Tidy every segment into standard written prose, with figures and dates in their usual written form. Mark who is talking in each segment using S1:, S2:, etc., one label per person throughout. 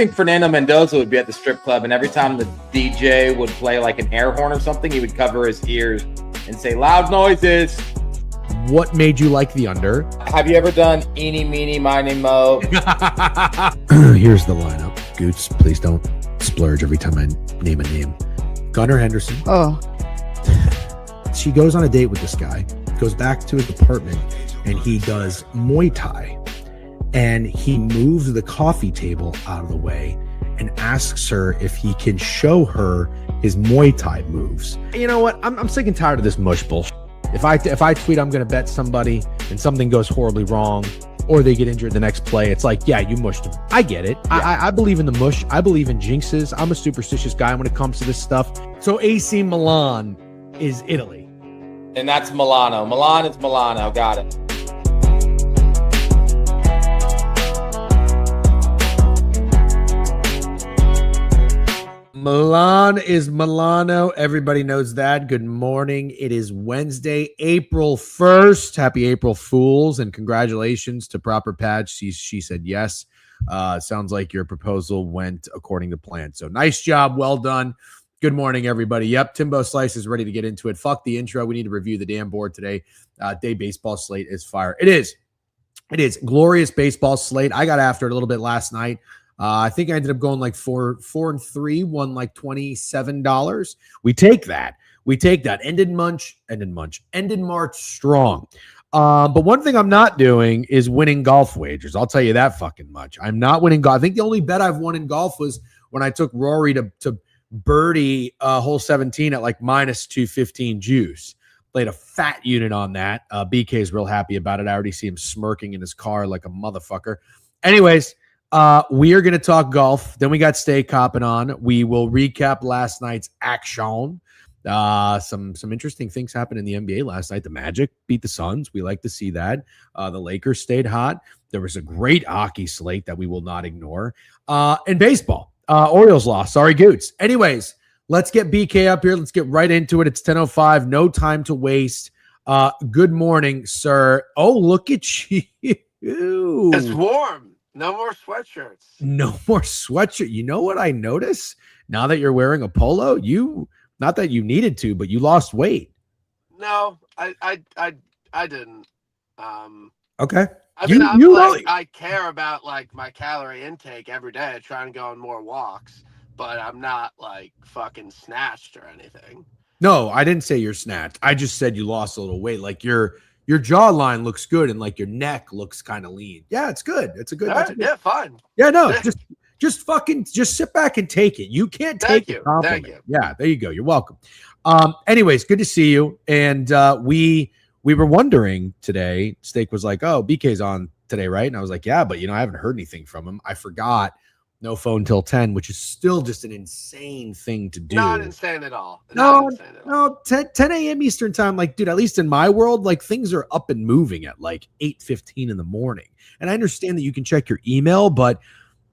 S1: think Fernando Mendoza would be at the strip club, and every time the DJ would play like an air horn or something, he would cover his ears and say loud noises.
S2: What made you like the under?
S1: Have you ever done eeny, meeny, miny, mo?
S2: Here's the lineup. Goots, please don't splurge every time I name a name. Gunnar Henderson.
S3: Oh.
S2: She goes on a date with this guy, goes back to his apartment, and he does Muay Thai. And he moves the coffee table out of the way and asks her if he can show her his Muay Thai moves. You know what? I'm sick and tired of this mush bullshit. If I tweet I'm going to bet somebody and something goes horribly wrong or they get injured the next play, it's like, yeah, you mushed them. I get it. Yeah. I believe in the mush. I believe in jinxes. I'm a superstitious guy when it comes to this stuff. So AC Milan is Italy.
S1: And that's Milano. Milan is Milano. Got it.
S2: Milan is Milano. Everybody knows that. Good morning. It is Wednesday, April 1st. Happy April Fools and congratulations to Proper Patch. She said yes. Sounds like your proposal went according to plan. So nice job. Well done. Good morning, everybody. Yep, Timbo Slice is ready to get into it. Fuck the intro. We need to review the damn board today. Day baseball slate is fire. It is. Glorious baseball slate. I got after it a little bit last night. I think I ended up going like 4-3, won like $27. We take that. Ended March strong. But one thing I'm not doing is winning golf wagers. I'll tell you that fucking much. I'm not winning golf. I think the only bet I've won in golf was when I took Rory to birdie hole 17 at like minus 215 juice. Played a fat unit on that. BK is real happy about it. I already see him smirking in his car like a motherfucker. Anyways, we are going to talk golf. Then we got steak hopping on. We will recap last night's action. Some interesting things happened in the NBA last night. The Magic beat the Suns. We like to see that. The Lakers stayed hot. There was a great hockey slate that we will not ignore. And baseball. Orioles lost. Sorry, Goots. Anyways, let's get BK up here. Let's get right into it. It's 10:05. No time to waste. Good morning, sir. Oh, look at you.
S4: It's warm. No more sweatshirts.
S2: No more sweatshirt. You know what I notice? Now that you're wearing a polo, not that you needed to, but you lost weight.
S4: No, I didn't.
S2: Okay.
S4: I mean, I care about like my calorie intake every day. I try and go on more walks, but I'm not like fucking snatched or anything.
S2: No, I didn't say you're snatched. I just said you lost a little weight. Like your jawline looks good and like your neck looks kind of lean. Yeah, it's good. It's a good.
S4: Right, yeah, fine.
S2: Yeah, no, just sit back and take it. You can't take it.
S4: Thank you.
S2: Yeah, there you go. You're welcome. Anyways, good to see you. And we were wondering today, Steak was like, oh, BK's on today, right? And I was like, yeah, but I haven't heard anything from him. I forgot. No phone till 10, which is still just an insane thing to do.
S4: Not insane at all.
S2: No, 10 a.m. Eastern time. Like, dude, at least in my world, like things are up and moving at like 8:15 in the morning. And I understand that you can check your email, but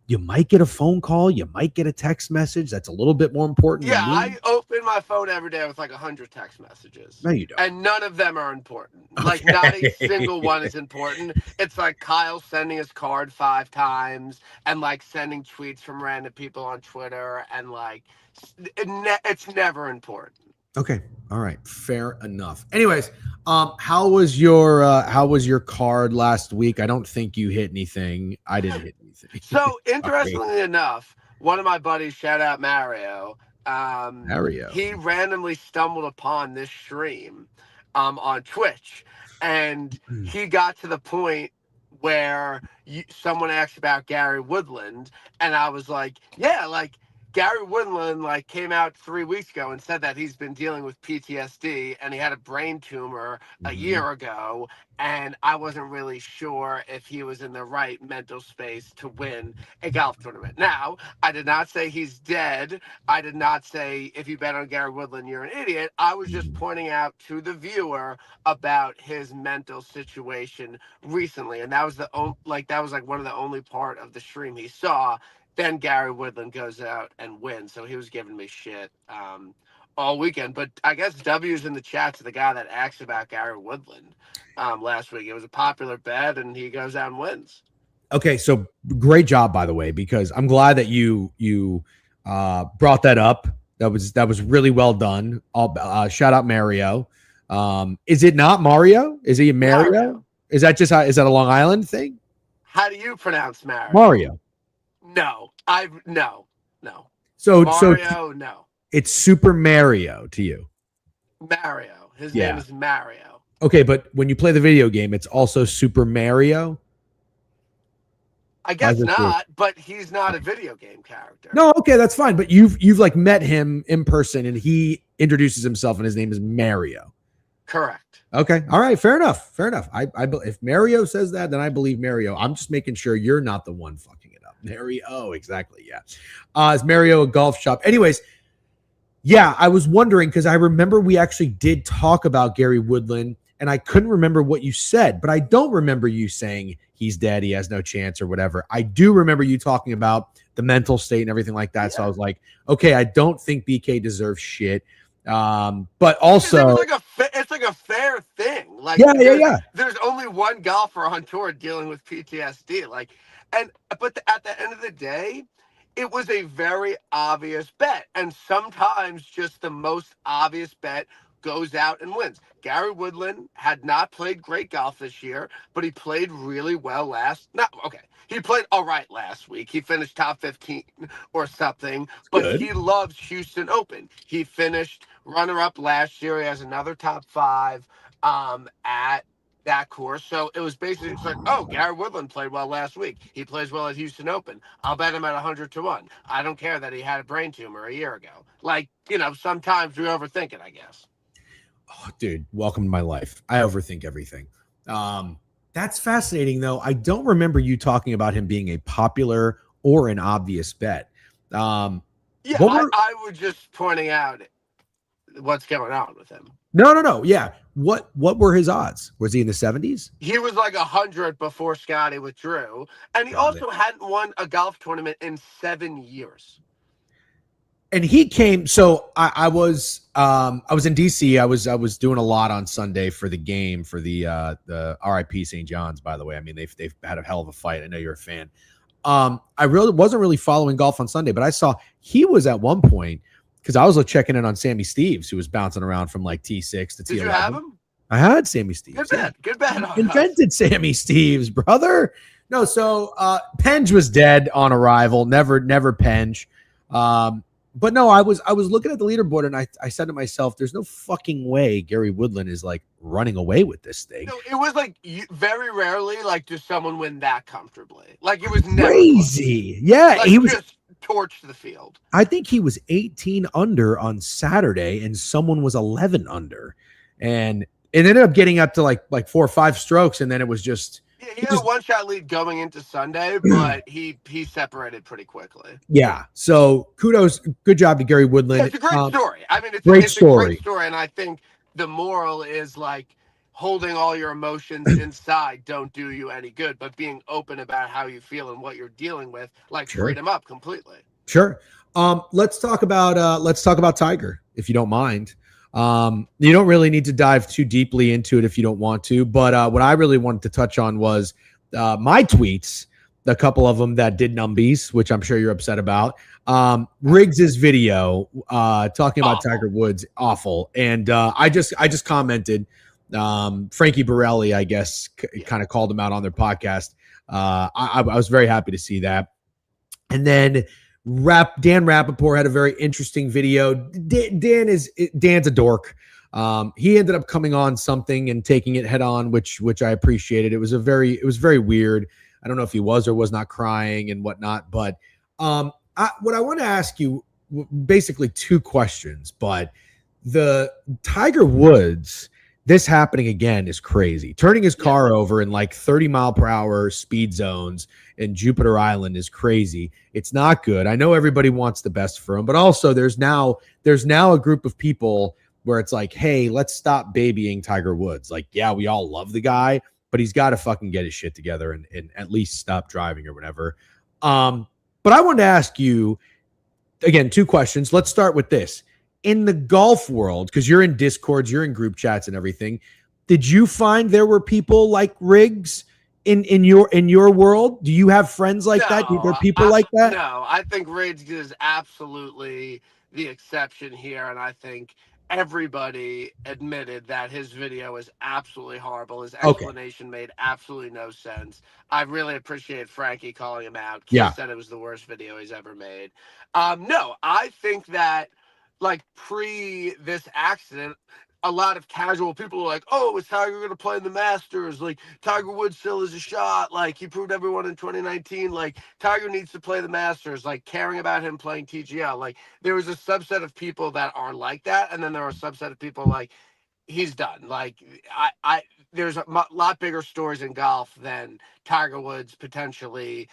S2: you might get a phone call. You might get a text message. That's a little bit more important.
S4: Yeah, I open my phone every day with like 100 text messages.
S2: No, you don't.
S4: And none of them are important.
S2: Okay.
S4: Like not a single one is important. It's like Kyle sending his card 5 times and like sending tweets from random people on Twitter and like it's never important.
S2: Okay. All right. Fair enough. Anyways, how was your card last week? I don't think you hit anything. I didn't hit anything.
S4: So interestingly enough, one of my buddies, shout out Mario, he randomly stumbled upon this stream on Twitch, and he got to the point where someone asked about Gary Woodland, and I was like, yeah, like Gary Woodland like came out 3 weeks ago and said that he's been dealing with PTSD and he had a brain tumor a year ago, and I wasn't really sure if he was in the right mental space to win a golf tournament. Now, I did not say he's dead. I did not say if you bet on Gary Woodland, you're an idiot. I was just pointing out to the viewer about his mental situation recently, and that was one of the only part of the stream he saw. Then Gary Woodland goes out and wins. So he was giving me shit all weekend. But I guess W's in the chat to the guy that asked about Gary Woodland last week. It was a popular bet, and he goes out and wins.
S2: Okay, so great job, by the way, because I'm glad that you brought that up. That was really well done. Shout out Mario. Is it not Mario? Is he Mario? Is that is that a Long Island thing?
S4: How do you pronounce Mario?
S2: Mario.
S4: No. No.
S2: So
S4: Mario, no.
S2: It's Super Mario to you.
S4: Mario. His name is Mario.
S2: Okay, but when you play the video game, it's also Super Mario.
S4: I guess not, but he's not a video game character.
S2: No, okay, that's fine. But you've like met him in person, and he introduces himself, and his name is Mario.
S4: Correct.
S2: Okay, all right, fair enough. If Mario says that, then I believe Mario. I'm just making sure you're not the one fucking it up. Mario, exactly, yeah. Is Mario a golf shop? Anyways, yeah, I was wondering because I remember we actually did talk about Gary Woodland, and I couldn't remember what you said, but I don't remember you saying he's dead, he has no chance or whatever. I do remember you talking about the mental state and everything like that. Yeah. So I was like, okay, I don't think BK deserves shit. But also
S4: it's like a fair thing. Like there's only one golfer on tour dealing with PTSD. But at the end of the day, it was a very obvious bet. And sometimes just the most obvious bet goes out and wins. Gary Woodland had not played great golf this year, but he played really well he played all right last week. He finished top 15 or something, but he loves Houston Open. He finished runner-up last year. He has another top 5 at that course. So it was basically Gary Woodland played well last week. He plays well at Houston Open. I'll bet him at 100-1. I don't care that he had a brain tumor a year ago. Sometimes we overthink it, I guess.
S2: Oh, dude, welcome to my life. I overthink everything. That's fascinating, though. I don't remember you talking about him being a popular or an obvious bet.
S4: I was just pointing out what's going on with him.
S2: No. Yeah. What were his odds? Was he in the 70s?
S4: He was like 100 before Scotty withdrew. And he hadn't won a golf tournament in 7 years.
S2: And he came. So I was in DC. I was doing a lot on Sunday for the game for the RIP St. John's. By the way, I mean they've had a hell of a fight. I know you're a fan. I really wasn't really following golf on Sunday, but I saw he was at one point because I was checking in on Sammy Steves, who was bouncing around from like T6 to T11.
S4: Did you have him?
S2: I had Sammy Steves.
S4: Good bet.
S2: Invented Sammy Steves, brother. No, so Penge was dead on arrival. Never Penge. But no, I was looking at the leaderboard and I said to myself, there's no fucking way Gary Woodland is like running away with this thing.
S4: No, it was very rarely does someone win that comfortably. It was never
S2: crazy.
S4: Close.
S2: Yeah, he was
S4: just torched the field.
S2: I think he was 18 under on Saturday and someone was 11 under. And it ended up getting up to like 4 or 5 strokes and then it was just
S4: he had a one-shot lead going into Sunday, but he separated pretty quickly.
S2: Yeah. So kudos, good job to Gary Woodland.
S4: Yeah, it's a great story. I mean, it's
S2: a
S4: great story, and I think the moral is holding all your emotions inside don't do you any good, but being open about how you feel and what you're dealing with, freedom up completely.
S2: Sure. Let's talk about Tiger, if you don't mind. You don't really need to dive too deeply into it if you don't want to, but what I really wanted to touch on was my tweets, a couple of them that did numbies, which I'm sure you're upset about. Riggs's video talking about Tiger Woods, awful. And I just commented, Frankie Borelli, I guess, kind of called him out on their podcast. I was very happy to see that. And then Dan Rappaport had a very interesting video. Dan's a dork. He ended up coming on something and taking it head on, which I appreciated. It was very weird. I don't know if he was or was not crying and whatnot, but what I want to ask you, basically 2 questions, but the Tiger Woods, this happening again is crazy. Turning his car over in 30-mile-per-hour speed zones in Jupiter Island is crazy. It's not good. I know everybody wants the best for him, but also there's now a group of people where it's hey, let's stop babying Tiger Woods. We all love the guy, but he's got to fucking get his shit together and at least stop driving or whatever. But I wanted to ask you, again, 2 questions. Let's start with this. In the golf world, because you're in Discords, you're in group chats and everything, did you find there were people like Riggs in your world? Do you have friends like that? Are there people like that?
S4: No, I think Riggs is absolutely the exception here, and I think everybody admitted that his video is absolutely horrible. His explanation made absolutely no sense. I really appreciate Frankie calling him out. He said it was the worst video he's ever made. No, I think that like pre this accident, a lot of casual people are like, oh, is Tiger going to play in the Masters? Like, Tiger Woods still is a shot. Like, he proved everyone in 2019. Like, Tiger needs to play the Masters. Like, caring about him playing TGL. Like, there was a subset of people that are like that. And then there are a subset of people like, he's done. Like, there's a lot bigger stories in golf than Tiger Woods potentially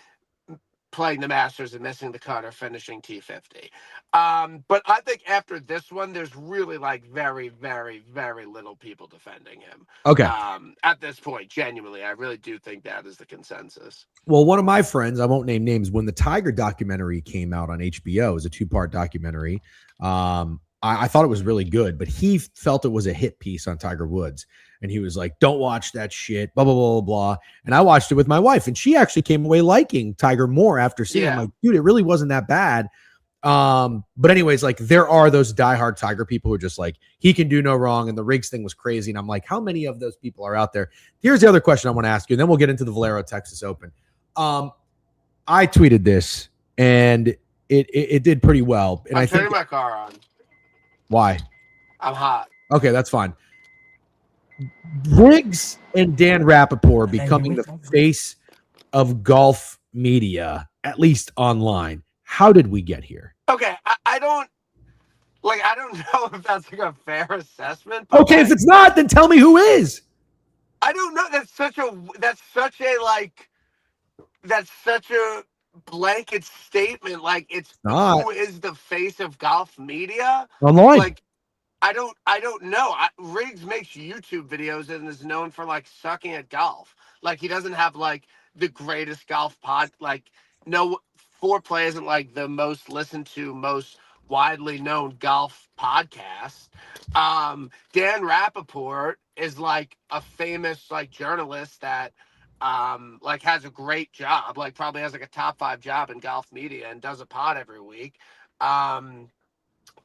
S4: playing the Masters and missing the cut or finishing T50. But I think after this one, there's really like very, very, very little people defending him.
S2: Okay.
S4: At this point, genuinely, I really do think that is the consensus.
S2: Well, one of my friends, I won't name names, when the Tiger documentary came out on HBO, it was a 2-part documentary. I thought it was really good, but he felt it was a hit piece on Tiger Woods. And he was like, don't watch that shit, blah, blah, blah, blah. And I watched it with my wife, and she actually came away liking Tiger more after seeing him. Like, dude, it really wasn't that bad. But anyways, like, there are those diehard Tiger people who are just like, he can do no wrong. And the Riggs thing was crazy. And I'm like, how many of those people are out there? Here's the other question I want to ask you. And then we'll get into the Valero Texas Open. I tweeted this, and it did pretty well. And
S4: I'm turning my car on.
S2: Why?
S4: I'm hot.
S2: Okay, that's fine. Riggs and Dan Rappaport becoming the face of golf media, at least online. How did we get here?
S4: Okay, I don't know if that's like a fair assessment.
S2: Okay, if it's not, then tell me who is.
S4: I don't know. That's such a blanket statement. Like, it's not. Who is the face of golf media
S2: online?
S4: Like, I don't know. Riggs makes YouTube videos and is known for like sucking at golf. Like, he doesn't have like the greatest golf pod. Like, no, Foreplay isn't like the most listened to, most widely known golf podcast. Dan Rappaport is like a famous like journalist that like has a great job, like probably has like a top 5 job in golf media and does a pod every week.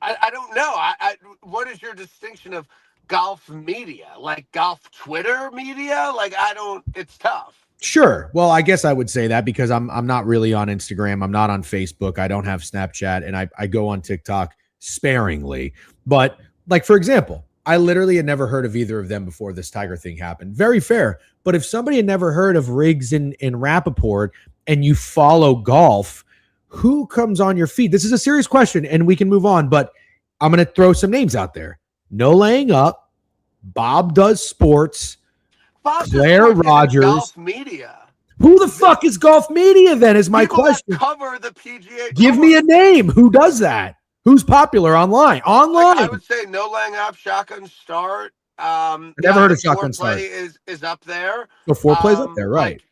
S4: I don't know. What is your distinction of golf media? Like golf Twitter media? Like, it's tough.
S2: Sure. Well, I guess I would say that because I'm not really on Instagram. I'm not on Facebook. I don't have Snapchat, and I go on TikTok sparingly. But like, for example, I literally had never heard of either of them before this Tiger thing happened. Very fair. But if somebody had never heard of Riggs and Rappaport and you follow golf, who comes on your feed? This is a serious question, and we can move on, but I'm going to throw some names out there. No Laying Up, Bob Does Sports, Claire Rogers.
S4: Golf media.
S2: Who the fuck is golf media then is my question.
S4: Cover the PGA.
S2: Give me a name. Who does that? Who's popular online? Like,
S4: I would say No Laying Up, Shotgun Start.
S2: I never heard of Shotgun Start.
S4: Is up there.
S2: So Foreplay's up there, right?
S4: Like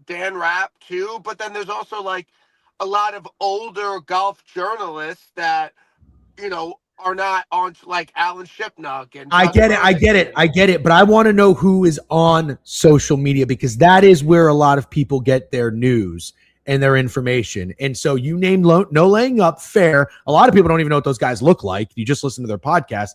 S4: Dan Rapp too, but then there's also like a lot of older golf journalists that, are not on, like Alan Shipnuck. And
S2: I get it. But I want to know who is on social media, because that is where a lot of people get their news and their information. And so you named No Laying Up, fair. A lot of people don't even know what those guys look like. You just listen to their podcast.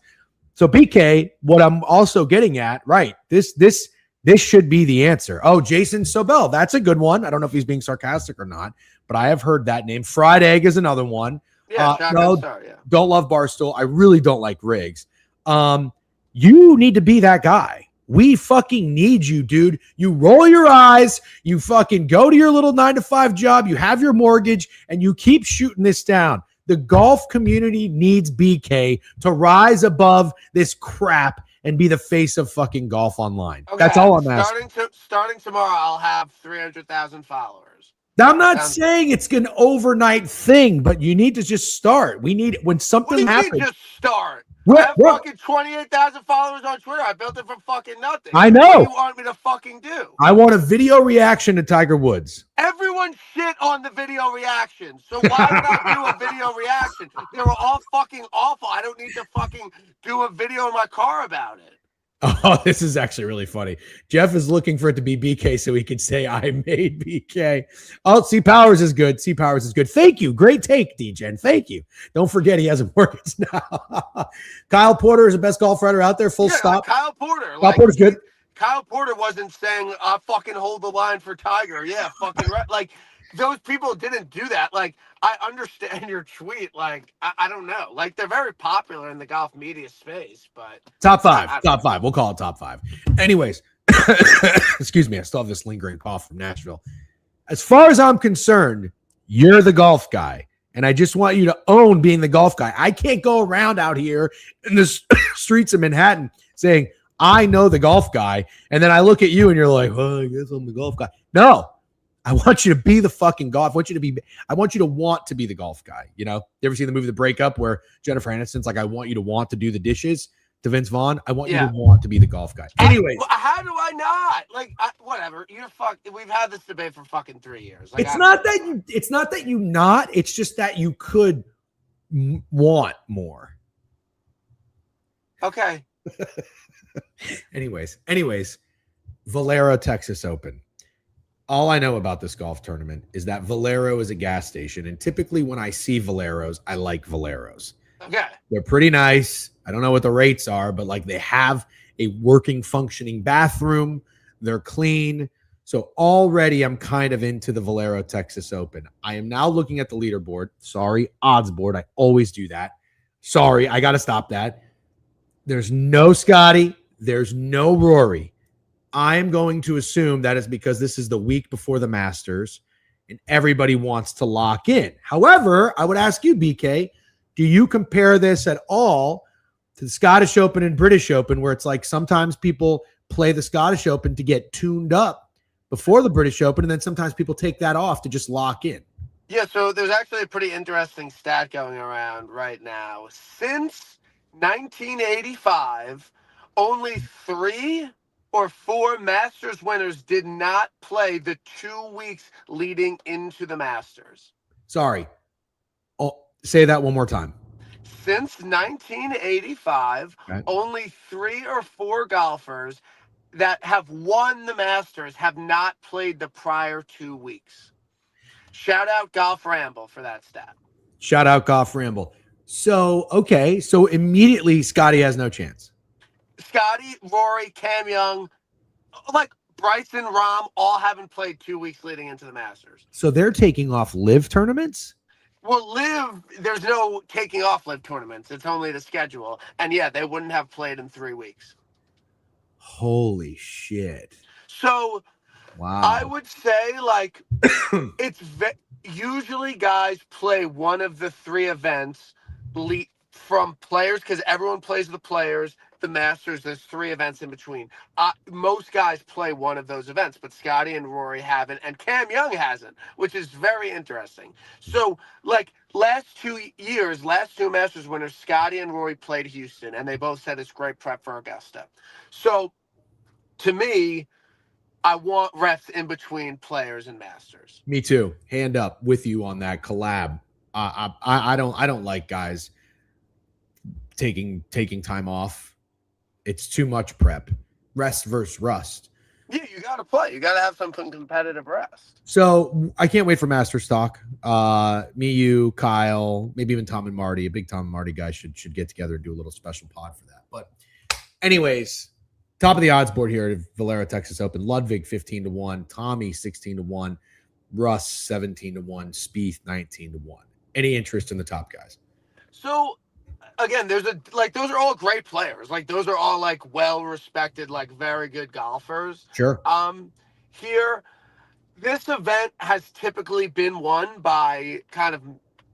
S2: So BK, what I'm also getting at, right? This should be the answer. Oh, Jason Sobel, that's a good one. I don't know if he's being sarcastic or not, but I have heard that name. Fried Egg is another one.
S4: Yeah,
S2: no,
S4: Star, yeah.
S2: Don't love Barstool. I really don't like Riggs. You need to be that guy. We fucking need you, dude. You roll your eyes. You fucking go to your little 9-to-5 job. You have your mortgage, and you keep shooting this down. The golf community needs BK to rise above this crap and be the face of fucking golf online. Okay, that's all I'm asking.
S4: Starting tomorrow, I'll have 300,000 followers.
S2: I'm not saying it's an overnight thing, but you need to just start. We need, when something happens.
S4: What do you mean just start? I have fucking 28,000 followers on Twitter. I built it from fucking nothing.
S2: I know.
S4: What do you want me to fucking do?
S2: I want a video reaction to Tiger Woods.
S4: Everyone shit on the video reaction. So why would I do a video reaction? They were all fucking awful. I don't need to fucking do a video in my car about it.
S2: Oh, this is actually really funny. Jeff is looking for it to be BK so he can say I made BK. Oh, C Powers is good. C Powers is good. Thank you. Great take, Degen. Thank you. Don't forget he has a mortgage now. Kyle Porter is the best golf writer out there. Full stop.
S4: Kyle Porter.
S2: Kyle Porter's good.
S4: Kyle Porter wasn't saying I fucking hold the line for Tiger. Yeah, fucking right. Like those people didn't do that. Like I understand your tweet. Like I don't know. Like they're very popular in the golf media space, but
S2: top five. We'll call it top five. Anyways, excuse me. I still have this lingering cough from Nashville. As far as I'm concerned, you're the golf guy. And I just want you to own being the golf guy. I can't go around out here in the streets of Manhattan saying, I know the golf guy. And then I look at you and you're like, oh, I guess I'm the golf guy. No, I want you to be the fucking golf. I want you to want to be the golf guy. You know, you ever seen the movie The Breakup where Jennifer Aniston's like, I want you to want to do the dishes to Vince Vaughn. I want you to want to be the golf guy. Anyways.
S4: How do I not? Like, whatever. We've had this debate for fucking 3 years. Like,
S2: it's not that you not, it's just that you could want more.
S4: Okay.
S2: Anyways, Valero Texas Open. All I know about this golf tournament is that Valero is a gas station. And typically when I see Valeros, I like Valeros.
S4: Okay.
S2: They're pretty nice. I don't know what the rates are, but like they have a working, functioning bathroom. They're clean. So already I'm kind of into the Valero Texas Open. I am now looking at the leaderboard. Sorry, odds board. I always do that. Sorry, I got to stop that. There's no Scotty. There's no Rory. I'm going to assume that is because this is the week before the Masters and everybody wants to lock in. However, I would ask you, BK, do you compare this at all to the Scottish Open and British Open, where it's like sometimes people play the Scottish Open to get tuned up before the British Open, and then sometimes people take that off to just lock in?
S4: Yeah, so there's actually a pretty interesting stat going around right now. Since 1985, only 3 or 4 Masters winners did not play the 2 weeks leading into the Masters.
S2: Sorry. Oh, say that one more time.
S4: Since 1985, only 3 or 4 golfers that have won the Masters have not played the prior 2 weeks. Shout out Golf Ramble for that stat.
S2: Shout out Golf Ramble. So, okay. So immediately Scotty has no chance.
S4: Scotty, Rory, Cam Young, like Bryson, Rahm, all haven't played 2 weeks leading into the Masters.
S2: So they're taking off live tournaments?
S4: Well, live, there's no taking off live tournaments. It's only the schedule. And yeah, they wouldn't have played in 3 weeks.
S2: Holy shit.
S4: So
S2: wow.
S4: I would say like usually guys play one of the 3 events from players because everyone plays the players. The Masters, there's 3 events in between. Most guys play one of those events, but Scotty and Rory haven't, and Cam Young hasn't, which is very interesting. So, like, last 2 Masters winners, Scotty and Rory played Houston, and they both said it's great prep for Augusta. So, to me, I want refs in between players and Masters.
S2: Me too. Hand up with you on that collab. I don't like guys taking time off. It's too much prep. Rest versus rust.
S4: Yeah, you got to play. You got to have some competitive rest.
S2: So I can't wait for Masters talk. Me, you, Kyle, maybe even Tom and Marty. A big Tom and Marty guy should get together and do a little special pod for that. But anyways, top of the odds board here at Valero Texas Open. Ludwig 15-1, Tommy 16-1, Russ 17-1, Spieth 19-1. Any interest in the top guys?
S4: So again, those are all great players. Like those are all like well-respected, like very good golfers.
S2: Sure.
S4: Here, this event has typically been won by kind of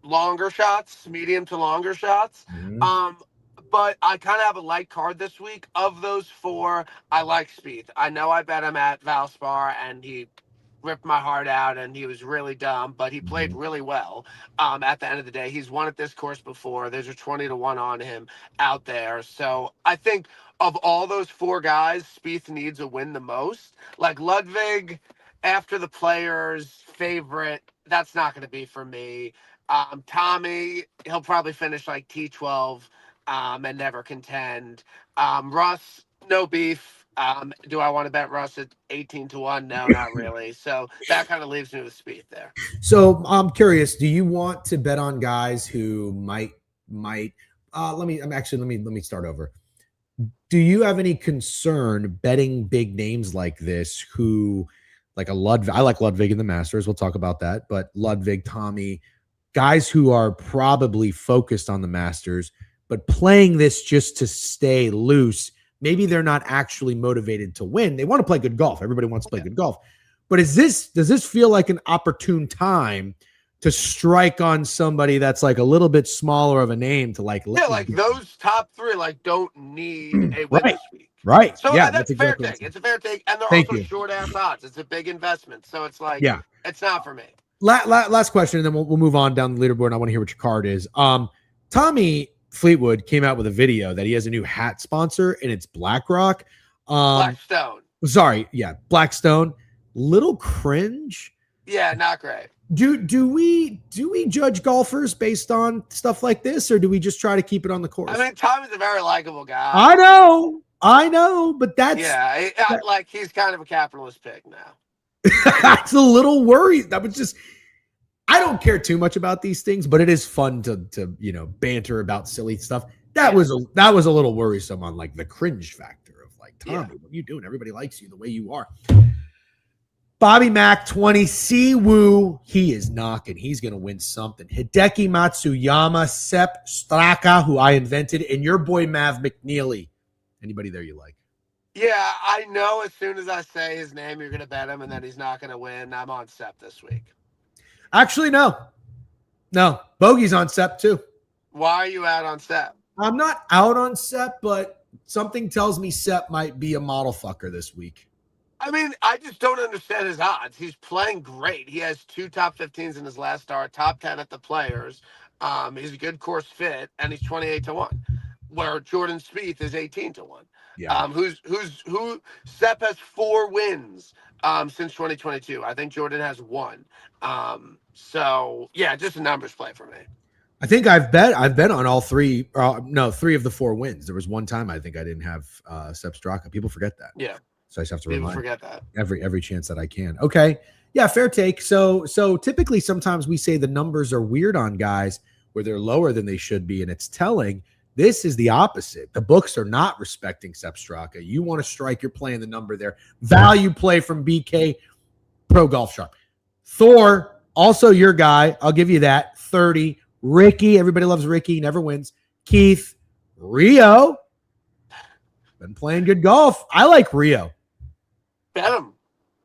S4: longer shots, medium to longer shots.
S2: Mm-hmm.
S4: But I kind of have a light card this week. Of those 4, I like Spieth. I know I bet him at Valspar, and he ripped my heart out, and he was really dumb, but he played really well. At the end of the day, he's won at this course before. There's a 20-1 on him out there. So I think of all those 4 guys, Spieth needs a win the most. Like Ludwig, after the Players favorite, that's not going to be for me. Tommy, he'll probably finish like T12 and never contend. Russ, No beef. Do I want to bet Russ at 18-1? No, not really. So that kind of leaves me with Spieth there.
S2: So I'm curious, do you want to bet on guys who might let me start over. Do you have any concern betting big names like this who like a Ludwig? I like Ludwig in the Masters. We'll talk about that. But Ludwig, Tommy, guys who are probably focused on the Masters, but playing this just to stay loose. Maybe they're not actually motivated to win. They want to play good golf. Everybody wants to play good golf. But does this feel like an opportune time to strike on somebody that's like a little bit smaller of a name to like?
S4: Like those top three don't need a win this week.
S2: Right.
S4: So
S2: yeah,
S4: that's a fair take. It's a fair take. And they're also short ass odds. It's a big investment. So it's like, it's not for me.
S2: Last question, and then we'll move on down the leaderboard. And I want to hear what your card is. Tommy Fleetwood came out with a video that he has a new hat sponsor, and it's BlackRock.
S4: Blackstone.
S2: Sorry. Yeah. Blackstone. Little cringe.
S4: Yeah, not great.
S2: Do we judge golfers based on stuff like this, or do we just try to keep it on the course?
S4: I mean, Tommy's a very likable guy.
S2: I know, but that's
S4: like he's kind of a capitalist pig now.
S2: That's a little worried. That was just, I don't care too much about these things, but it is fun to banter about silly stuff. That was a little worrisome on like the cringe factor of like, Tommy, what are you doing? Everybody likes you the way you are. Bobby Mack 20, Siwoo, he is knocking. He's going to win something. Hideki Matsuyama, Sepp Straka, who I invented, and your boy Mav McNeely. Anybody there you like?
S4: Yeah, I know as soon as I say his name, you're going to bet him and that he's not going to win. I'm on Sepp this week.
S2: Actually, no. Bogey's on Sepp too.
S4: Why are you out on Sepp?
S2: I'm not out on Sepp, but something tells me Sepp might be a model fucker this week.
S4: I mean, I just don't understand his odds. He's playing great. He has 2 top 15s in his last start, top 10 at the Players. He's a good course fit, and he's 28-1, where Jordan Spieth is 18-1.
S2: Yeah.
S4: Sepp has 4 wins since 2022. I think Jordan has 1. So yeah, just a numbers play for me.
S2: I think I've bet on all 3. 3 of the 4 wins. There was one time I think I didn't have Sepp Straka. People forget that.
S4: Yeah.
S2: So I just have to
S4: People forget that
S2: every chance that I can. Okay. Yeah, fair take. So typically sometimes we say the numbers are weird on guys where they're lower than they should be, and it's telling. This is the opposite. The books are not respecting Sepp Straka. You want to strike, you're playing the number there. Value play from BK Pro Golf Sharp. Thor, also your guy. I'll give you that. 30. Ricky, everybody loves Ricky, never wins. Keith, Rio. Been playing good golf. I like Rio.
S4: Bet him.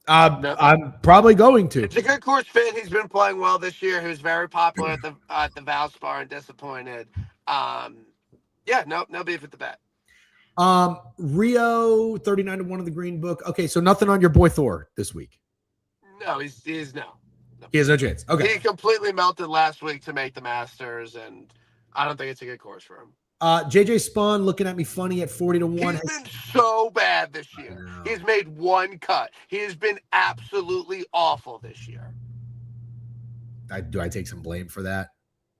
S2: I'm probably going to.
S4: It's a good course fit. He's been playing well this year. He was very popular at the Valspar and disappointed. No beef with the bet.
S2: Rio 39-1 of the Green Book. Okay, so nothing on your boy Thor this week.
S4: No, he's no.
S2: He has no chance. Okay,
S4: he completely melted last week to make the Masters, and I don't think it's a good course for him.
S2: JJ Spawn looking at me funny at 40-1.
S4: He's been so bad this year. He's made 1 cut. He has been absolutely awful this year.
S2: Do I take some blame for that?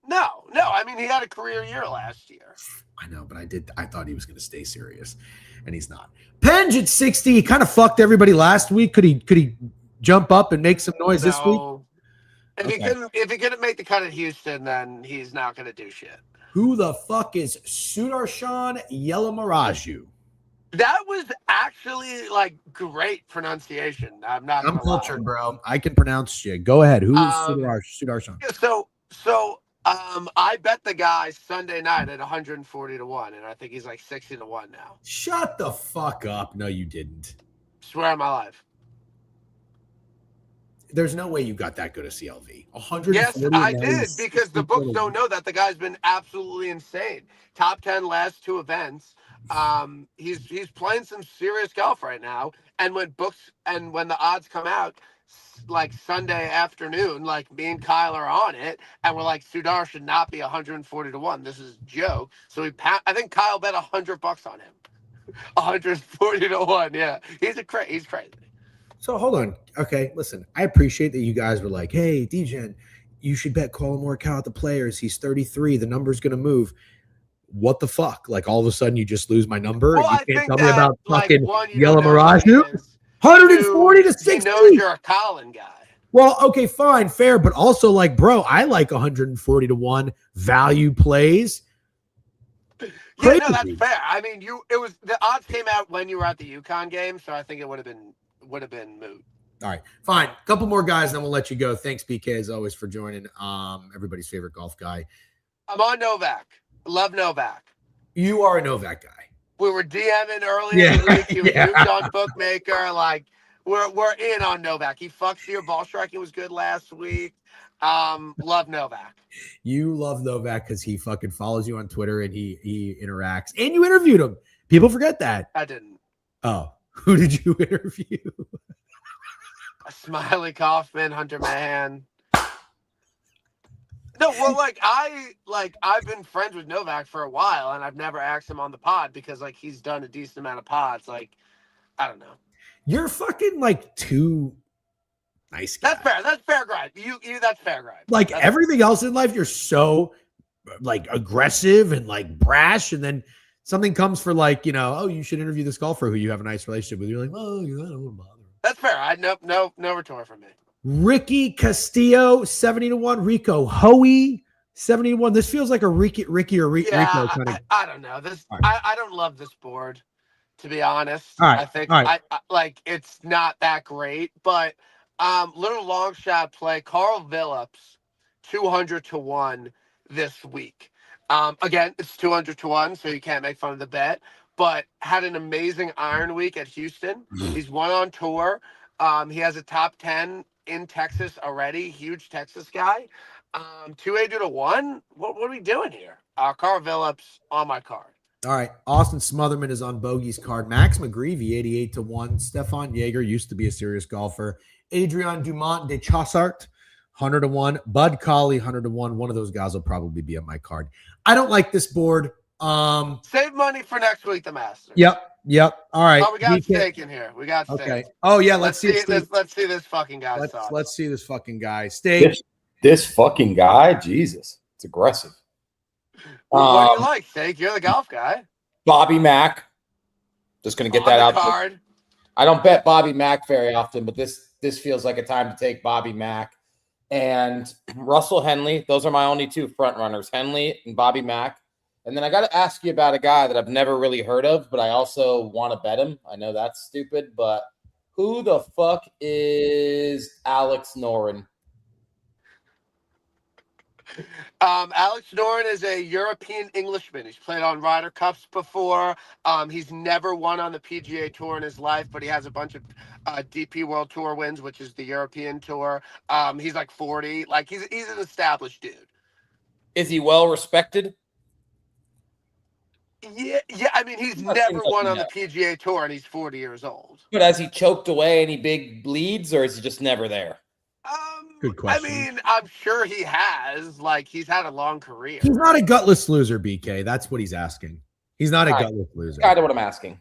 S4: No. I mean, he had a career year last year.
S2: I know, but I thought he was going to stay serious, and he's not. Penge at 60. He kind of fucked everybody last week. Could he jump up and make some noise this week?
S4: If he couldn't make the cut at Houston, then he's not going to do shit.
S2: Who the fuck is Sudarshan Yelamaraju?
S4: That was actually like great pronunciation. I'm
S2: cultured, bro. I can pronounce shit. Go ahead. Who is Sudarshan?
S4: So I bet the guy Sunday night at 140-1, and I think he's like 60-1 now.
S2: Shut the fuck up. No, you didn't.
S4: Swear on my life.
S2: There's no way you got that good a CLV. 140.
S4: Yes, I did, because the books don't know that the guy's been absolutely insane. Top 10 last 2 events. He's playing some serious golf right now. And when the odds come out, like Sunday afternoon, like me and Kyle are on it, and we're like, Sudar should not be 140-1. This is a joke. So I think Kyle bet $100 on him. 140-1. Yeah, he's crazy.
S2: So hold on. Okay, listen. I appreciate that you guys were like, "Hey, Degen, you should bet Colin Morikawa at the Players. He's 33. The number's going to move." what the fuck? Like all of a sudden you just lose my number
S4: Well,
S2: and
S4: I
S2: you can't
S4: think
S2: tell me
S4: that,
S2: about
S4: like,
S2: fucking
S4: one, you
S2: Yellow
S4: don't know
S2: Mirage?
S4: who he is.
S2: 140 to
S4: Two,
S2: 60.
S4: he knows you're a Colin guy.
S2: Well, okay, fine, fair, but also like, bro, I like 140 to 1 value plays.
S4: Yeah, no, that's fair. I mean, it was the odds came out when you were at the UConn game, so I think it would have been moot.
S2: All right, fine. A couple more guys, then we'll let you go. Thanks, BK, as always, for joining. Everybody's favorite golf guy.
S4: I'm on Novak. Love Novak.
S2: You are a Novak guy.
S4: We were DMing earlier in the week. He was moved on Bookmaker. Like we're in on Novak. He fucks your ball striking was good last week. Love Novak.
S2: You love Novak because he fucking follows you on Twitter and he interacts. And you interviewed him. People forget that.
S4: I didn't.
S2: Oh, who did you interview?
S4: Smiley Kaufman, Hunter Mahan. No, well, I've been friends with Novak for a while, and I've never asked him on the pod because like he's done a decent amount of pods. Like, I don't know.
S2: You're fucking like too nice guy.
S4: That's fair. That's fair grind. You that's fair grind.
S2: Like
S4: that's
S2: everything else in life, you're so like aggressive and like brash, and then something comes for like, you know, oh, you should interview this golfer who you have a nice relationship with. You're like, oh, I don't want to bother.
S4: That's fair. No retort from me.
S2: Ricky Castillo, 70 to 1. Rico Hoey, 70 to 1. This feels like a Ricky or Rico kind of.
S4: I don't know. This I don't love this board, to be honest.
S2: All right.
S4: I think
S2: I
S4: like it's not that great, but little long shot play. Carl Phillips, 200 to 1 this week. Again, it's 200 to 1, so you can't make fun of the bet. But had an amazing iron week at Houston. He's won on tour. He has a top 10 in Texas already. Huge Texas guy. 280 to 1. What are we doing here? Carl Phillips on my card.
S2: All right. Austin Smotherman is on Bogey's card. Max McGreevy, 88 to 1. Stefan Jaeger used to be a serious golfer. Adrian Dumont de Chassart, 100 to 1. Bud Colley, 100 to 1. One of those guys will probably be on my card. I don't like this board.
S4: Save money for next week, the Masters.
S2: Yep. All right.
S4: Oh, we got steak in here. We got steak.
S2: Okay. Oh yeah. Let's see
S4: this. Let's see this fucking guy.
S2: Let's see this fucking guy. Steak.
S1: This fucking guy. Jesus, it's aggressive.
S4: What do you like, Steak? You're the golf guy.
S1: Bobby Mack. Just gonna get that out.
S4: Card.
S1: I don't bet Bobby Mack very often, but this feels like a time to take Bobby Mack and Russell Henley. Those are my only two front runners, Henley and Bobby Mack. And then I got to ask you about a guy that I've never really heard of, but I also want to bet him. I know that's stupid, but who the fuck is Alex Noren?
S4: Alex Noren is a European Englishman. He's played on Ryder Cups before. He's never won on the PGA Tour in his life, but he has a bunch of DP World Tour wins, which is the European Tour. He's like 40. Like he's an established dude.
S1: Is he well respected?
S4: Yeah. I mean, he's never won on the PGA Tour, and he's 40 years old.
S1: But has he choked away any big leads, or is he just never there?
S2: Good question.
S4: I mean, I'm sure he has. Like, he's had a long career.
S2: He's not a gutless loser, BK. That's what he's asking. He's not a gutless loser.
S1: Kind of what I'm asking.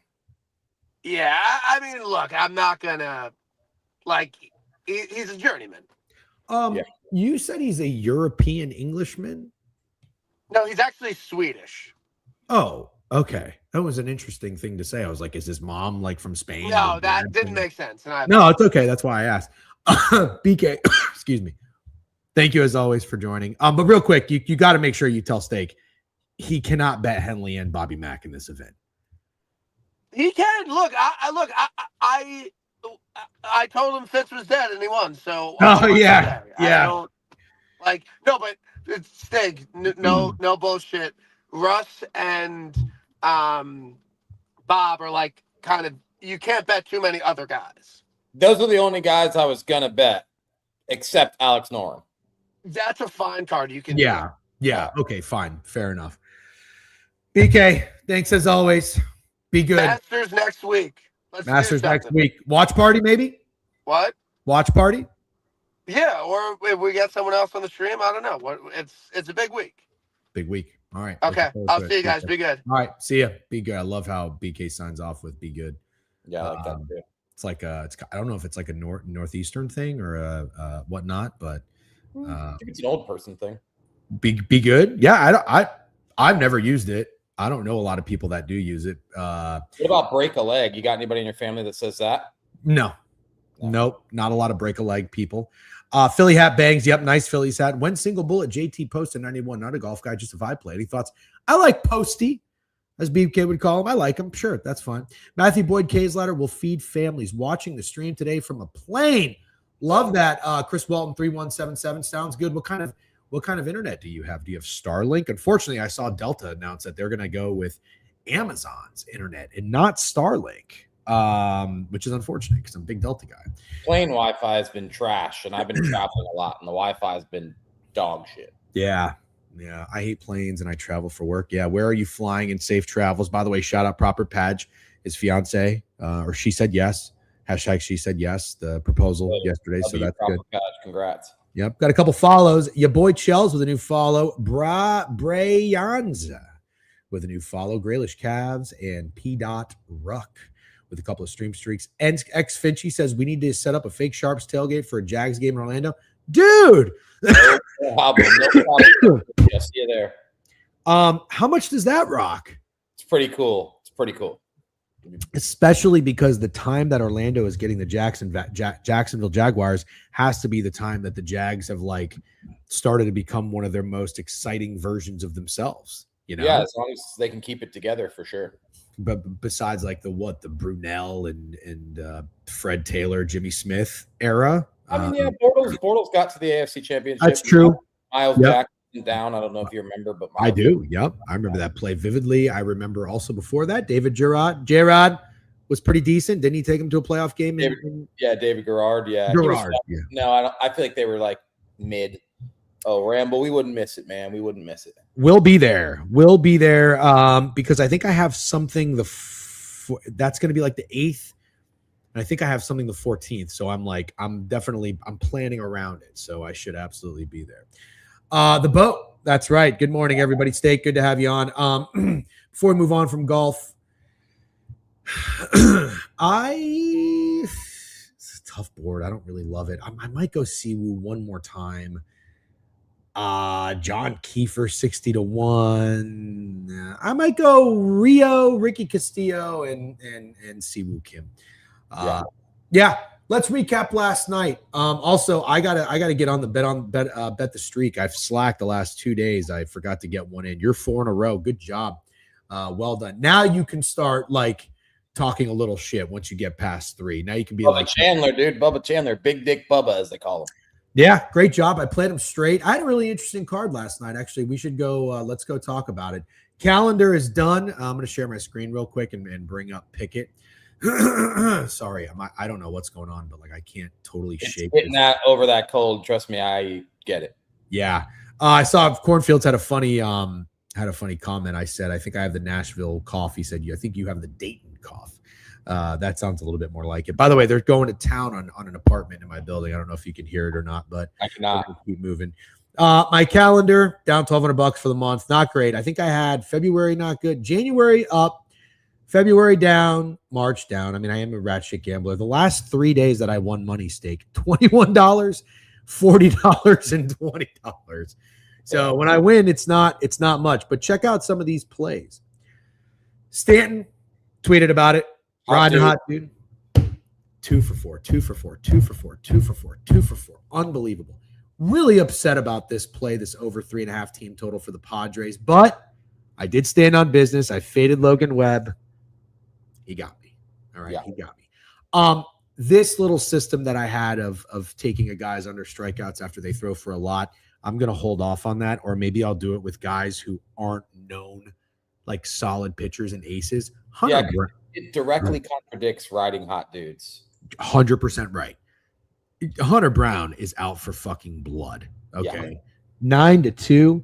S4: Yeah, I mean, look, I'm not gonna like. He's a journeyman.
S2: You said he's a European Englishman. No,
S4: he's actually Swedish.
S2: Oh, okay. That was an interesting thing to say. I was like, is his mom like from Spain?
S4: No, that didn't make sense.
S2: No, it's okay. That's why I asked. BK, excuse me. Thank you as always for joining. But real quick, you got to make sure you tell Steak he cannot bet Henley and Bobby Mack in this event.
S4: He can. Look, I told him Fitz was dead and he won. So
S2: yeah.
S4: No, but it's Steak. No bullshit. Russ and Bob are like kind of, you can't bet too many other guys.
S1: Those are the only guys I was gonna bet, except Alex Noren.
S4: That's a fine card. You can.
S2: Yeah. Okay, fine. Fair enough. BK, thanks as always. Be good.
S4: Masters next week.
S2: Masters next week. Watch party, maybe?
S4: What?
S2: Watch party?
S4: Yeah, or if we get someone else on the stream, I don't know. It's a big week.
S2: Big week. All right.
S4: Okay. I'll see you guys. Be good.
S2: All right. See ya. Be good. I love how BK signs off with "be good."
S1: Yeah, I like that too.
S2: It's like I don't know if it's like a northeastern thing or a whatnot, but
S1: I think it's an old person thing.
S2: Be good. Yeah, I've never used it. I don't know a lot of people that do use it.
S1: What about break a leg? You got anybody in your family that says that?
S2: No. Nope. Not a lot of break a leg people. Philly hat bangs. Yep. Nice Phillies hat. When single bullet, JT posted 91. Not a golf guy, just a vibe play. Any thoughts? I like Posty, as BK would call him. I like him. Sure. That's fine. Matthew Boyd Kayslatter will feed families watching the stream today from a plane. Love that. Chris Walton 3177 sounds good. What kind of internet do you have? Do you have Starlink? Unfortunately, I saw Delta announce that they're going to go with Amazon's internet and not Starlink. Which is unfortunate because I'm a big Delta guy.
S1: Plane Wi-Fi has been trash, and I've been traveling a lot, and the Wi-Fi has been dog shit.
S2: Yeah. I hate planes, and I travel for work. Yeah, where are you flying in safe travels? By the way, shout out Proper Padge, his fiance, or she said yes. Hashtag she said yes. The proposal yesterday, so that's good.
S1: Padge, congrats.
S2: Yep, got a couple follows. Your boy Chels with a new follow. Brayanza with a new follow. Graylish Cavs and P. Ruck with a couple of stream streaks. And X Finchy says we need to set up a fake Sharps tailgate for a Jags game in Orlando. Dude!
S1: No problem. Yes, see you there.
S2: How much does that rock?
S1: It's pretty cool.
S2: Especially because the time that Orlando is getting the Jacksonville Jaguars has to be the time that the Jags have like started to become one of their most exciting versions of themselves. You know?
S1: Yeah, as long as they can keep it together for sure.
S2: But besides like the Brunell and Fred Taylor, Jimmy Smith era.
S1: I mean, yeah, Bortles got to the AFC Championship.
S2: That's true.
S1: Miles Jackson down. I don't know if you remember, but
S2: I do. Yep, I remember that play vividly. I remember also before that, David Gerard was pretty decent. Didn't he take him to a playoff game?
S1: David Gerard. Yeah,
S2: Yeah.
S1: No, I feel like they were like mid. Oh, Rambo, we wouldn't miss it, man. We wouldn't miss it.
S2: We'll be there. Because I think I have something that's going to be like the 8th. And I think I have something the 14th. So I'm planning around it. So I should absolutely be there. The boat. That's right. Good morning, everybody. Steak, good to have you on. Before we move on from golf, it's a tough board. I don't really love it. I might go Siwoo one more time. John Kiefer 60-1. I might go Rio, Ricky Castillo, and Siwoo Kim. Yeah. Let's recap last night. Also, I gotta get on the bet the streak. I've slacked the last 2 days. I forgot to get one in. You're 4 in a row. Good job. Well done. Now you can start like talking a little shit once you get past 3. Now you can be
S1: Bubba Chandler, dude. Bubba Chandler, Big Dick Bubba, as they call him.
S2: Yeah, great job. I played him straight. I had a really interesting card last night. Actually, we should go. Let's go talk about it. Calendar is done. I'm going to share my screen real quick and bring up Pickett. Sorry, I don't know what's going on, but like I can't totally shake
S1: hitting that over that cold. Trust me, I get it.
S2: Yeah, I saw Cornfields had a funny comment. I said, I think I have the Nashville cough. He said, I think you have the Dayton cough. That sounds a little bit more like it. By the way, they're going to town on an apartment in my building. I don't know if you can hear it or not, but
S1: I cannot.
S2: Keep moving. My calendar down $1,200 for the month. Not great. I think I had February not good, January up, February down, March down. I mean, I am a rat shit gambler. The last 3 days that I won money stake, $21, $40, and $20. So when I win, it's not much. But check out some of these plays. Stanton tweeted about it. Riding hot, dude. 2 for 4, 2 for 4, 2 for 4, 2 for 4, 2 for 4. Unbelievable. Really upset about this play, this over 3.5 team total for the Padres. But I did stand on business. I faded Logan Webb. He got me. All right, He got me. This little system that I had of taking a guy's under strikeouts after they throw for a lot, I'm going to hold off on that. Or maybe I'll do it with guys who aren't known like solid pitchers and aces.
S1: It directly contradicts riding hot dudes.
S2: 100% right. Hunter Brown is out for fucking blood. Okay. 9-2.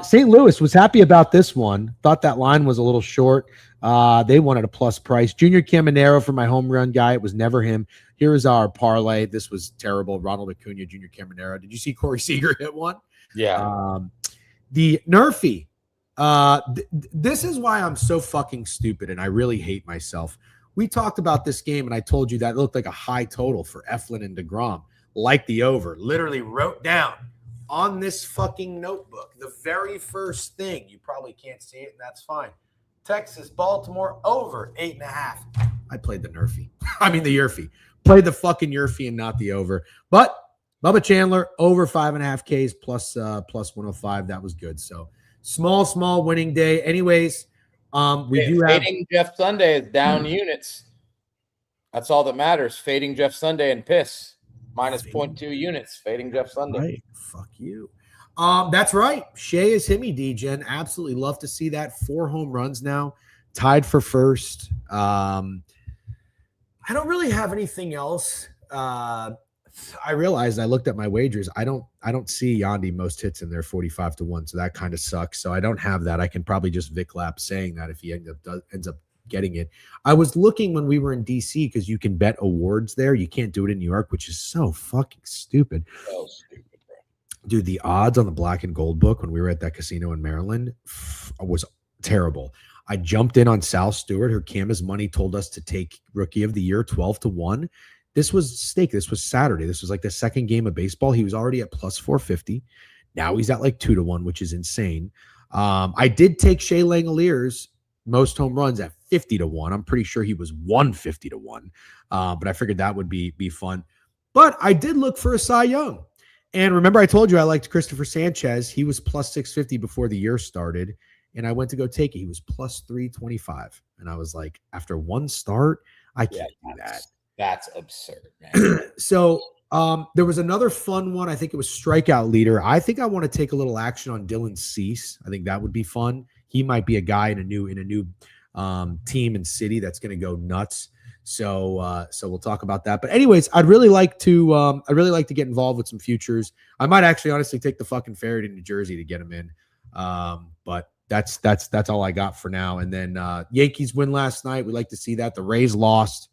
S2: St. Louis was happy about this one. Thought that line was a little short. They wanted a plus price. Junior Caminero for my home run guy. It was never him. Here is our parlay. This was terrible. Ronald Acuna, Junior Caminero. Did you see Corey Seager hit one?
S1: Yeah.
S2: The Nerfy. This is why I'm so fucking stupid and I really hate myself. We talked about this game and I told you that it looked like a high total for Eflin and DeGrom, like the over. Literally wrote down on this fucking notebook the very first thing. You probably can't see it, and that's fine. Texas, Baltimore, over 8.5. I played the Nerfy. I mean, the Yerfy. Played the fucking Yerfy and not the over. But Bubba Chandler, over 5.5 Ks plus 105. That was good. So small winning day. Anyways, we do have.
S1: Fading Jeff Sunday is down units. That's all that matters. Fading Jeff Sunday and piss. Minus 0.2 units. Fading Jeff Sunday.
S2: Right. Fuck you. That's right. Shea is Himmy, Degen. Absolutely love to see that. 4 home runs now, tied for first. I don't really have anything else. I realized I looked at my wagers. I don't see Yandy most hits in there 45-1, so that kind of sucks. So I don't have that. I can probably just Vic Lap saying that if he ends up getting it. I was looking when we were in DC because you can bet awards there. You can't do it in New York, which is so fucking stupid.
S1: So stupid.
S2: Dude, the odds on the black and gold book when we were at that casino in Maryland was terrible. I jumped in on Sal Stewart, her Cama's money told us to take rookie of the year 12-1. This was stake. This was Saturday. This was like the second game of baseball. He was already at plus 450. Now he's at like 2-1, which is insane. I did take Shea Langoliers most home runs at 50-1. I'm pretty sure he was 150-1. But I figured that would be fun. But I did look for a Cy Young. And remember, I told you I liked Christopher Sanchez. He was plus 650 before the year started. And I went to go take it. He was plus 325. And I was like, after one start, I can't do that.
S1: That's absurd, man.
S2: So there was another fun one. I think it was strikeout leader. I think I want to take a little action on Dylan Cease. I think that would be fun. He might be a guy in a new team and city that's going to go nuts. So we'll talk about that. But anyways, I'd really like to get involved with some futures. I might actually honestly take the fucking ferry to New Jersey to get him in. But that's all I got for now. And then Yankees win last night. We like to see that. The Rays lost.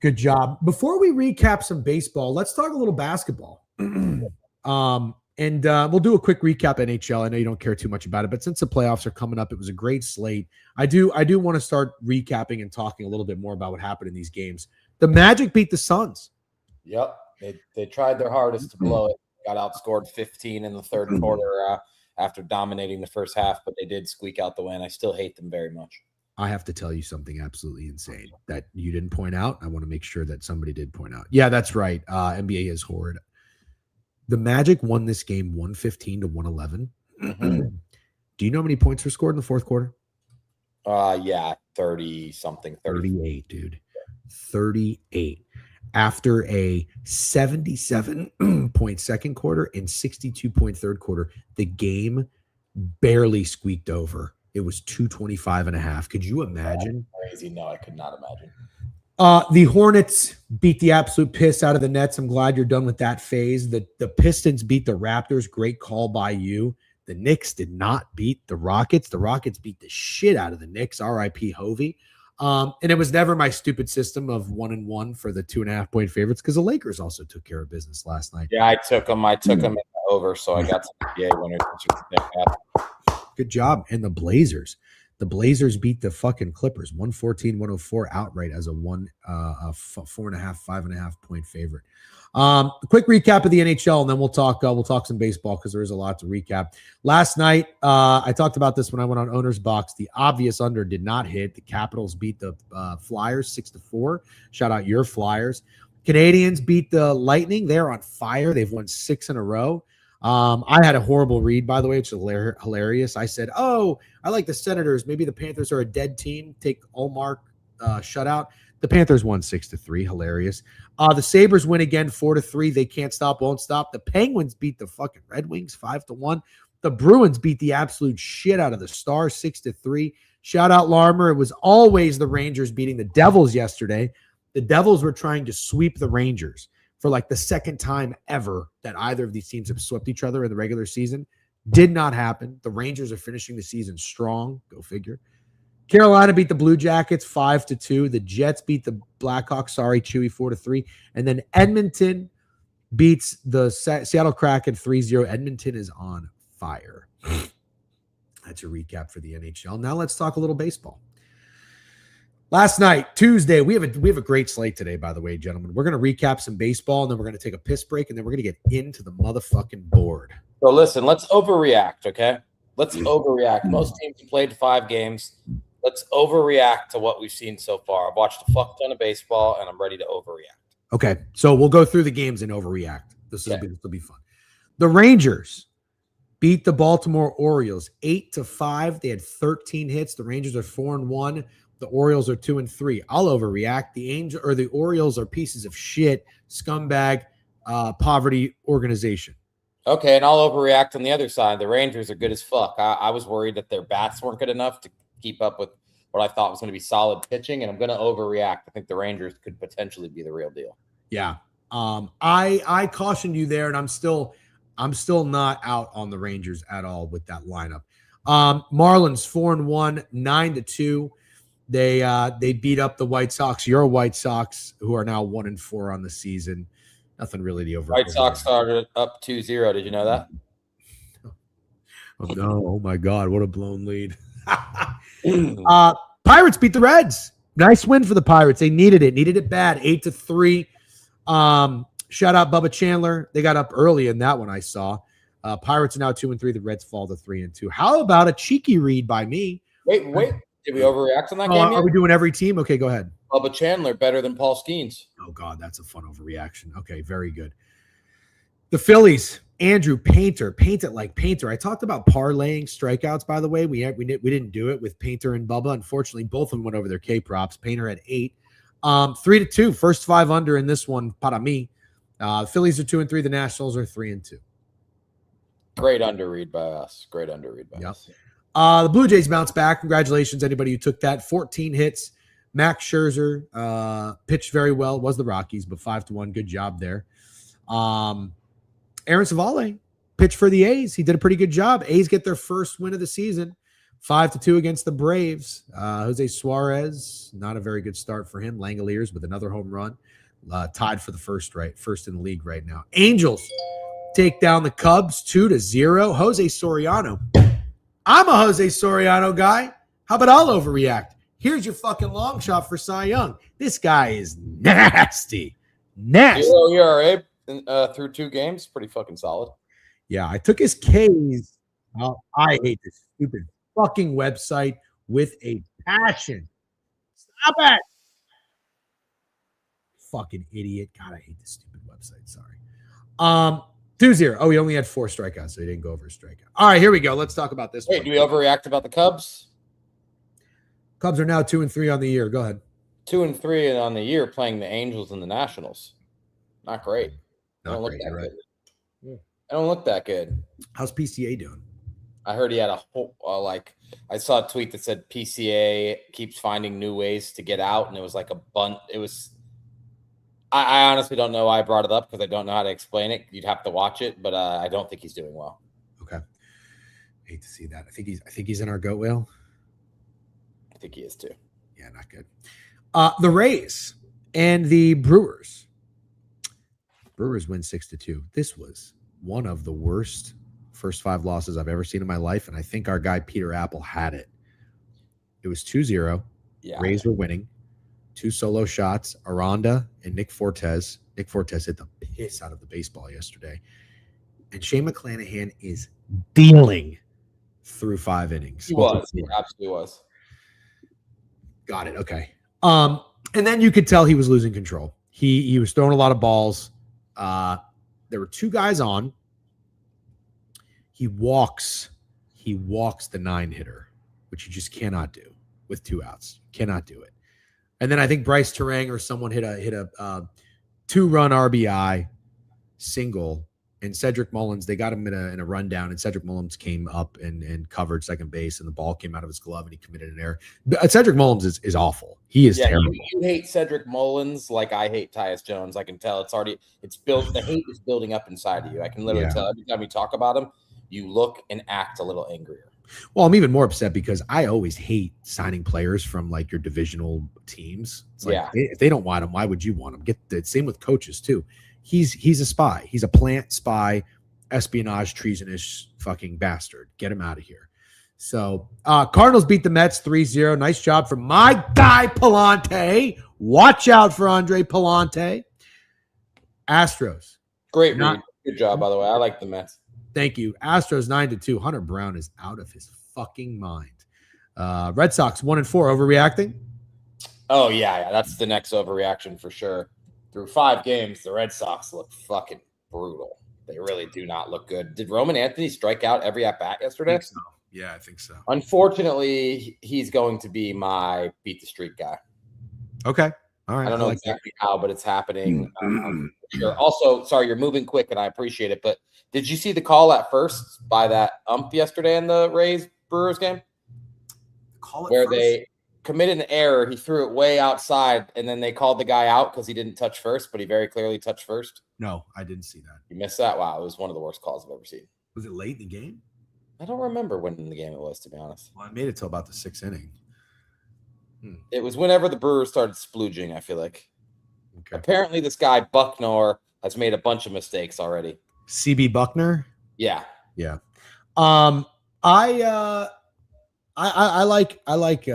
S2: Good job. Before we recap some baseball, let's talk a little basketball. And we'll do a quick recap NHL. I know you don't care too much about it, but since the playoffs are coming up, it was a great slate. I do want to start recapping and talking a little bit more about what happened in these games. The Magic beat the Suns.
S1: Yep. They tried their hardest to blow it. Got outscored 15 in the third quarter after dominating the first half, but they did squeak out the win. I still hate them very much.
S2: I have to tell you something absolutely insane that you didn't point out. I want to make sure that somebody did point out. Yeah, that's right. NBA is horrid. The Magic won this game 115-111. Do you know how many points were scored in the fourth quarter?
S1: Yeah, 30-something.
S2: 38, dude. 38. After a 77-point second quarter and 62-point third quarter, the game barely squeaked over. It was 225.5. Could you imagine?
S1: That's crazy. No, I could not imagine.
S2: The Hornets beat the absolute piss out of the Nets. I'm glad you're done with that phase. The Pistons beat the Raptors. Great call by you. The Knicks did not beat the Rockets. The Rockets beat the shit out of the Knicks. R.I.P. Hovey. And it was never my stupid system of 1-1 for the 2.5-point favorites because the Lakers also took care of business last night.
S1: Yeah, I took them in the over, so I got some NBA winners.
S2: Good job. And the Blazers beat the fucking Clippers 114-104 outright as a 4.5, 5.5 point favorite. Quick recap of the NHL, and then we'll talk some baseball because there is a lot to recap. Last night, I talked about this when I went on Owner's Box. The obvious under did not hit. The Capitals beat the Flyers 6-4. Shout out your Flyers. Canadians beat the Lightning. They're on fire. They've won 6 in a row. I had a horrible read, by the way. It's hilarious. I said, I like the Senators. Maybe the Panthers are a dead team. Take Olmark shutout. The Panthers won 6-3. Hilarious. The Sabres win again 4-3. They can't stop, won't stop. The Penguins beat the fucking Red Wings 5-1. The Bruins beat the absolute shit out of the Stars 6-3. Shout out Larmer. It was always the Rangers beating the Devils yesterday. The Devils were trying to sweep the Rangers for like the second time ever that either of these teams have swept each other in the regular season. Did not happen. The Rangers are finishing the season strong. Go figure. Carolina beat the Blue Jackets 5-2. The Jets beat the Blackhawks, Chewy, 4-3. And then Edmonton beats the Seattle Kraken 3-0. Edmonton is on fire. That's a recap for the NHL. Now let's talk a little baseball. Last night, Tuesday, we have a great slate today, by the way, gentlemen. We're going to recap some baseball, and then we're going to take a piss break, and then we're going to get into the motherfucking board.
S1: So listen, let's overreact, okay? Let's overreact. Most teams have played 5 games. Let's overreact to what we've seen so far. I've watched a fuck ton of baseball, and I'm ready to overreact.
S2: Okay, so we'll go through the games and overreact. This will be fun. The Rangers beat the Baltimore Orioles 8-5. They had 13 hits. The Rangers are 4-1. The Orioles are 2-3. I'll overreact. The Orioles are pieces of shit, scumbag, poverty organization.
S1: Okay, and I'll overreact on the other side. The Rangers are good as fuck. I was worried that their bats weren't good enough to keep up with what I thought was going to be solid pitching, and I'm going to overreact. I think the Rangers could potentially be the real deal.
S2: Yeah. I cautioned you there, and I'm still not out on the Rangers at all with that lineup. Marlins 4-1, 9-2. They beat up the White Sox. Your White Sox, who are now 1-4 on the season. Nothing really to
S1: White Sox started up 2-0. Did you know that?
S2: Oh no! Oh my God! What a blown lead. Pirates beat the Reds. Nice win for the Pirates. They needed it bad. 8-3. Shout out Bubba Chandler. They got up early in that one. I saw. Pirates are now 2-3. The Reds fall to 3-2. How about a cheeky read by me?
S1: Wait. Did we overreact on that game?
S2: Are we doing every team? Okay, go ahead.
S1: Bubba Chandler better than Paul Skeens.
S2: Oh God, that's a fun overreaction. Okay, very good. The Phillies, Andrew Painter, paint it like Painter. I talked about parlaying strikeouts, by the way. We didn't do it with Painter and Bubba. Unfortunately, both of them went over their K props. Painter had 8. 3-2, first 5 under in this one, para mí. Phillies are 2-3. The Nationals are 3-2.
S1: Great underread by us. Us.
S2: The Blue Jays bounced back. Congratulations, anybody who took that. 14 hits. Max Scherzer pitched very well. It was the Rockies, but 5-1. Good job there. Aaron Savale pitched for the A's. He did a pretty good job. A's get their first win of the season. 5-2 against the Braves. Jose Suarez, not a very good start for him. Langoliers with another home run. Tied for the first in the league right now. Angels take down the Cubs 2-0. Jose Soriano. I'm a Jose Soriano guy. How about I'll overreact? Here's your fucking long shot for Cy Young. This guy is nasty.
S1: 0 ERA through 2 games. Pretty fucking solid.
S2: Yeah, I took his K's. I hate this stupid fucking website with a passion. Stop it. Fucking idiot. God, I hate this stupid website. Sorry. 2-0. Oh, he only had 4 strikeouts, so he didn't go over a strikeout. All right, here we go. Let's talk about this.
S1: Wait, do we overreact about the Cubs?
S2: Cubs are now 2-3 on the year. Go ahead.
S1: 2-3 on the year playing the Angels and the Nationals. Not great. I don't look that good.
S2: How's PCA doing?
S1: I heard he had a whole I saw a tweet that said PCA keeps finding new ways to get out, and it was like a bunt. It was. I honestly don't know why I brought it up because I don't know how to explain it. You'd have to watch it, but I don't think he's doing well.
S2: Okay, I hate to see that. I think he's in our goat whale.
S1: I think he is too.
S2: Yeah, not good. The Rays and the Brewers. Brewers win 6-2. This was one of the worst first 5 losses I've ever seen in my life, and I think our guy Peter Apple had it. It was 2-0. Yeah. Rays were winning. 2 solo shots, Aranda and Nick Fortes. Nick Fortes hit the piss out of the baseball yesterday. And Shane McClanahan is dealing through 5 innings.
S1: He absolutely was.
S2: Got it. Okay. And then you could tell he was losing control. He was throwing a lot of balls. There were 2 guys on. He walks the 9-hitter, which you just cannot do with 2 outs. Cannot do it. And then I think Bryce Terang or someone hit a 2-run RBI single, and Cedric Mullins, they got him in a rundown, and Cedric Mullins came up and covered second base, and the ball came out of his glove, and he committed an error. But Cedric Mullins is awful. He is terrible.
S1: You hate Cedric Mullins like I hate Tyus Jones. I can tell it's built. The hate is building up inside of you. I can literally tell every time we talk about him, you look and act a little angrier.
S2: Well, I'm even more upset because I always hate signing players from like your divisional teams. It's like, if they don't want them, why would you want them? Get the same with coaches too. He's a spy. He's a plant spy, espionage, treasonous fucking bastard. Get him out of here. So Cardinals beat the Mets 3-0. Nice job from my guy Palante. Watch out for Andre Palante. Astros.
S1: Great read. Good job, by the way. I like the Mets.
S2: Thank you. Astros 9-2. Hunter Brown is out of his fucking mind. Red Sox 1-4. Overreacting?
S1: Oh, yeah. That's the next overreaction for sure. Through 5 games, the Red Sox look fucking brutal. They really do not look good. Did Roman Anthony strike out every at-bat yesterday?
S2: I think so. Yeah, I think so.
S1: Unfortunately, he's going to be my beat the streak guy.
S2: Okay. All right.
S1: I don't know exactly how, but it's happening. Sure. Also, sorry, you're moving quick, and I appreciate it. But did you see the call at first by that ump yesterday in the Rays-Brewers game? Where they committed an error. He threw it way outside, and then they called the guy out because he didn't touch first, but he very clearly touched first.
S2: No, I didn't see that.
S1: You missed that? Wow, it was one of the worst calls I've ever seen.
S2: Was it late in the game?
S1: I don't remember when in the game it was, to be honest.
S2: Well, I made it till about the 6th inning.
S1: It was whenever the Brewers started splooging, I feel like.
S2: Okay.
S1: Apparently, this guy, Bucknor, has made a bunch of mistakes already.
S2: CB Buckner?
S1: Yeah.
S2: Yeah. I like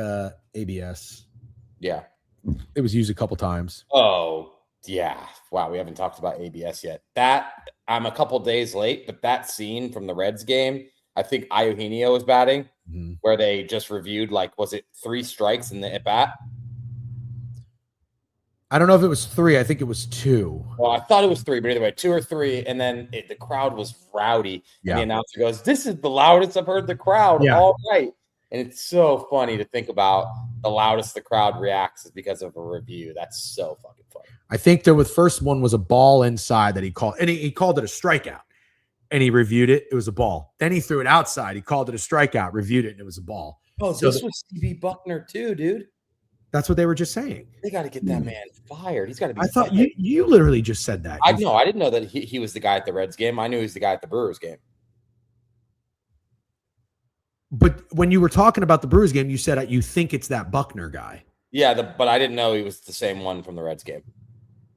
S2: ABS.
S1: Yeah.
S2: It was used a couple times.
S1: Oh, yeah. Wow, we haven't talked about ABS yet. I'm a couple days late, but that scene from the Reds game, I think Eugenio was batting, where they just reviewed, was it 3 strikes in the at-bat?
S2: I don't know if it was 3. I think it was 2.
S1: Well, I thought it was 3, but either way, 2 or 3. And then the crowd was rowdy. Yeah. And the announcer goes, "This is the loudest I've heard the crowd all night." And it's so funny to think about the loudest the crowd reacts is because of a review. That's so fucking funny.
S2: I think the first one was a ball inside that he called, and he called it a strikeout. And he reviewed it. It was a ball. Then he threw it outside. He called it a strikeout, reviewed it, and it was a ball.
S1: Oh, so this was CB Buckner too, dude.
S2: That's what they were just saying.
S1: They got to get that man fired. He's got to be.
S2: I thought you literally just said that.
S1: I know. I didn't know that he was the guy at the Reds game. I knew he was the guy at the Brewers game.
S2: But when you were talking about the Brewers game, you said you think it's that Buckner guy.
S1: Yeah, but I didn't know he was the same one from the Reds game.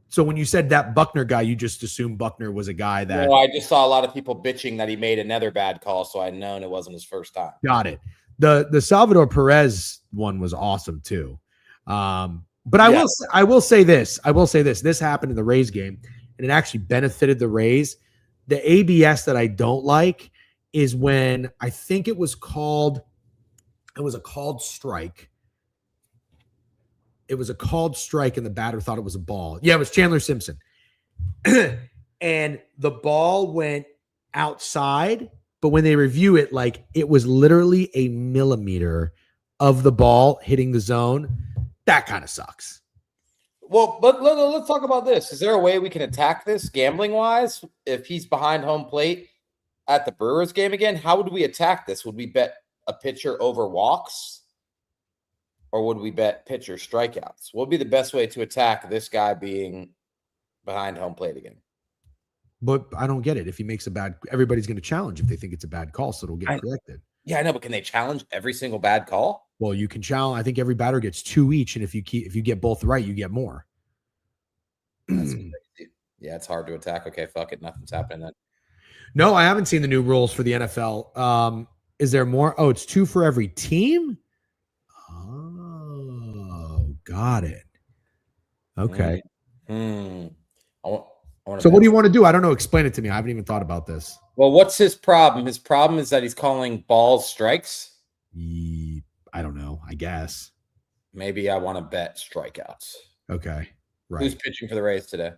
S2: So when you said that Buckner guy, you just assumed Buckner was a guy that.
S1: No, I just saw a lot of people bitching that he made another bad call, so I'd known it wasn't his first time.
S2: Got it. The Salvador Perez one was awesome too. But I will say this. This happened in the Rays game, and it actually benefited the Rays. The ABS that I don't like is when I think it was a called strike. It was a called strike, and the batter thought it was a ball. Yeah, it was Chandler Simpson. And the ball went outside, but when they review it, it was literally a millimeter of the ball hitting the zone. That kind of sucks.
S1: Well, but let's talk about this. Is there a way we can attack this gambling-wise if he's behind home plate at the Brewers game again? How would we attack this? Would we bet a pitcher over walks? Or would we bet pitcher strikeouts? What would be the best way to attack this guy being behind home plate again?
S2: But I don't get it. If he makes everybody's going to challenge if they think it's a bad call, so it'll get corrected.
S1: Yeah, I know, but can they challenge every single bad call?
S2: Well, you can challenge. I think every batter gets 2 each, and if you get both right, you get more.
S1: That's crazy. Yeah, it's hard to attack. Okay, fuck it. Nothing's happening then.
S2: No, I haven't seen the new rules for the NFL. Is there more? Oh, it's 2 for every team? Oh, got it. Okay. So what do you want to do? I don't know. Explain it to me. I haven't even thought about this.
S1: Well, what's his problem? His problem is that he's calling balls strikes?
S2: I don't know. I guess.
S1: Maybe I want to bet strikeouts.
S2: Okay. Right.
S1: Who's pitching for the Rays today?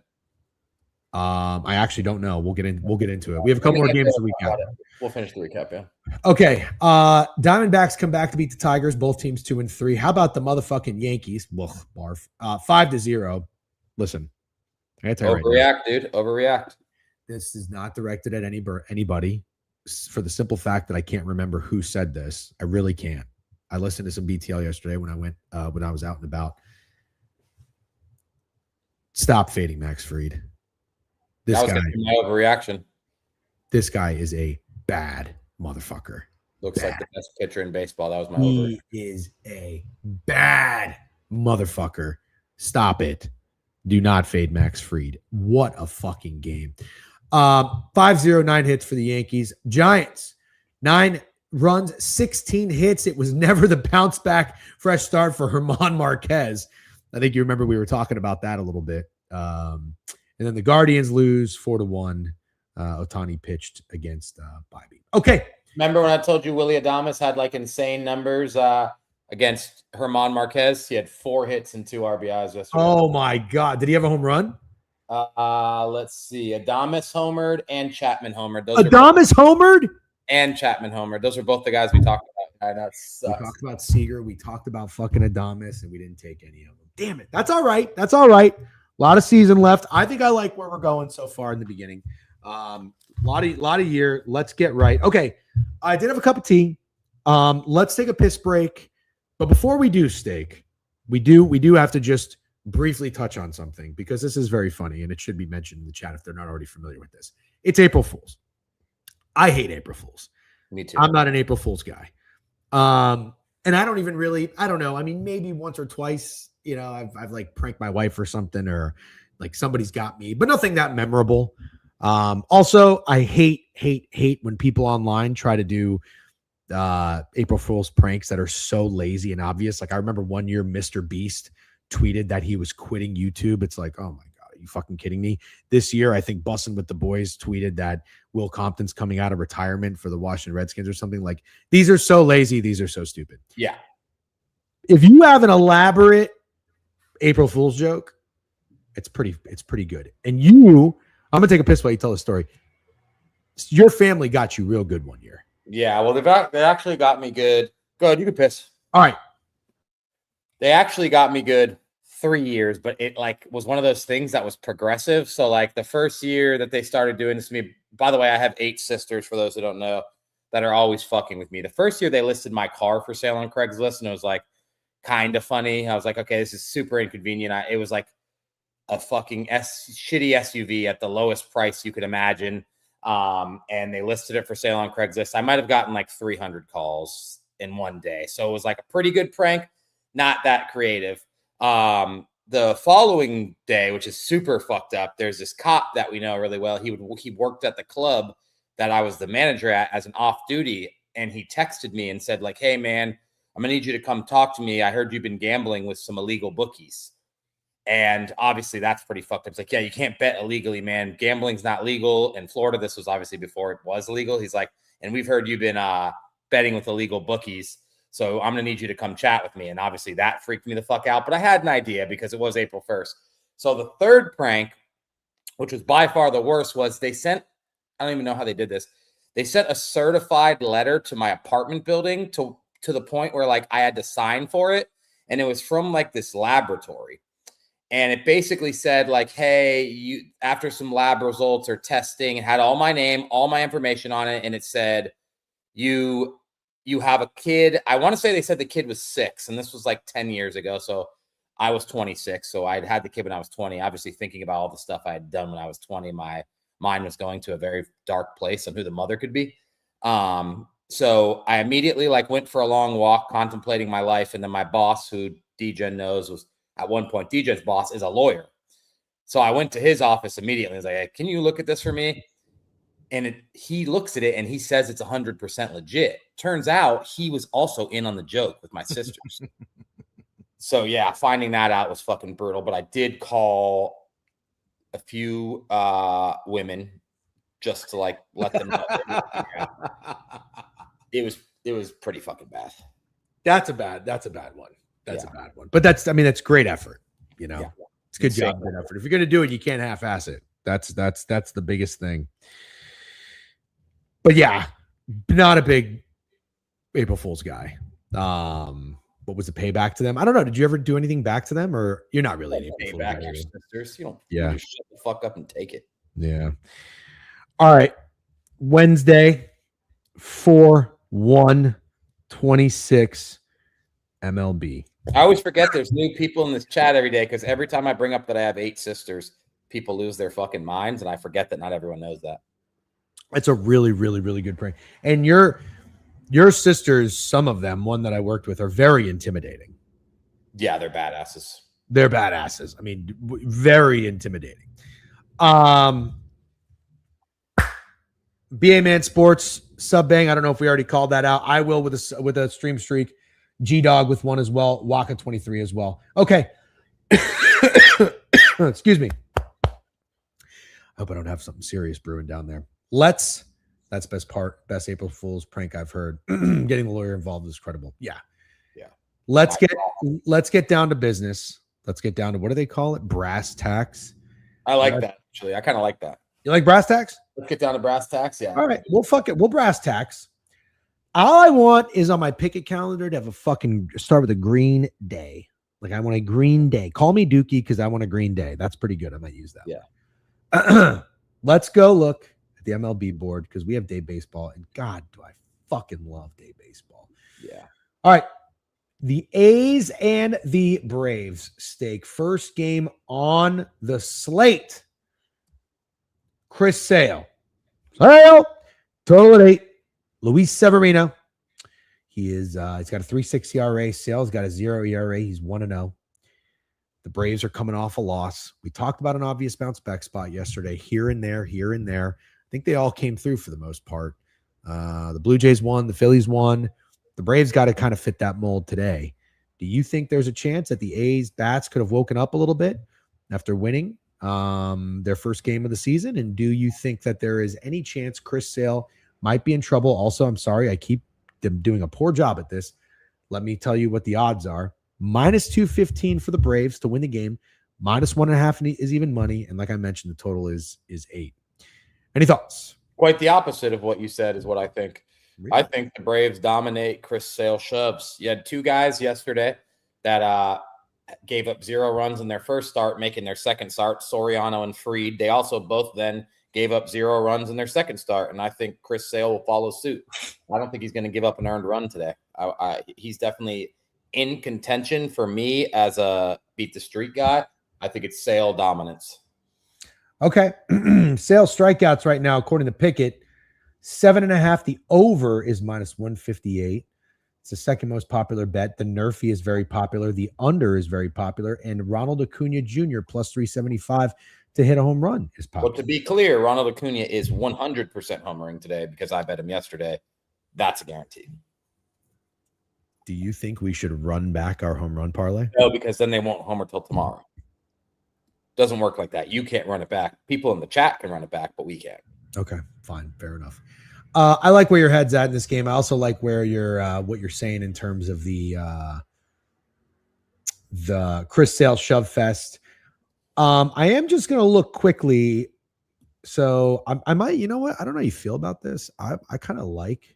S2: I actually don't know. We'll get into it. We have a couple more games to recap.
S1: We'll finish the recap, yeah.
S2: Okay. Diamondbacks come back to beat the Tigers. Both teams 2-3. How about the motherfucking Yankees? Barf. 5-0. Listen. I gotta tell you
S1: Overreact, dude. Overreact.
S2: This is not directed at anybody for the simple fact that I can't remember who said this. I really can't. I listened to some BTL yesterday when I was out and about. Stop fading Max Fried. This guy,
S1: my overreaction.
S2: This guy is a bad motherfucker.
S1: Looks like the best pitcher in baseball. That was my
S2: overreaction. He is a bad motherfucker. Stop it. Do not fade Max Fried. What a fucking game. 5-0, 9 hits for the Yankees. Giants, 9 runs, 16 hits. It was never the bounce back, fresh start for German Marquez. I think you remember we were talking about that a little bit. And then the Guardians lose 4-1. Ohtani pitched against Biev. Okay.
S1: Remember when I told you Willie Adames had like insane numbers against German Marquez? He had 4 hits and 2 RBIs yesterday.
S2: Oh my God. Did he have a home run?
S1: Let's see. Adames homered and Chapman homered.
S2: Adames homered?
S1: And Chapman homered. Those are both the guys we talked about. I know it sucks.
S2: We talked about Seager. We talked about fucking Adames, and we didn't take any of them. Damn it. That's all right. That's all right. A lot of season left. I think I like where we're going so far in the beginning. Lot of year. Let's get right. Okay. I did have a cup of tea. Let's take a piss break. But before we do, Steak, we do have to just briefly touch on something because this is very funny and it should be mentioned in the chat if they're not already familiar with this. It's April Fools. I hate April Fools.
S1: Me too.
S2: I'm not an April Fools guy. And I don't even really, I don't know. I mean, maybe once or twice, you know, I've like pranked my wife or something, or like somebody's got me, but nothing that memorable. Also, I hate when people online try to do April Fool's pranks that are so lazy and obvious. Like I remember one year Mr. Beast tweeted that he was quitting YouTube. It's like, oh my God, are you fucking kidding me? This year, I think Bussin' with the Boys tweeted that Will Compton's coming out of retirement for the Washington Redskins or something. Like, these are so lazy. These are so stupid.
S1: Yeah.
S2: If you have an elaborate April Fool's joke, it's pretty good. And I'm going to take a piss while you tell the story. Your family got you real good one year.
S1: Yeah, well, they actually got me good. Go ahead, you can piss.
S2: All right.
S1: They actually got me good 3 years, but it like was one of those things that was progressive. So like the first year that they started doing this to me, by the way, I have 8 sisters for those who don't know that are always fucking with me. The first year they listed my car for sale on Craigslist and it was like kind of funny. I was like, okay, this is super inconvenient. It was like a fucking shitty SUV at the lowest price you could imagine. And they listed it for sale on Craigslist. I might have gotten like 300 calls in one day. So it was like a pretty good prank, not that creative. The following day, which is super fucked up, there's this cop that we know really well. He worked at the club that I was the manager at as an off duty. And he texted me and said like, hey man, I'm gonna need you to come talk to me. I heard you've been gambling with some illegal bookies. And obviously that's pretty fucked up. It's like, yeah, you can't bet illegally, man. Gambling's not legal. In Florida, this was obviously before it was legal. He's like, and we've heard you've been betting with illegal bookies. So I'm going to need you to come chat with me. And obviously that freaked me the fuck out. But I had an idea because it was April 1st. So the third prank, which was by far the worst, was they sent, I don't even know how they did this. They sent a certified letter to my apartment building to the point where like I had to sign for it. And it was from like this laboratory. And it basically said like, hey, you after some lab results or testing, it had all my name, all my information on it. And it said, you have a kid. I want to say they said the kid was 6. And this was like 10 years ago. So I was 26. So I'd had the kid when I was 20. Obviously thinking about all the stuff I had done when I was 20, my mind was going to a very dark place on who the mother could be. So I immediately like went for a long walk contemplating my life. And then my boss, who Degen knows, was at one point, Degen's boss is a lawyer. So I went to his office immediately. I was like, hey, can you look at this for me? And he looks at it and he says it's 100% legit. Turns out he was also in on the joke with my sisters. So yeah, finding that out was fucking brutal. But I did call a few women just to like let them know. It was pretty fucking bad.
S2: That's a bad one. That's a bad one. But that's great effort. You know, it's good job, good effort. If you're going to do it, you can't half-ass it. That's the biggest thing. But yeah, not a big April Fool's guy. What was the payback to them? I don't know. Did you ever do anything back to them, or you're not really an April Fool's guy?
S1: Your sisters. You don't.
S2: Yeah.
S1: You just shut the fuck up and take it.
S2: Yeah. All right. Wednesday, 4/1/26 MLB.
S1: I always forget there's new people in this chat every day because every time I bring up that I have 8 sisters, people lose their fucking minds, and I forget that not everyone knows that.
S2: It's a really, really, really good prank. And your sisters, some of them, one that I worked with, are very intimidating.
S1: Yeah, they're badasses.
S2: They're badasses. I mean, very intimidating. BA Man Sports sub bang. I don't know if we already called that out. I will with a stream streak. G-Dog with 1 as well. Waka 23 as well. Okay. Excuse me. hope I don't have something serious brewing down there. That's best April Fool's prank I've heard. Getting the lawyer involved is credible. Yeah. Let's get down to business. Let's get down to, what do they call it? Brass tacks.
S1: I like that, actually. I kind of like that.
S2: You like brass tacks?
S1: Let's get down to brass tacks. Yeah.
S2: All right. Well, fuck it. We'll brass tacks. All I want is on my picket calendar to have a fucking start with a green day. Like, I want a green day. Call me Dookie because I want a green day. That's pretty good. I might use that.
S1: Yeah.
S2: Let's go look at the MLB board because we have day baseball. And God, do I fucking love day baseball.
S1: Yeah.
S2: All right. The A's and the Braves stake. First game on the slate. Chris Sale. Total at 8. Luis Severino. He's got a 3.6 ERA. Sale's got a 0 ERA. He's 1-0. The Braves are coming off a loss. We talked about an obvious bounce back spot yesterday. Here and there. I think they all came through for the most part. The Blue Jays won. The Phillies won. The Braves got to kind of fit that mold today. Do you think there's a chance that the A's bats could have woken up a little bit after winning their first game of the season? And do you think that there is any chance Chris Sale might be in trouble? Also, I'm sorry, I keep doing a poor job at this. Let me tell you what the odds are. -215 for the Braves to win the game. -1.5 is even money. And like I mentioned, the total is 8. Any thoughts?
S1: Quite the opposite of what you said is what I think.
S2: Really?
S1: I think the Braves dominate. Chris Sale shoves. You had 2 guys yesterday that gave up 0 runs in their first start, making their second start, Soriano and Fried. They also both then gave up 0 runs in their second start, and I think Chris Sale will follow suit. I don't think he's going to give up an earned run today. He's definitely in contention for me as a beat the streak guy. I think it's Sale dominance.
S2: Okay. Sale strikeouts right now, according to Pickett, 7.5. The over is -158. It's the second most popular bet. The Nerfy is very popular. The under is very popular. And Ronald Acuna Jr. +375 to hit a home run is popular.
S1: But to be clear, Ronald Acuna is 100% homering today because I bet him yesterday. That's a guarantee.
S2: Do you think we should run back our home run parlay?
S1: No, because then they won't homer till tomorrow. Doesn't work like that. You can't run it back. People in the chat can run it back, but we can't.
S2: Okay, fine. Fair enough. I like where your head's at in this game. I also like where you're what you're saying in terms of the Chris Sale shove fest. I am just going to look quickly. So I might, you know what? I don't know how you feel about this. I kind of like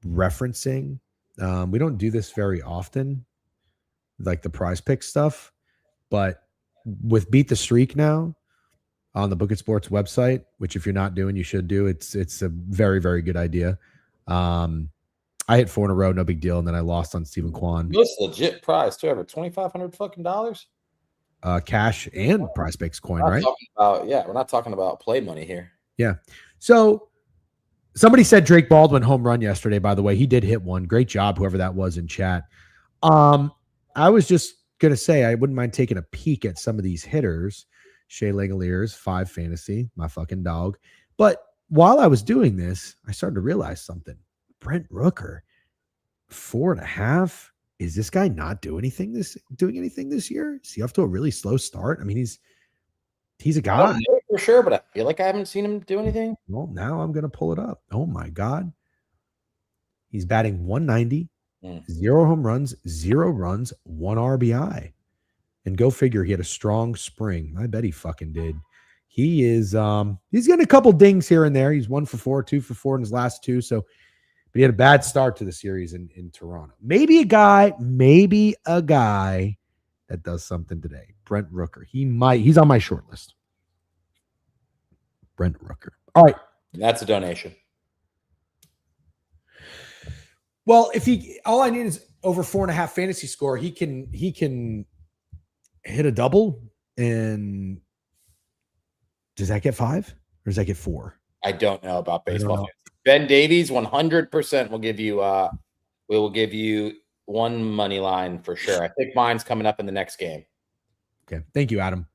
S2: referencing. We don't do this very often, like the prize pick stuff, but with Beat the Streak now on the Book It Sports website, which if you're not doing, you should do. It's a very, very good idea. I hit 4 in a row, no big deal, and then I lost on Stephen Kwan.
S1: Most legit prize too, over $2,500 fucking dollars.
S2: Cash and prize picks coin, right?
S1: We're not talking about play money here.
S2: Yeah. So somebody said Drake Baldwin home run yesterday, by the way. He did hit one. Great job, whoever that was in chat. I was just going to say I wouldn't mind taking a peek at some of these hitters. Shea Langoliers, 5 fantasy, my fucking dog. But while I was doing this, I started to realize something. Brent Rooker, 4.5. Is this guy not doing anything this year? Is he off to a really slow start? I mean, he's a guy.
S1: I don't know for sure, but I feel like I haven't seen him do anything.
S2: Well, now I'm going to pull it up. Oh my God. He's batting 190, 0 home runs, 0 runs, 1 RBI. And go figure, he had a strong spring. I bet he fucking did. He is he's getting a couple dings here and there. He's 1 for 4, 2 for 4 in his last 2. So, but he had a bad start to the series in Toronto. Maybe a guy that does something today. Brent Rooker. He's on my short list. Brent Rooker. All right.
S1: That's a donation.
S2: Well, all I need is over 4.5 fantasy score. He can hit a double, and does that get 5 or does that get 4?
S1: I don't know about baseball. Ben Davies, 100% will give you. We will give you 1 money line for sure. I think mine's coming up in the next game.
S2: Okay, thank you, Adam.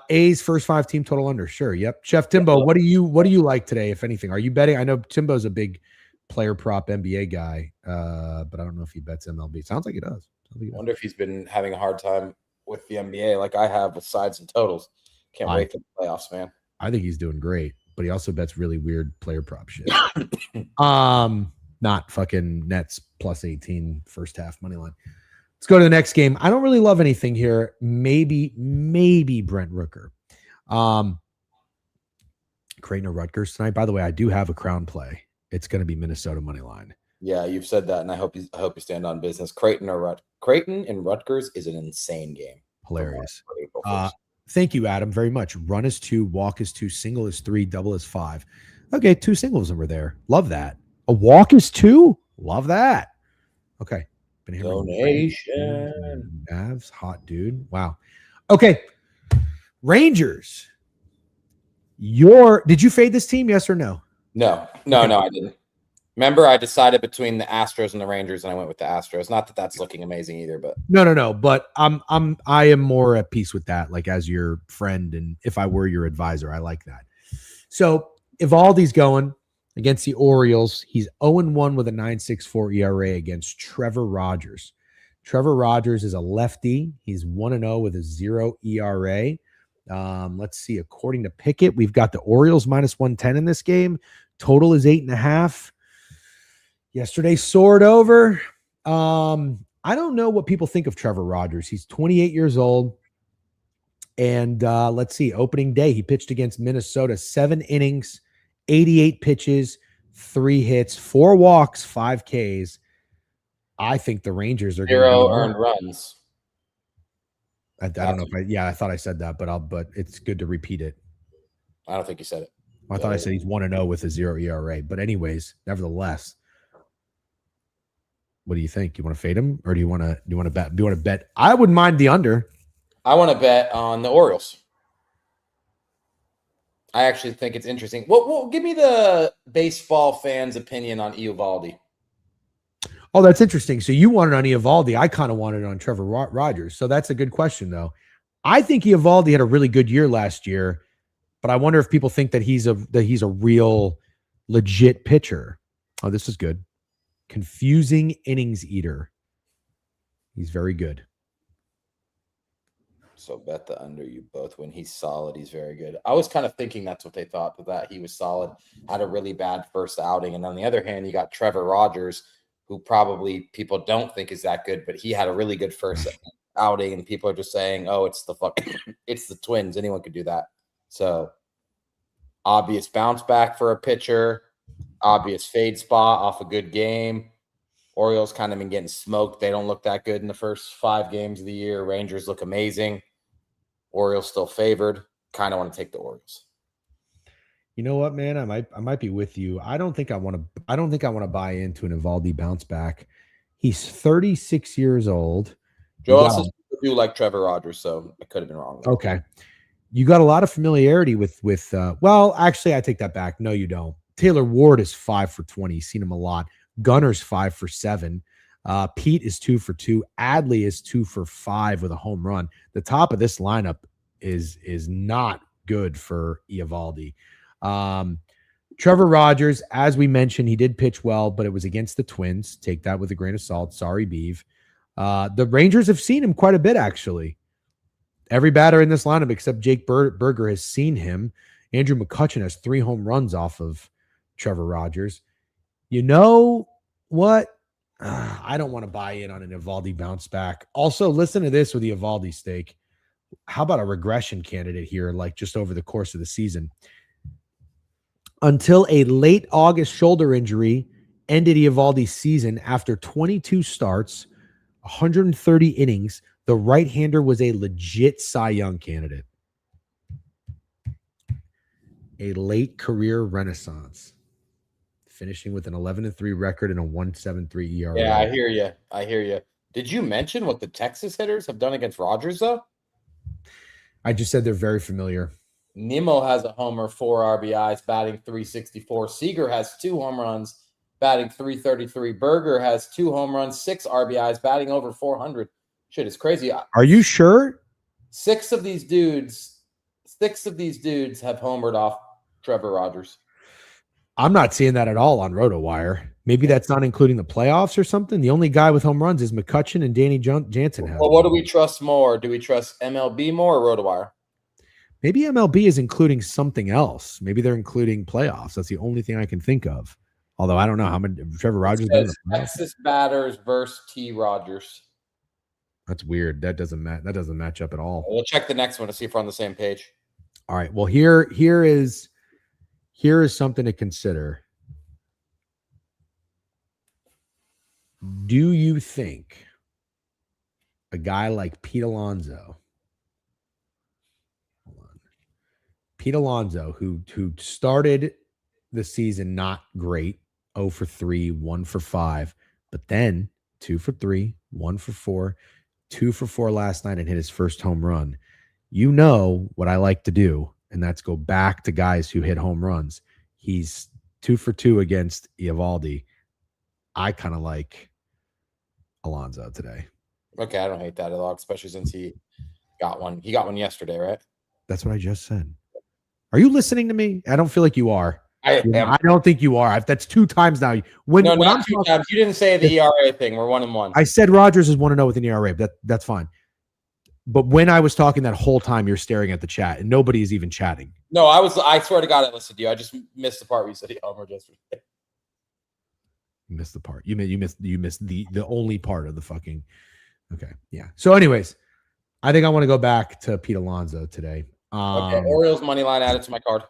S2: A's first 5 team total under. Sure, yep. Chef Timbo, what do you like today, if anything? Are you betting? I know Timbo's a big player prop NBA guy, but I don't know if he bets MLB. Sounds like he does.
S1: I wonder if he's been having a hard time with the NBA like I have with sides and totals. Can't wait for the playoffs, man.
S2: I think he's doing great, but he also bets really weird player prop shit. Not fucking Nets plus 18 first half money line. Let's go to the next game. I don't really love anything here. Maybe Brent Rooker. Creighton or Rutgers tonight. By the way, I do have a crown play. It's going to be Minnesota money line.
S1: Yeah, you've said that, and I hope you stand on business. Creighton and Rutgers is an insane game.
S2: Hilarious. Thank you, Adam, very much. Run is 2, walk is 2, single is 3, double is 5. Okay, 2 singles over there. Love that. A walk is 2? Love that. Okay.
S1: Donation.
S2: Mavs, hot dude. Wow. Okay. Rangers. Did you fade this team? Yes or no?
S1: No, I didn't. Remember, I decided between the Astros and the Rangers, and I went with the Astros. Not that that's looking amazing either, but
S2: no. But I am more at peace with that. Like as your friend, and if I were your advisor, I like that. So Eovaldi's going against the Orioles. He's 0-1 with a 9.64 ERA against Trevor Rogers. Trevor Rogers is a lefty. He's 1-0 with a 0 ERA. Let's see. According to Pickett, we've got the Orioles minus 110 in this game. Total is 8.5. Yesterday soared over. I don't know what people think of Trevor Rogers. He's 28 years old. And let's see. Opening day, he pitched against Minnesota, 7 innings, 88 pitches, 3 hits, 4 walks, 5 Ks. I think the Rangers are
S1: 0 earned runs.
S2: I don't know if I thought I said that, but it's good to repeat it.
S1: I don't think you said it.
S2: I thought I said he's 1-0 with a 0 ERA. But anyways, nevertheless, what do you think? You want to fade him, or do you want to bet? Do you want to bet? I wouldn't mind the under.
S1: I want to bet on the Orioles. I actually think it's interesting. Well, give me the baseball fans' opinion on Eovaldi.
S2: Oh, that's interesting. So you wanted on Eovaldi. I kind of wanted on Trevor Rogers. So that's a good question, though. I think Eovaldi had a really good year last year, but I wonder if people think that he's a real legit pitcher. Oh, this is good. Confusing innings eater. He's very good.
S1: So bet the under, you both. When he's solid, he's very good. I was kind of thinking that's what they thought, that he was solid, had a really bad first outing. And on the other hand, you got Trevor Rogers, who probably people don't think is that good, but he had a really good first outing, and people are just saying, oh, it's the Twins. Anyone could do that. So obvious bounce back for a pitcher, obvious fade spot off a good game. Orioles kind of been getting smoked. They don't look that good in the first 5 games of the year. Rangers look amazing. Orioles still favored. Kind of want to take the Orioles.
S2: You know what, man? I might be with you. I don't think I want to buy into an Eovaldi bounce back. He's 36 years old.
S1: Joe also do like Trevor Rogers, so I could have been wrong.
S2: Okay. You got a lot of familiarity with well, actually, I take that back. No, you don't. Taylor Ward is 5 for 20. You've seen him a lot. Gunner's 5 for 7. Pete is 2 for 2. Adley is 2 for 5 with a home run. The top of this lineup is not good for Eovaldi. Trevor Rogers, as we mentioned, he did pitch well, but it was against the Twins. Take that with a grain of salt. Sorry, Biev. The Rangers have seen him quite a bit, actually. Every batter in this lineup except Jake Berger has seen him. Andrew McCutchen has 3 home runs off of Trevor Rogers. You know what? I don't want to buy in on an Eovaldi bounce back. Also, listen to this with the Eovaldi stake. How about a regression candidate here, like just over the course of the season? Until a late August shoulder injury ended Eovaldi's season after 22 starts, 130 innings, the right-hander was a legit Cy Young candidate. A late career renaissance. Finishing with an 11-3 record and a 1.73 ERA.
S1: Yeah, I hear you. Did you mention what the Texas hitters have done against Rogers, though?
S2: I just said they're very familiar.
S1: Nimmo has a homer, 4 RBIs, batting 364. Seager has 2 home runs, batting 333. Berger has 2 home runs, 6 RBIs, batting over 400. Shit, it's crazy.
S2: Are you sure?
S1: 6 of these dudes have homered off Trevor Rogers.
S2: I'm not seeing that at all on RotoWire. Maybe that's not including the playoffs or something. The only guy with home runs is McCutchen and Danny Jansen.
S1: Well, what do we trust more? Do we trust MLB more or RotoWire?
S2: Maybe MLB is including something else. Maybe they're including playoffs. That's the only thing I can think of. Although I don't know how many Trevor Rogers been in the playoffs.
S1: Texas batters versus T. Rogers.
S2: That's weird. That doesn't match up at all.
S1: We'll check the next one to see if we're on the same page.
S2: All right. Well, here is something to consider. Do you think a guy like Pete Alonso, who started the season not great, 0 for 3, 1 for 5, but then 2 for 3, 1 for 4, 2 for 4 last night and hit his first home run. You know what I like to do, and that's go back to guys who hit home runs. He's 2 for 2 against Eovaldi. I kind of like Alonso today.
S1: Okay, I don't hate that at all, especially since he got one. He got one yesterday, right?
S2: That's what I just said. Are you listening to me? I don't feel like you are.
S1: I
S2: don't think you are. That's 2 times now.
S1: Not 2 times. You didn't say the ERA thing. We're 1-1.
S2: I said Rogers is 1-0 with an ERA. That's fine. But when I was talking that whole time, you're staring at the chat, and nobody is even chatting.
S1: No, I swear to God, I listened to you. I just missed the part where you said he homered yesterday.
S2: You missed the part. You missed the only part of the fucking. Okay, yeah. So, anyways, I think I want to go back to Pete Alonso today.
S1: Okay, Orioles money line added to my card.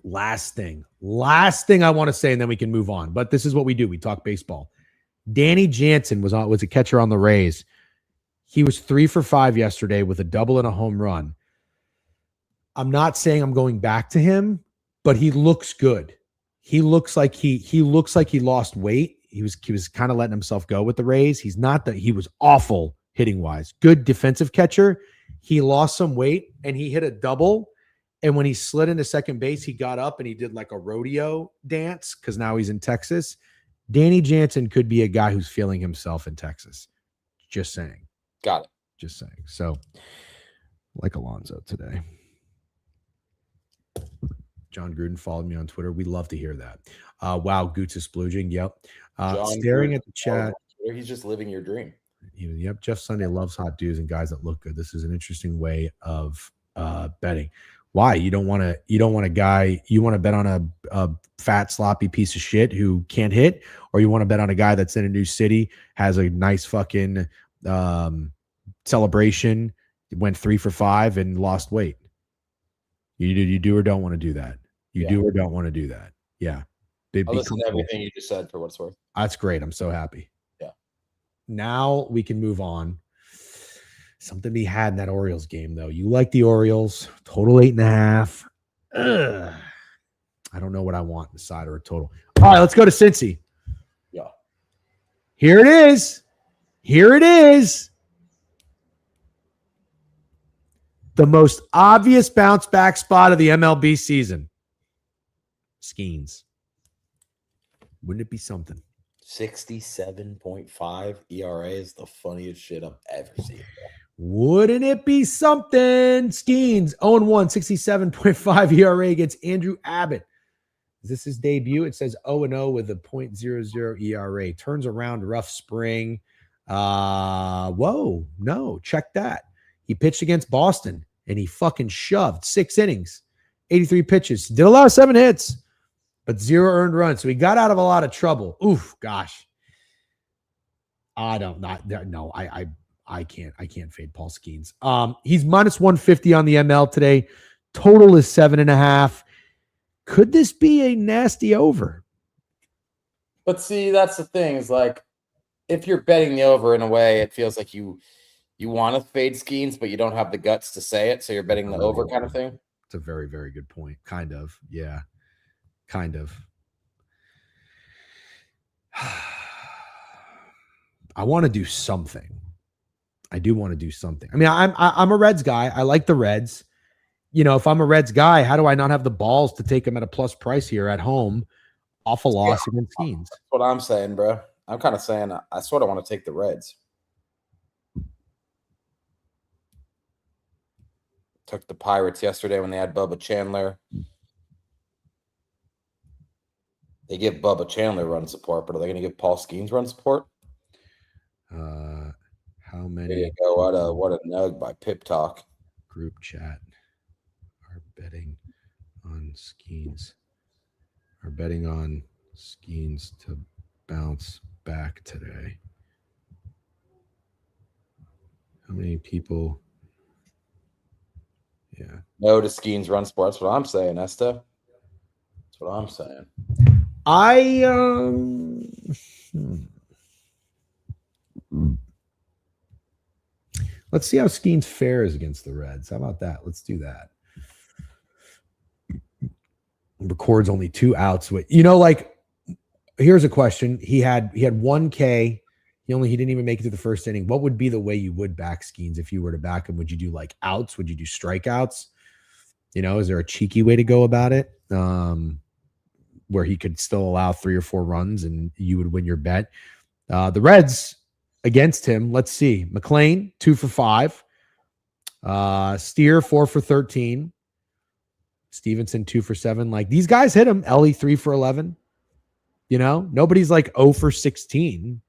S2: Last thing I want to say, and then we can move on. But this is what we do. We talk baseball. Danny Jansen was a catcher on the Rays. He was 3 for 5 yesterday with a double and a home run. I'm not saying I'm going back to him, but he looks good. He looks like he lost weight. He was kind of letting himself go with the Rays. He was awful hitting wise. Good defensive catcher. He lost some weight and he hit a double. And when he slid into second base, he got up and he did like a rodeo dance because now he's in Texas. Danny Jansen could be a guy who's feeling himself in Texas. Just saying.
S1: Got it.
S2: Just saying. So, like Alonso today. John Gruden followed me on Twitter. We love to hear that. Wow, Goots is splooging. Yep. Staring Gruden at the chat.
S1: He's just living your dream.
S2: Yep. Jeff Sunday loves hot dudes and guys that look good. This is an interesting way of betting. Why? You don't want a guy, you want to bet on a fat, sloppy piece of shit who can't hit, or you want to bet on a guy that's in a new city, has a nice fucking celebration, went 3 for 5 and lost weight. You do or don't want to do that. You do or don't want to do that. Yeah.
S1: I'll listen to everything you just said for what it's worth.
S2: That's great. I'm so happy.
S1: Yeah.
S2: Now we can move on. Something to be had in that Orioles game, though. You like the Orioles. Total 8.5. I don't know what I want in the side or a total. All right, let's go to Cincy.
S1: Yeah.
S2: Here it is. The most obvious bounce back spot of the MLB season. Skeens. Wouldn't it be something?
S1: 67.5 ERA is the funniest shit I've ever seen.
S2: Wouldn't it be something? Skeens, 0-1, 67.5 ERA against Andrew Abbott. Is this his debut? It says 0-0 with a .00 ERA. Turns around rough spring. Whoa, no, check that. He pitched against Boston, and he fucking shoved 6 innings, 83 pitches. Did allow 7 hits, but 0 earned runs. So he got out of a lot of trouble. Oof, gosh. I can't fade Paul Skeens. He's minus 150 on the ML today. Total is 7.5. Could this be a nasty over?
S1: But see, that's the thing is like, if you're betting the over in a way, it feels like you want to fade Skeens, but you don't have the guts to say it. So you're betting the over kind of thing.
S2: It's a very, very good point. Kind of. Yeah. Kind of. I want to do something. I do want to do something. I mean, I'm a Reds guy. I like the Reds. You know, if I'm a Reds guy, how do I not have the balls to take them at a plus price here at home off a loss against Skeens?
S1: That's what I'm saying, bro. I'm kind of saying I sort of want to take the Reds. Took the Pirates yesterday when they had Bubba Chandler. They give Bubba Chandler run support, but are they going to give Paul Skeens run support?
S2: How many?
S1: There you go. What a nug by Pip Talk.
S2: Group chat. betting on Skeens are betting on Skeens to bounce back today. How many people? Yeah.
S1: No to Skeens run sports. That's what I'm saying, Esther. That's what I'm saying.
S2: Let's see how Skeens fares against the Reds. How about that? Let's do that. Records only 2 outs. Like, here's a question. He had 1K. He didn't even make it to the first inning. What would be the way you would back Skeens if you were to back him? Would you do like outs? Would you do strikeouts? Is there a cheeky way to go about it? Where he could still allow 3 or 4 runs and you would win your bet. The Reds against him, let's see. McLean, 2 for 5. Steer, 4 for 13. Stevenson, 2 for 7. Like, these guys hit him. Ellie, 3 for 11. Nobody's like 0 for 16.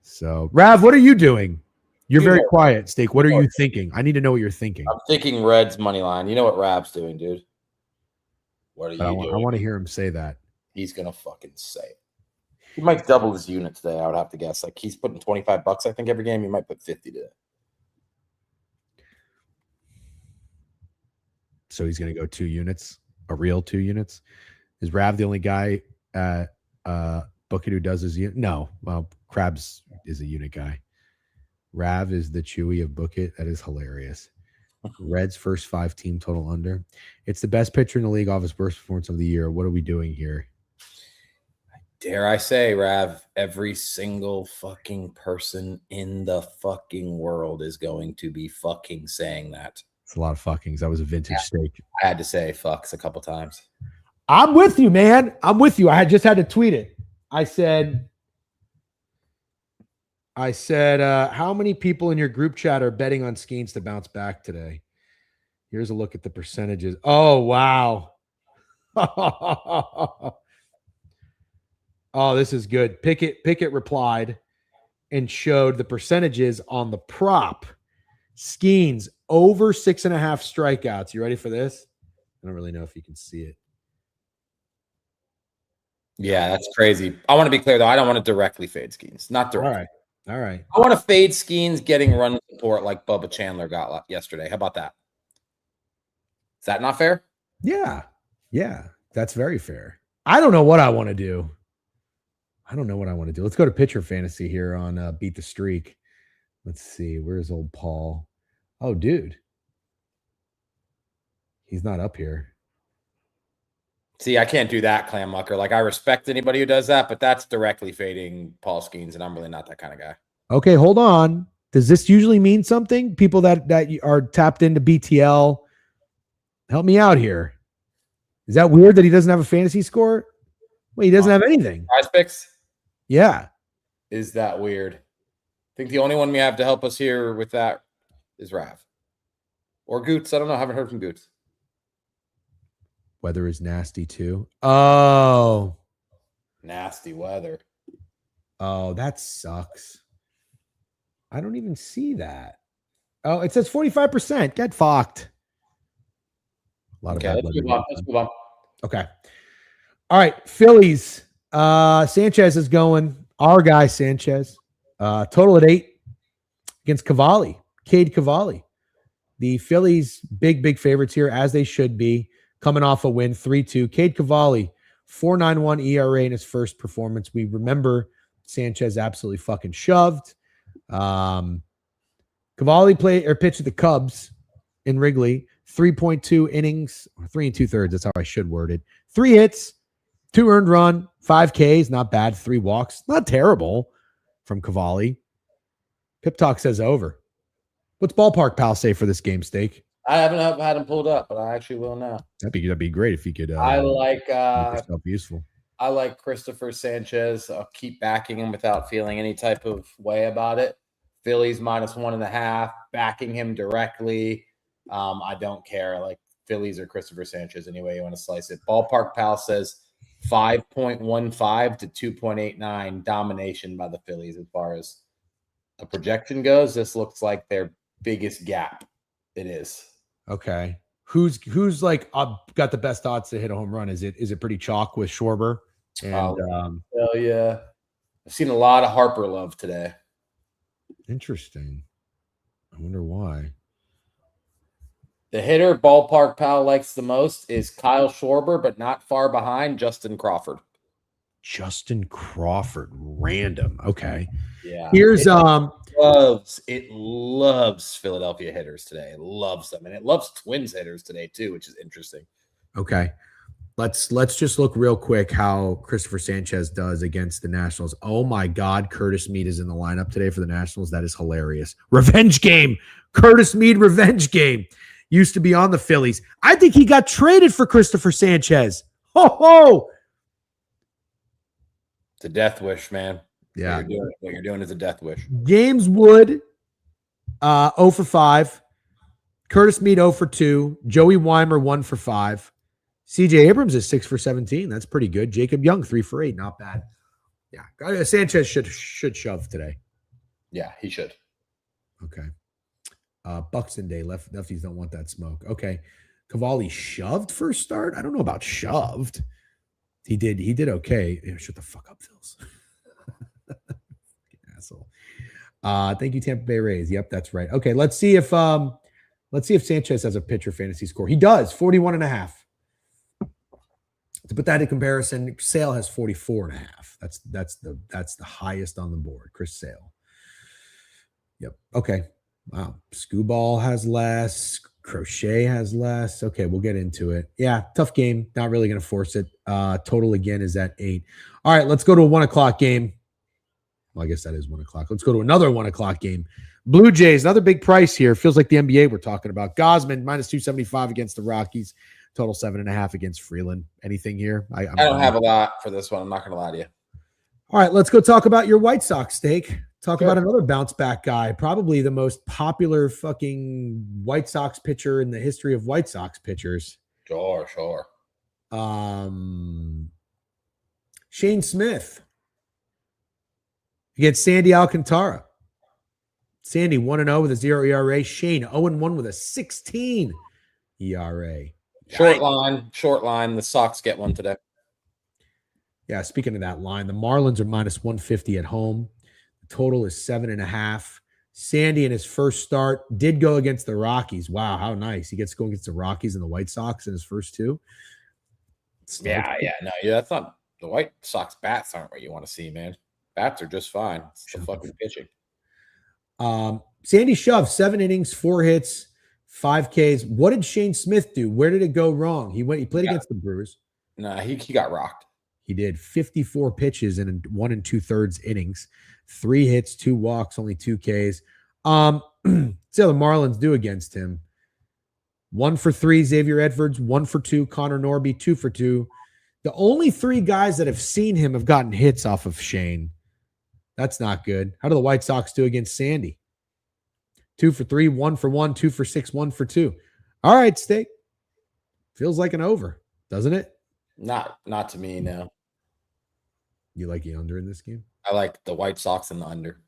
S2: So, Rav, what are you doing? You're very quiet, Steak. What are you thinking? I need to know what you're thinking.
S1: I'm thinking Reds money line. You know what Rav's doing, dude? What are you doing?
S2: I want to hear him say that.
S1: He's going to fucking say it. He might double his unit today, I would have to guess. Like, he's putting $25, I think, every game. He might put 50 today.
S2: So he's going to go 2 units, a real 2 units. Is Rav the only guy at Bucket who does his unit? No. Well, Krabs is a unit guy. Rav is the Chewy of Bucket. That is hilarious. Reds first 5 team total under. It's the best pitcher in the league off his worst performance of the year. What are we doing here?
S1: Dare I say, Rav, every single fucking person in the fucking world is going to be fucking saying that.
S2: It's a lot of fuckings. That was a vintage Steak.
S1: I had to say fucks a couple times.
S2: I'm with you, man. I'm with you. I just had to tweet it. I said, how many people in your group chat are betting on Skeens to bounce back today? Here's a look at the percentages. Oh, wow. Oh, this is good. Pickett replied and showed the percentages on the prop. Skeens over 6.5 strikeouts. You ready for this? I don't really know if you can see it.
S1: Yeah, that's crazy. I want to be clear, though. I don't want to directly fade Skeens. Not directly.
S2: All right.
S1: I want to fade Skeens getting run support like Bubba Chandler got yesterday. How about that? Is that not fair?
S2: Yeah. That's very fair. I don't know what I want to do. Let's go to pitcher fantasy here on Beat the Streak. Let's see. Where's old Paul? Oh, dude. He's not up here.
S1: See, I can't do that, Clam Mucker. Like, I respect anybody who does that, but that's directly fading Paul Skeens, and I'm really not that kind of guy.
S2: Okay, hold on. Does this usually mean something? People that are tapped into BTL, help me out here. Is that weird that he doesn't have a fantasy score? Well, he doesn't have anything.
S1: Prize Picks?
S2: Yeah.
S1: Is that weird? I think the only one we have to help us here with that is Rav. Or Goots. I don't know. I haven't heard from Goots.
S2: Weather is nasty too. Oh.
S1: Nasty weather.
S2: Oh, that sucks. I don't even see that. Oh, it says 45%. Get fucked. A lot of bad weather.
S1: Let's move on.
S2: Okay. All right. Phillies. Sanchez is going. Our guy, Sanchez. Total at 8 against Cavalli. Cade Cavalli. The Phillies, big favorites here, as they should be. Coming off a win, 3-2. Cade Cavalli, 4.91 ERA in his first performance. We remember Sanchez absolutely fucking shoved. Cavalli pitched at the Cubs in Wrigley. 3.2 innings, or 3 2/3. That's how I should word it. 3 hits, 2 earned run, 5 Ks, not bad. 3 walks, not terrible from Cavalli. Pip Talk says over. What's Ballpark Pal say for this game, Steak?
S1: I haven't had him pulled up, but I actually will now.
S2: That'd be great if you could.
S1: I like
S2: make yourself useful.
S1: I like Christopher Sanchez. I'll keep backing him without feeling any type of way about it. Phillies -1.5, backing him directly. I don't care. Like Phillies or Christopher Sanchez, any way you want to slice it. Ballpark Pal says 5.15 to 2.89 domination by the Phillies as far as a projection goes. This looks like their biggest gap. It is.
S2: Okay. Who's like got the best odds to hit a home run? Is it pretty chalk with Schwarber? And
S1: hell yeah, I've seen a lot of Harper love today.
S2: Interesting. I wonder why.
S1: The hitter Ballpark Pal likes the most is Kyle Schwarber, but not far behind Justin Crawford.
S2: Justin Crawford, random. Okay.
S1: Yeah.
S2: Here's
S1: it loves Philadelphia hitters today. It loves them, and it loves Twins hitters today too, which is interesting.
S2: Okay. Let's just look real quick how Christopher Sanchez does against the Nationals. Oh my God, Curtis Mead is in the lineup today for the Nationals. That is hilarious. Revenge game. Curtis Mead revenge game. Used to be on the Phillies. I think he got traded for Christopher Sanchez. Ho ho!
S1: It's a death wish, man.
S2: Yeah.
S1: What you're doing is a death wish.
S2: James Wood, 0 for 5. Curtis Mead, 0 for 2. Joey Weimer, 1 for 5. CJ Abrams is 6 for 17. That's pretty good. Jacob Young, 3 for 8. Not bad. Yeah. Sanchez should shove today.
S1: Yeah, he should.
S2: Okay. Buxton Day. Lefties don't want that smoke. Okay. Cavalli shoved first start. I don't know about shoved. He did okay. Shut the fuck up, Phils. Asshole. Thank you, Tampa Bay Rays. Yep, that's right. Okay, let's see if Sanchez has a pitcher fantasy score. He does, 41.5. To put that in comparison, Sale has 44.5. That's the highest on the board. Chris Sale. Yep. Okay. Wow. Scooball has less. Crochet has less. Okay, we'll get into it. Yeah, tough game. Not really going to force it. Total again is at 8. All right, let's go to a 1 o'clock game. Well, I guess that is 1 o'clock. Let's go to another 1 o'clock game. Blue Jays, another big price here. Feels like the NBA we're talking about. Gosman, minus 275 against the Rockies. Total 7.5 against Freeland. Anything here? I
S1: don't have a lot for this one. I'm not going to lie to you.
S2: All right, let's go talk about your White Sox stake. Talk about another bounce back guy, probably the most popular fucking White Sox pitcher in the history of White Sox pitchers.
S1: Sure.
S2: Shane Smith against Sandy Alcantara. Sandy 1-0 with a 0 ERA. Shane 0-1 with a 16 ERA.
S1: Short line. The Sox get one today.
S2: Yeah, speaking of that line, the Marlins are minus 150 at home. Total is 7.5. Sandy in his first start did go against the Rockies. Wow, how nice. He gets to go against the Rockies and the White Sox in his first 2.
S1: That's not the White Sox bats aren't what you want to see, man. Bats are just fine. It's the fucking pitching.
S2: Sandy shoved 7 innings, 4 hits, 5 Ks. What did Shane Smith do? Where did it go wrong? He played against the Brewers.
S1: No, he got rocked.
S2: He did 54 pitches in 1 2/3 innings, 3 hits, 2 walks, only 2 Ks. See how the Marlins do against him. 1 for 3, Xavier Edwards. 1 for 2, Connor Norby. 2 for 2. The only 3 guys that have seen him have gotten hits off of Shane. That's not good. How do the White Sox do against Sandy? 2 for 3, 1 for 1, 2 for 6, 1 for 2. All right, Steak. Feels like an over, doesn't it?
S1: Not to me, no.
S2: You like the under in this game?
S1: I like the White Sox and the under.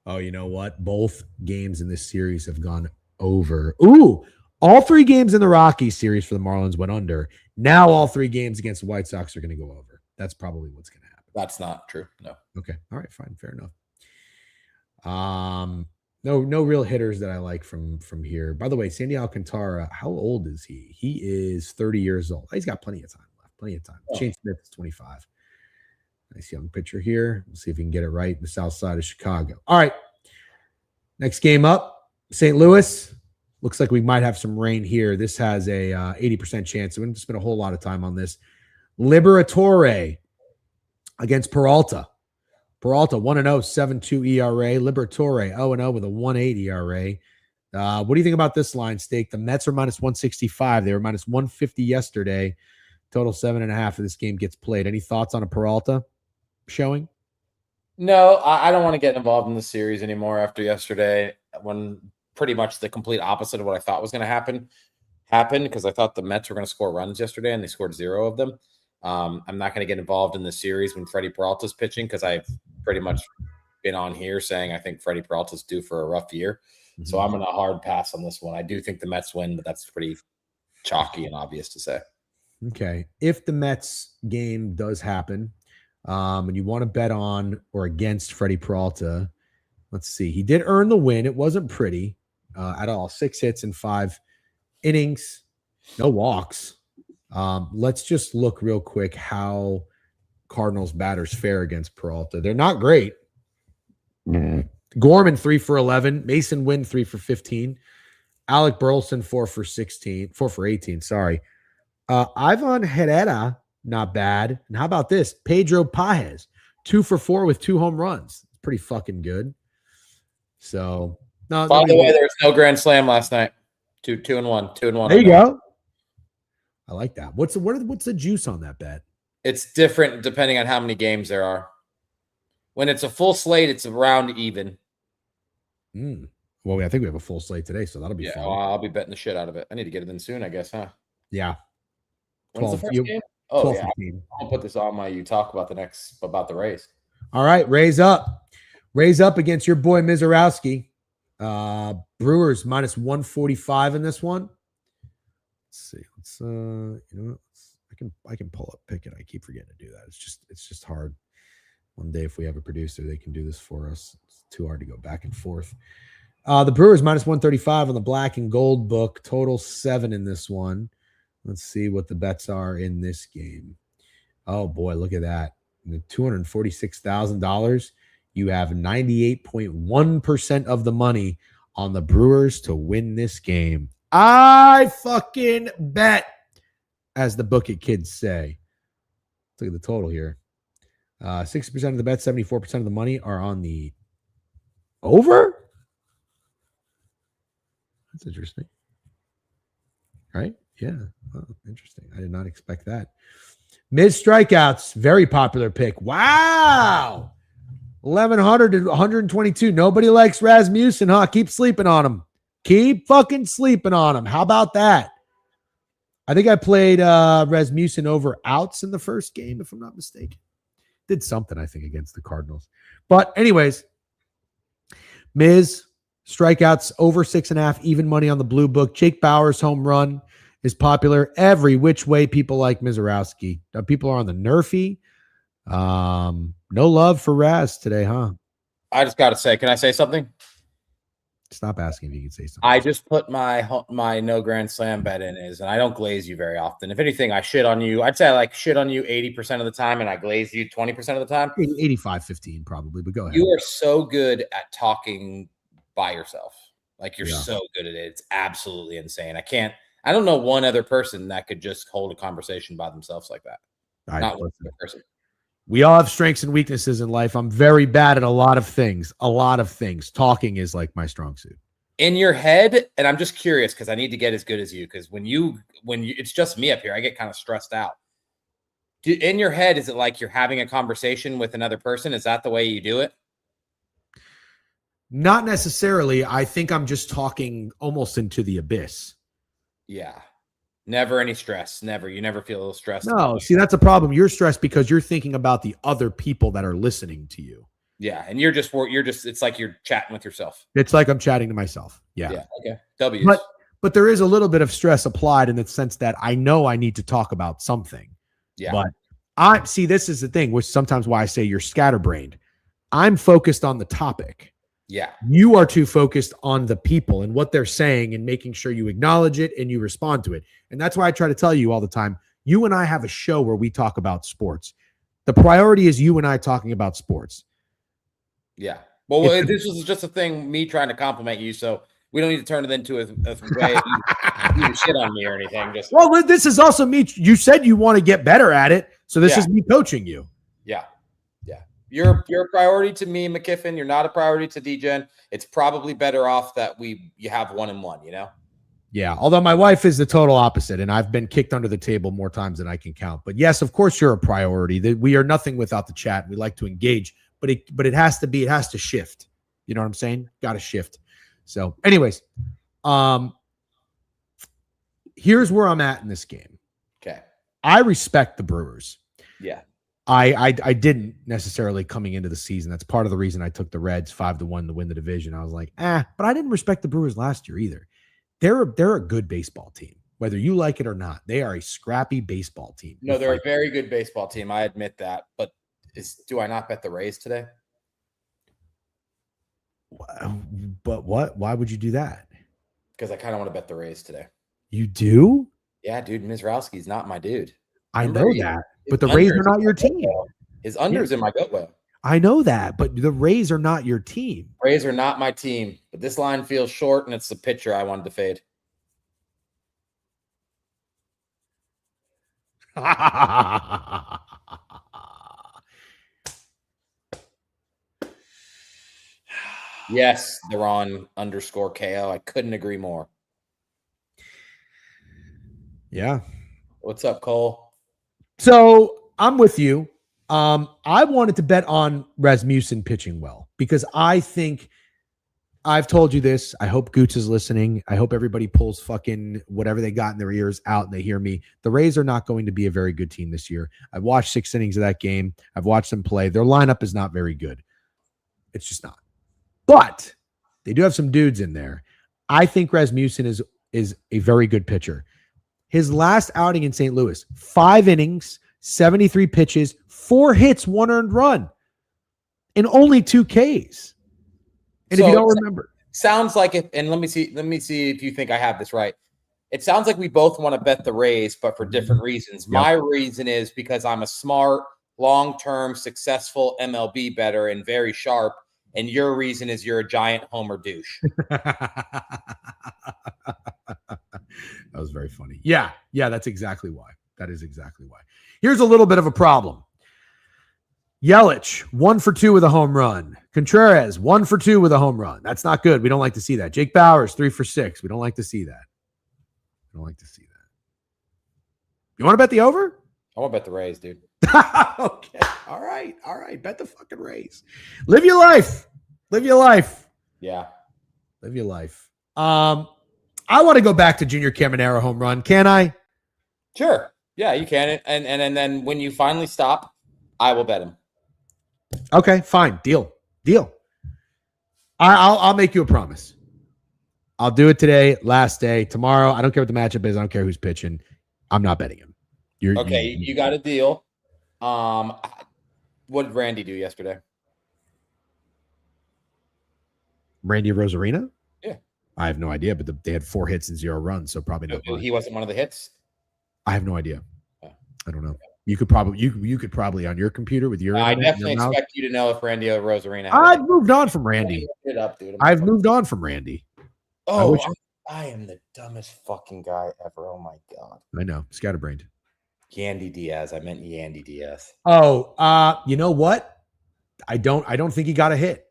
S2: Oh, you know what? Both games in this series have gone over. Ooh, all 3 games in the Rockies series for the Marlins went under. Now all 3 games against the White Sox are going to go over. That's probably what's going to happen.
S1: That's not true. No.
S2: Okay. All right. Fine. Fair enough. No real hitters that I like from here. By the way, Sandy Alcantara, how old is he? He is 30 years old. He's got plenty of time left. Plenty of time. Oh. Shane Smith is 25. Nice young pitcher here. We'll see if he can get it right in the south side of Chicago. All right. Next game up, St. Louis. Looks like we might have some rain here. This has a 80% chance. So we're going to spend a whole lot of time on this. Liberatore against Peralta. Peralta 1-0, 7.2 ERA. Liberatore 0-0 with a 1.8 ERA. What do you think about this line, Steak? The Mets are minus 165. They were minus 150 yesterday. Total 7.5 of this game gets played. Any thoughts on a Peralta showing?
S1: No, I don't want to get involved in the series anymore after yesterday, when pretty much the complete opposite of what I thought was going to happen happened, because I thought the Mets were going to score runs yesterday and they scored 0 of them. I'm not going to get involved in the series when Freddie Peralta's pitching, because I've pretty much been on here saying I think Freddie Peralta's due for a rough year. Mm-hmm. So I'm going to hard pass on this one. I do think the Mets win, but that's pretty chalky and obvious to say.
S2: Okay. If the Mets game does happen, and you want to bet on or against Freddie Peralta, let's see. He did earn the win. It wasn't pretty at all. 6 hits in 5 innings, no walks. Let's just look real quick how Cardinals batters fare against Peralta. They're not great. Gorman 3 for 11, Mason Wynn 3 for 15, Alec Burleson 4 for 18. Sorry. Ivan Herrera, not bad. And how about this? Pedro Paez, 2 for 4 with 2 home runs. It's pretty fucking good. So, no.
S1: By the way, there was no grand slam last night. 2-1.
S2: There you go. I like that. What's the juice on that bet?
S1: It's different depending on how many games there are. When it's a full slate, it's around even.
S2: Well, I think we have a full slate today, so that'll be fun.
S1: Well, I'll be betting the shit out of it. I need to get it in soon, I guess, huh?
S2: Yeah.
S1: When's the first game? Oh, yeah. I'll put this on you talk about the race. All
S2: right, raise up. Raise up against your boy Mizorowski. Brewers minus 145 in this one. Let's see. I can pull up Pickett. I keep forgetting to do that. It's just hard. One day, if we have a producer, they can do this for us. It's too hard to go back and forth. The Brewers minus 135 on the black and gold book. Total 7 in this one. Let's see what the bets are in this game. Oh boy, look at that. $246,000. You have 98.1% of the money on the Brewers to win this game. I fucking bet, as the book it kids say. Let's look at the total here. 60% of the bets, 74% of the money are on the over. That's interesting. Right? Yeah. Oh, interesting. I did not expect that. Mid strikeouts, very popular pick. Wow. 1,100 to 122. Nobody likes Rasmussen, huh? Keep sleeping on him. Keep fucking sleeping on him. How about that? I think I played Rasmussen over outs in the first game, if I'm not mistaken. Did something, I think, against the Cardinals. But anyways, Miz, strikeouts over 6.5, even money on the blue book. Jake Bauers' home run is popular every which way. People like Mizorowski. People are on the nerfy. No love for Raz today, huh?
S1: I just got to say, can I say something?
S2: Stop asking if you can say something.
S1: I just put my no grand slam bet in and I don't glaze you very often. If anything, I shit on you. I'd say I shit on you 80% of the time and I glaze you 20% of the time.
S2: 85-15 probably, but go ahead.
S1: You are so good at talking by yourself. You're so good at it. It's absolutely insane. I don't know one other person that could just hold a conversation by themselves like that. Not one other person.
S2: We all have strengths and weaknesses in life. I'm very bad at a lot of things. Talking is like my strong suit.
S1: In your head, and I'm just curious because I need to get as good as you, because when you it's just me up here, I get kind of stressed out. In your head, is it like you're having a conversation with another person? Is that the way you do it?
S2: Not necessarily. I think I'm just talking almost into the abyss.
S1: Yeah. Never any stress. Never. You never feel a little stressed.
S2: No, see, that's a problem. You're stressed because you're thinking about the other people that are listening to you.
S1: Yeah. And you're just, it's like you're chatting with yourself.
S2: It's like I'm chatting to myself. Yeah.
S1: Yeah. Okay. W's.
S2: But there is a little bit of stress applied in the sense that I know I need to talk about something.
S1: Yeah.
S2: But this is the thing, which sometimes why I say you're scatterbrained. I'm focused on the topic.
S1: Yeah.
S2: You are too focused on the people and what they're saying and making sure you acknowledge it and you respond to it. And that's why I try to tell you all the time, you and I have a show where we talk about sports. The priority is you and I talking about sports.
S1: Yeah. Well, this was just a thing, me trying to compliment you. So we don't need to turn it into a way you shit on me or anything.
S2: Well, this is also me. You said you want to get better at it. So this is me coaching you.
S1: Yeah. You're a priority to me, McKiffin. You're not a priority to Degen. It's probably better off that you have 1-1, you know?
S2: Yeah, although my wife is the total opposite, and I've been kicked under the table more times than I can count. But yes, of course, you're a priority. We are nothing without the chat. We like to engage, but it has to shift. You know what I'm saying? Got to shift. So anyways, here's where I'm at in this game.
S1: Okay.
S2: I respect the Brewers.
S1: Yeah.
S2: I didn't necessarily coming into the season. That's part of the reason I took the Reds 5-1 to win the division. I was like, but I didn't respect the Brewers last year either. They're a good baseball team. Whether you like it or not, they are a scrappy baseball team.
S1: No, they're a very good baseball team. I admit that. But do I not bet the Rays today?
S2: But what? Why would you do that?
S1: Because I kind of want to bet the Rays today.
S2: You do?
S1: Yeah, dude. Mizrowski's not my dude.
S2: I know that. But the Rays are not your team.
S1: His under's in my gut well.
S2: I know that, but the Rays are not your team.
S1: Rays are not my team. But this line feels short, and it's the pitcher I wanted to fade. Yes, they're on _KO. I couldn't agree more.
S2: Yeah.
S1: What's up, Cole?
S2: So I'm with you. I wanted to bet on Rasmussen pitching well because I think I've told you this. I hope Goots is listening. I hope everybody pulls fucking whatever they got in their ears out and they hear me. The Rays are not going to be a very good team this year. I've watched 6 innings of that game. I've watched them play. Their lineup is not very good. It's just not. But they do have some dudes in there. I think Rasmussen is a very good pitcher. His last outing in St. Louis, 5 innings, 73 pitches, 4 hits, 1 earned run, and only 2 Ks. And so if you don't remember,
S1: sounds like it. And let me see if you think I have this right. It sounds like we both want to bet the Rays, but for different reasons. Yep. My reason is because I'm a smart, long-term, successful MLB bettor and very sharp. And your reason is you're a giant homer douche.
S2: That was very funny. Yeah, that's exactly why. That is exactly why. Here's a little bit of a problem. Yelich, 1 for 2 with a home run. Contreras, 1 for 2 with a home run. That's not good. We don't like to see that. Jake Bauers, 3 for 6. We don't like to see that. We don't like to see that. You want to bet the over?
S1: I want to bet the Rays, dude.
S2: Okay. All right. Bet the fucking Rays. Live your life.
S1: Yeah.
S2: Live your life. I want to go back to Junior Caminero home run. Can I?
S1: Sure. Yeah, you can. And then when you finally stop, I will bet him.
S2: Okay, fine. Deal. I'll make you a promise. I'll do it today, last day. Tomorrow, I don't care what the matchup is. I don't care who's pitching. I'm not betting him.
S1: You got a deal. What did Randy do yesterday?
S2: Randy Rosarina?
S1: Yeah.
S2: I have no idea, but they had 4 hits and 0 runs, so probably not.
S1: He wasn't one of the hits?
S2: I have no idea. I don't know. You could probably on your computer with your.
S1: I definitely expect you to know if Randy Rosarina.
S2: I've moved on from Randy. I've moved on from Randy.
S1: Oh, I am the dumbest fucking guy ever. Oh my god.
S2: I know. Scatterbrained.
S1: Yandy Diaz. I meant Yandy Diaz.
S2: Oh, you know what? I don't think he got a hit.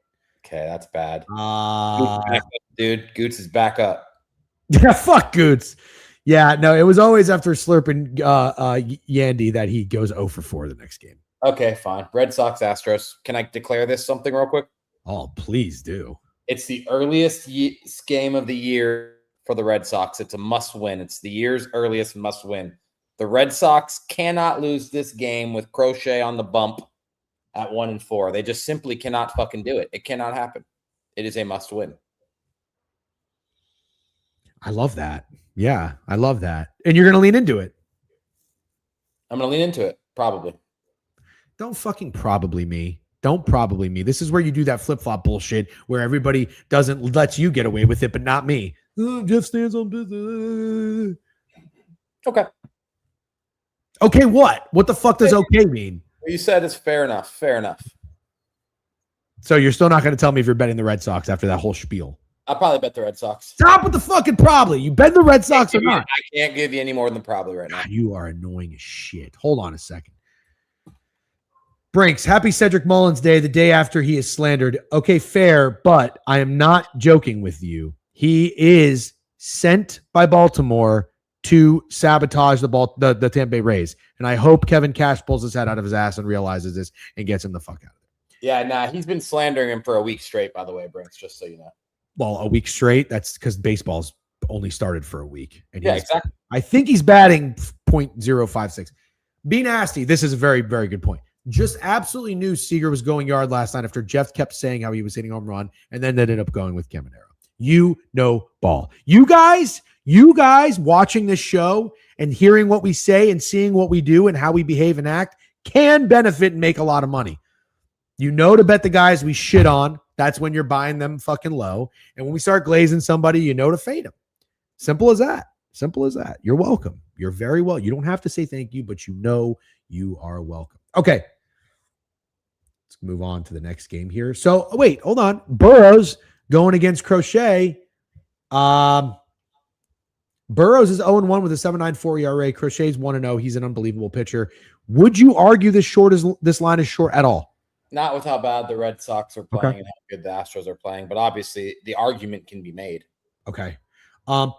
S1: Okay, that's bad. Dude, Goots is back up.
S2: Yeah, fuck Goots. Yeah, no, it was always after slurping Yandy that he goes 0 for 4 the next game.
S1: Okay, fine. Red Sox, Astros. Can I declare this something real quick?
S2: Oh, please do.
S1: It's the earliest game of the year for the Red Sox. It's a must-win. It's the year's earliest must-win. The Red Sox cannot lose this game with Crochet on the bump at 1-4. They just simply cannot fucking do it. It cannot happen. It is a must-win.
S2: I love that. Yeah, I love that. And you're going to lean into it.
S1: I'm going to lean into it, probably.
S2: Don't fucking probably me. Don't probably me. This is where you do that flip-flop bullshit where everybody doesn't let you get away with it, but not me. Jeff stands on business.
S1: Okay.
S2: Okay, what? What the fuck does okay mean?
S1: You said it's fair enough. Fair enough.
S2: So you're still not going to tell me if you're betting the Red Sox after that whole spiel?
S1: I'll probably bet the Red Sox.
S2: Stop with the fucking probably. You bet the Red Sox or not?
S1: I can't give you any more than probably right now.
S2: You are annoying as shit. Hold on a second. Brinks, happy Cedric Mullins Day, the day after he is slandered. Okay, fair, but I am not joking with you. He is sent by Baltimore to sabotage the Tampa Bay Rays. And I hope Kevin Cash pulls his head out of his ass and realizes this and gets him the fuck out of there.
S1: Yeah, nah, he's been slandering him for a week straight, by the way, Brinks, just so you know.
S2: Well, a week straight? That's because baseball's only started for a week. And
S1: yeah, exactly.
S2: I think he's batting .056. Be nasty. This is a very, very good point. Just absolutely knew Seager was going yard last night after Jeff kept saying how he was hitting home run, and then ended up going with Caminero. You know ball. You guys watching this show and hearing what we say and seeing what we do and how we behave and act can benefit and make a lot of money. You know to bet the guys we shit on. That's when you're buying them fucking low. And when we start glazing somebody, you know to fade them. Simple as that. Simple as that. You're welcome. You're very well. You don't have to say thank you, but you know you are welcome. Okay. Let's move on to the next game here. So, wait, hold on. Burrows going against Crochet. Burrows is 0-1 with a 7.94 ERA. Crochet's 1-0. He's an unbelievable pitcher. Would you argue this line is short at all?
S1: Not with how bad the Red Sox are playing and how good the Astros are playing, but obviously the argument can be made.
S2: Okay.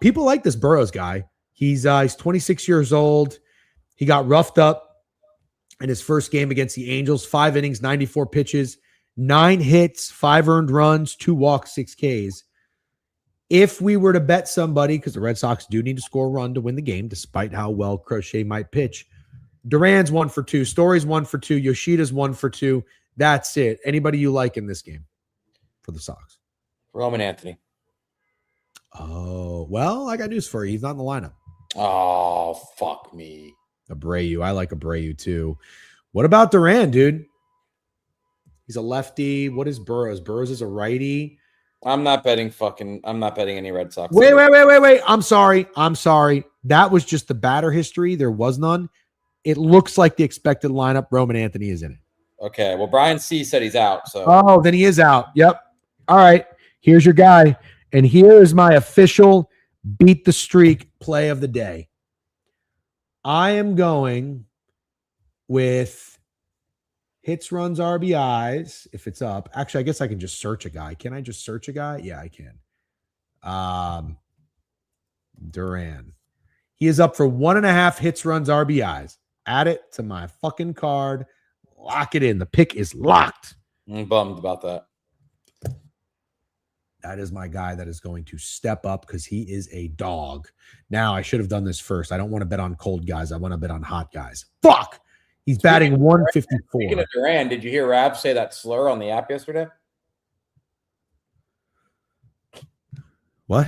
S2: People like this Burrows guy. He's 26 years old. He got roughed up in his first game against the Angels. 5 innings, 94 pitches, 9 hits, 5 earned runs, 2 walks, 6 Ks. If we were to bet somebody, because the Red Sox do need to score a run to win the game, despite how well Crochet might pitch, Duran's 1 for 2, Story's 1 for 2, Yoshida's 1 for 2. That's it. Anybody you like in this game for the Sox?
S1: Roman Anthony.
S2: Oh, well, I got news for you. He's not in the lineup.
S1: Oh, fuck me.
S2: Abreu. I like Abreu too. What about Duran, dude? He's a lefty. What is Burrows? Burrows is a righty.
S1: I'm not betting any Red Sox.
S2: Wait. I'm sorry. That was just the batter history. There was none. It looks like the expected lineup. Roman Anthony is in it.
S1: Okay. Well, Brian C said he's out. So
S2: then he is out. Yep. All right. Here's your guy. And here is my official beat the streak play of the day. I am going with hits, runs, RBIs. If it's up, actually, I guess I can just search a guy. Can I just search a guy? Yeah, I can. Duran. He is up for 1.5 hits, runs, RBIs. Add it to my fucking card. Lock it in. The pick is locked.
S1: I'm bummed about that.
S2: That is my guy that is going to step up because he is a dog. Now, I should have done this first. I don't want to bet on cold guys. I want to bet on hot guys. Fuck! He's batting 154.
S1: Speaking of Duran, did you hear Rab say that slur on the app yesterday?
S2: What?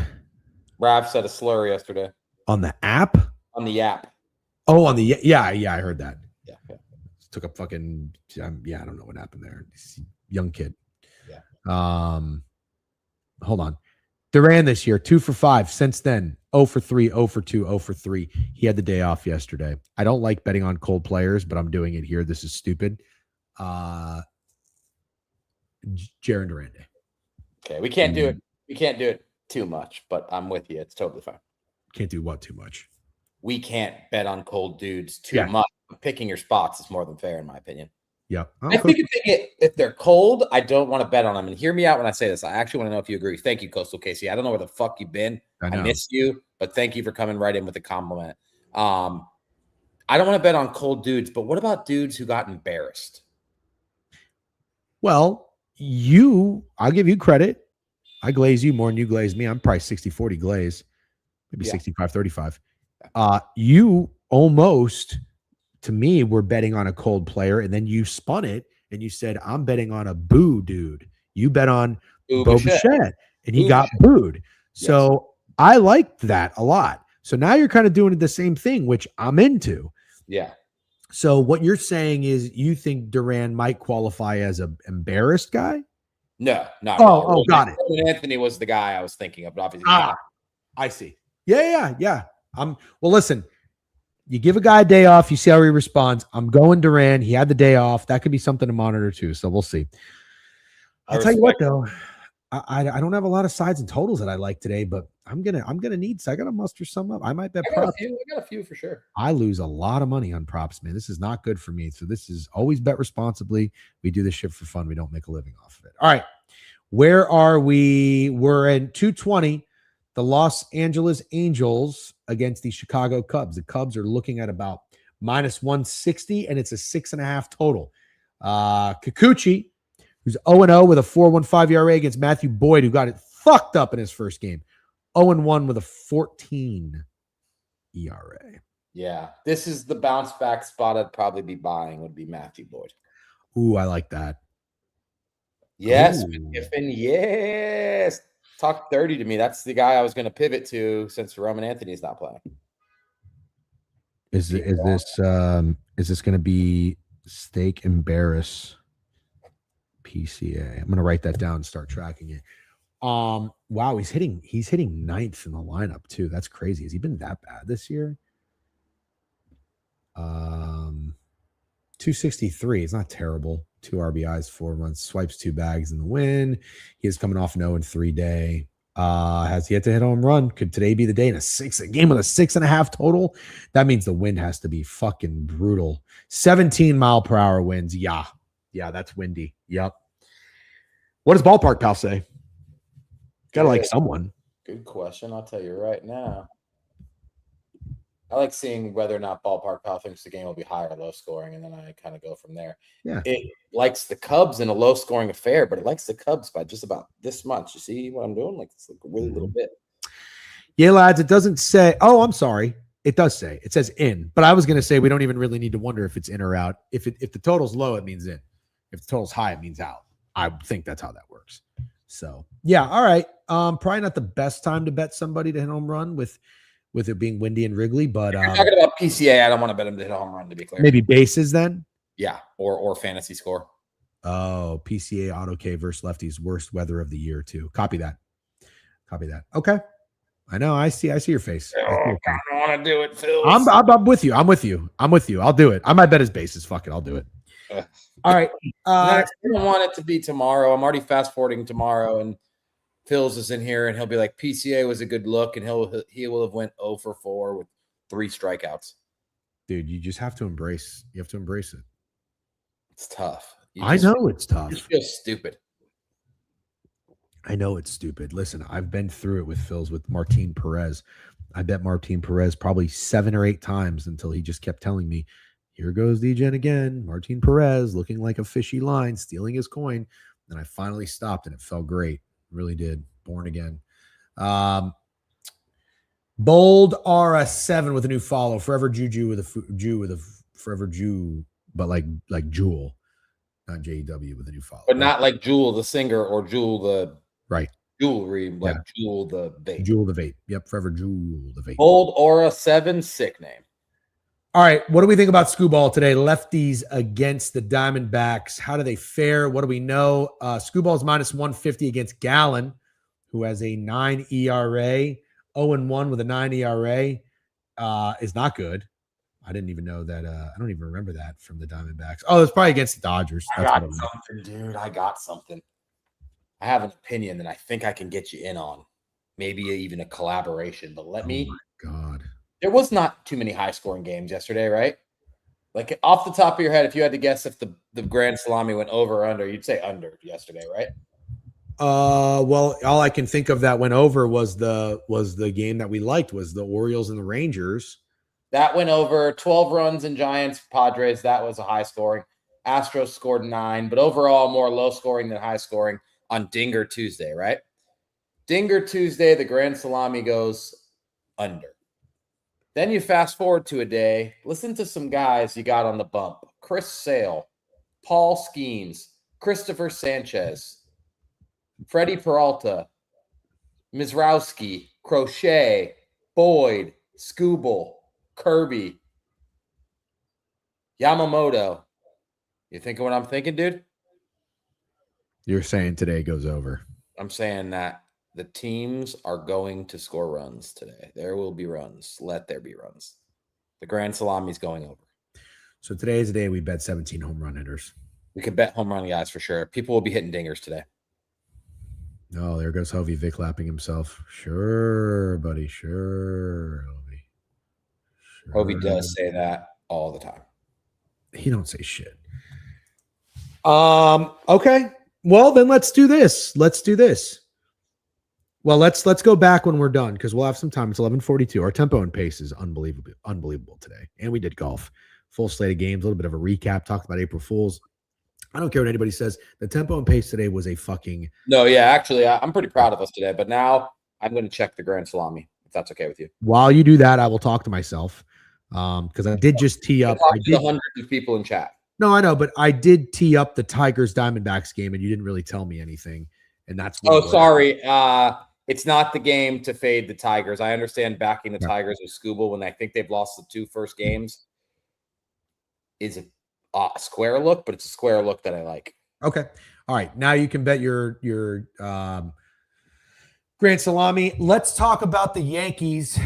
S1: Rab said a slur yesterday.
S2: On the app?
S1: On the app.
S2: Oh, on the... Yeah, I heard that.
S1: Yeah.
S2: Took a fucking... I don't know what happened there. Young kid.
S1: Yeah.
S2: Hold on. Duran this year, 2 for 5. Since then, 0 for 3, 0 for 2, 0 for 3. He had the day off yesterday. I don't like betting on cold players, but I'm doing it here. This is stupid. Jaron Duran.
S1: Okay, we can't do it. We can't do it too much, but I'm with you. It's totally fine.
S2: Can't do what too much?
S1: We can't bet on cold dudes too much. Picking your spots is more than fair, in my opinion.
S2: Yeah.
S1: I think if they're cold, I don't want to bet on them. And hear me out when I say this. I actually want to know if you agree. Thank you, Coastal Casey. I don't know where the fuck you've been. I miss you, but thank you for coming right in with a compliment. I don't want to bet on cold dudes, but what about dudes who got embarrassed?
S2: Well, I'll give you credit. I glaze you more than you glaze me. I'm probably 60-40 glaze, maybe 65-35. You almost... to me, we're betting on a cold player, and then you spun it and you said, I'm betting on a boo dude. You bet on Bo Bichette, and he got booed. So I liked that a lot. So now you're kind of doing the same thing, which I'm into.
S1: Yeah.
S2: So what you're saying is you think Duran might qualify as an embarrassed guy?
S1: No, not at all.
S2: Oh, got it.
S1: Anthony was the guy I was thinking of, but obviously.
S2: I see. Yeah. Well, listen. You give a guy a day off, you see how he responds. I'm going Duran. He had the day off. That could be something to monitor too. So we'll see. I'll tell you what though, I don't have a lot of sides and totals that I like today, but I'm gonna need. So I gotta muster some up. I might bet props.
S1: I got a few for sure.
S2: I lose a lot of money on props, man. This is not good for me. So this is always bet responsibly. We do this shit for fun. We don't make a living off of it. All right, where are we? We're in 220. The Los Angeles Angels against the Chicago Cubs. The Cubs are looking at about -160, and it's a 6.5 total. Kikuchi, who's 0-0 with a 4.15 ERA against Matthew Boyd, who got it fucked up in his first game. 0-1 with a 14 ERA.
S1: Yeah, this is the bounce back spot I'd probably be buying would be Matthew Boyd.
S2: Ooh, I like that.
S1: Yes, Kiffin, yes. Talk 30 to me. That's the guy I was going to pivot to since Roman Anthony's not playing.
S2: Is this going to be Steak Embarrass PCA? I'm going to write that down and start tracking it. Wow, he's hitting ninth in the lineup too. That's crazy. Has he been that bad this year? 263. It's not terrible. 2 RBIs, 4 runs, swipes 2 bags in the win. He is coming off an 0-3 day. Has yet to hit home run. Could today be the day in a game with a 6.5 total? That means the wind has to be fucking brutal. 17-mile-per-hour winds. Yeah, that's windy. Yep. What does Ballpark Pal say? Gotta like someone.
S1: Good question. I'll tell you right now. I like seeing whether or not Ballpark Pal thinks the game will be high or low scoring, and then I kind of go from there.
S2: Yeah.
S1: It likes the Cubs in a low scoring affair, but it likes the Cubs by just about this much. You see what I'm doing? Like it's like a really little bit.
S2: Yeah, lads, it doesn't say. Oh, I'm sorry. It does say. It says in, but I was going to say we don't even really need to wonder if it's in or out. If the total's low, it means in. If the total's high, it means out. I think that's how that works. So yeah, all right. Probably not the best time to bet somebody to hit home run with it being windy and Wrigley, but
S1: if you're talking about PCA, I don't want to bet him to hit a home run, to be clear.
S2: Maybe bases then.
S1: Yeah, or fantasy score.
S2: Oh, PCA Auto K versus lefties, worst weather of the year too. Copy that. Okay. I know. I see your face.
S1: I don't want to do it, Phil.
S2: I'm with you. I'll do it. I might bet his bases. Fuck it. I'll do it. All right.
S1: I don't want it to be tomorrow. I'm already fast forwarding tomorrow, and Phil's is in here, and he'll be like, PCA was a good look, and he will have went 0-for-4 with 3 strikeouts.
S2: Dude, you just have to embrace. You have to embrace it.
S1: It's tough.
S2: I know it's tough.
S1: You just feel stupid.
S2: I know it's stupid. Listen, I've been through it with Phil's with Martin Perez. I bet Martin Perez probably 7 or 8 times until he just kept telling me, here goes Degen again. Martin Perez looking like a fishy line, stealing his coin. And I finally stopped, and it felt great. Really did. Born again. Bold R7 with a new follow. Forever Juju with a forever Jew, but like Jewel, not JW with a new follow.
S1: But not like Jewel the singer or Jewel the
S2: right
S1: jewelry, like Jewel the vape.
S2: Jewel the vape. Yep, forever Jewel the vape.
S1: Bold Aura 7, sick name.
S2: All right, what do we think about Scooball today? Lefties against the Diamondbacks. How do they fare? What do we know? Scooball's minus 150 against Gallen, who has a 9 ERA. 0-1 with a 9 ERA is not good. I didn't even know that. I don't even remember that from the Diamondbacks. Oh, it's probably against the Dodgers.
S1: I got something, dude. I got something. I have an opinion that I think I can get you in on. Maybe even a collaboration, but let me.
S2: Oh, my God.
S1: There was not too many high-scoring games yesterday, right? Like, off the top of your head, if you had to guess if the Grand Salami went over or under, you'd say under yesterday, right?
S2: Well, all I can think of that went over was the game that we liked, was the Orioles and the Rangers.
S1: That went over. 12 runs in Giants, Padres. That was a high-scoring. Astros scored 9, but overall more low-scoring than high-scoring on Dinger Tuesday, right? Dinger Tuesday, the Grand Salami goes under. Then you fast forward to a day. Listen to some guys you got on the bump. Chris Sale, Paul Skeens, Christopher Sanchez, Freddie Peralta, Mizrowski, Crochet, Boyd, Scooble, Kirby, Yamamoto. You thinking what I'm thinking, dude?
S2: You're saying today goes over.
S1: I'm saying that the teams are going to score runs today. There will be runs. Let there be runs. The Grand Salami is going over.
S2: So today is the day we bet 17 home run hitters.
S1: We could bet home run guys for sure. People will be hitting dingers today.
S2: Oh, there goes Hovey Vic lapping himself. Sure, buddy. Sure, Hovey.
S1: Sure. Hovey does say that all the time.
S2: He don't say shit. Okay. Well, then let's do this. Well, let's go back when we're done because we'll have some time. It's 11:42. Our tempo and pace is unbelievable today. And we did golf. Full slate of games, a little bit of a recap, talked about April Fools. I don't care what anybody says. The tempo and pace today was a fucking...
S1: No, yeah, actually, I'm pretty proud of us today. But now I'm going to check the Grand Salami, if that's okay with you.
S2: While you do that, I will talk to myself because I did just tee up.
S1: I did hundreds of people in chat.
S2: No, I know, but I did tee up the Tigers Diamondbacks game, and you didn't really tell me anything. and that's
S1: sorry. It's not the game to fade the Tigers. I understand backing the Tigers with Scooble when I think they've lost the 2 first games is a square look, but it's a square look that I like.
S2: Okay. All right. Now you can bet your Grand Salami. Let's talk about the Yankees,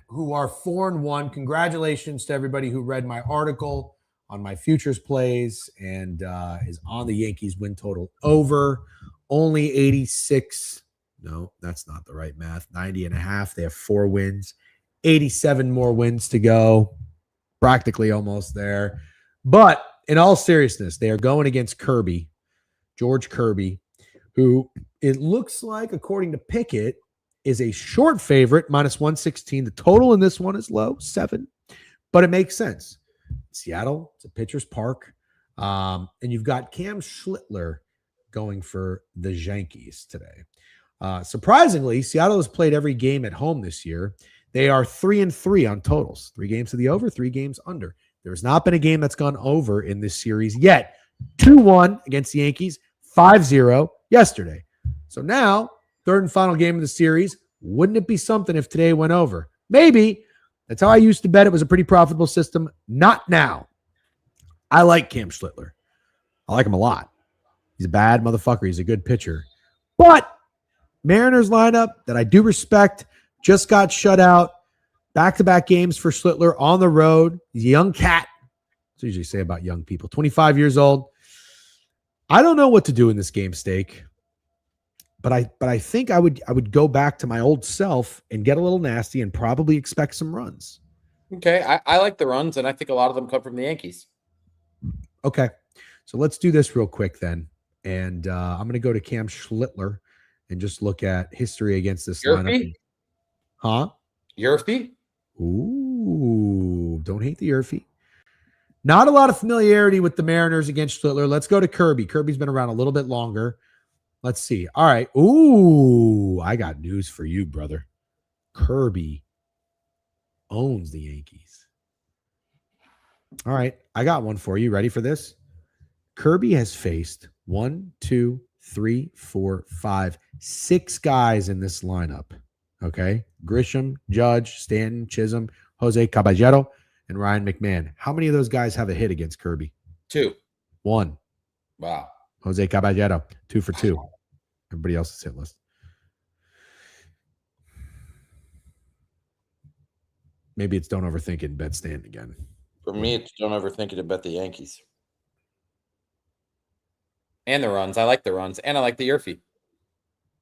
S2: who are 4-1. Congratulations to everybody who read my article on my futures plays and is on the Yankees win total over. Only 86. No, that's not the right math. 90.5. They have 4 wins. 87 more wins to go. Practically almost there. But in all seriousness, they are going against George Kirby, who it looks like, according to Pickett, is a short favorite, -116. The total in this one is low, 7. But it makes sense. Seattle, it's a pitcher's park. And you've got Cam Schlittler going for the Yankees today. Surprisingly, Seattle has played every game at home this year. They are 3-3 on totals. 3 games to the over, 3 games under. There's not been a game that's gone over in this series yet. 2-1 against the Yankees, 5-0 yesterday. So now, third and final game of the series. Wouldn't it be something if today went over? Maybe. That's how I used to bet. It was a pretty profitable system. Not now. I like Cam Schlittler. I like him a lot. He's a bad motherfucker. He's a good pitcher. But Mariners lineup that I do respect just got shut out. Back-to-back games for Schlittler on the road. He's a young cat. That's what I usually say about young people. 25 years old. I don't know what to do in this game, Steak. But I think I would go back to my old self and get a little nasty and probably expect some runs.
S1: Okay, I like the runs, and I think a lot of them come from the Yankees.
S2: Okay, so let's do this real quick then. And I'm going to go to Cam Schlittler and just look at history against this lineup. Huh?
S1: Yerfie?
S2: Ooh, don't hate the Yerfie. Not a lot of familiarity with the Mariners against Schlittler. Let's go to Kirby. Kirby's been around a little bit longer. Let's see. All right. Ooh, I got news for you, brother. Kirby owns the Yankees. All right. I got one for you. Ready for this? Kirby has faced 1, 2, 3, 4, 5, 6 guys in this lineup. Okay. Grisham, Judge, Stanton, Chisholm, Jose Caballero, and Ryan McMahon. How many of those guys have a hit against Kirby?
S1: 2.
S2: 1.
S1: Wow.
S2: Jose Caballero, 2 for 2. Everybody else is hitless. Maybe it's don't overthink it and bet Stanton again.
S1: For me, it's don't overthink it and bet the Yankees. And the runs. I like the runs. And I like the Yerfie.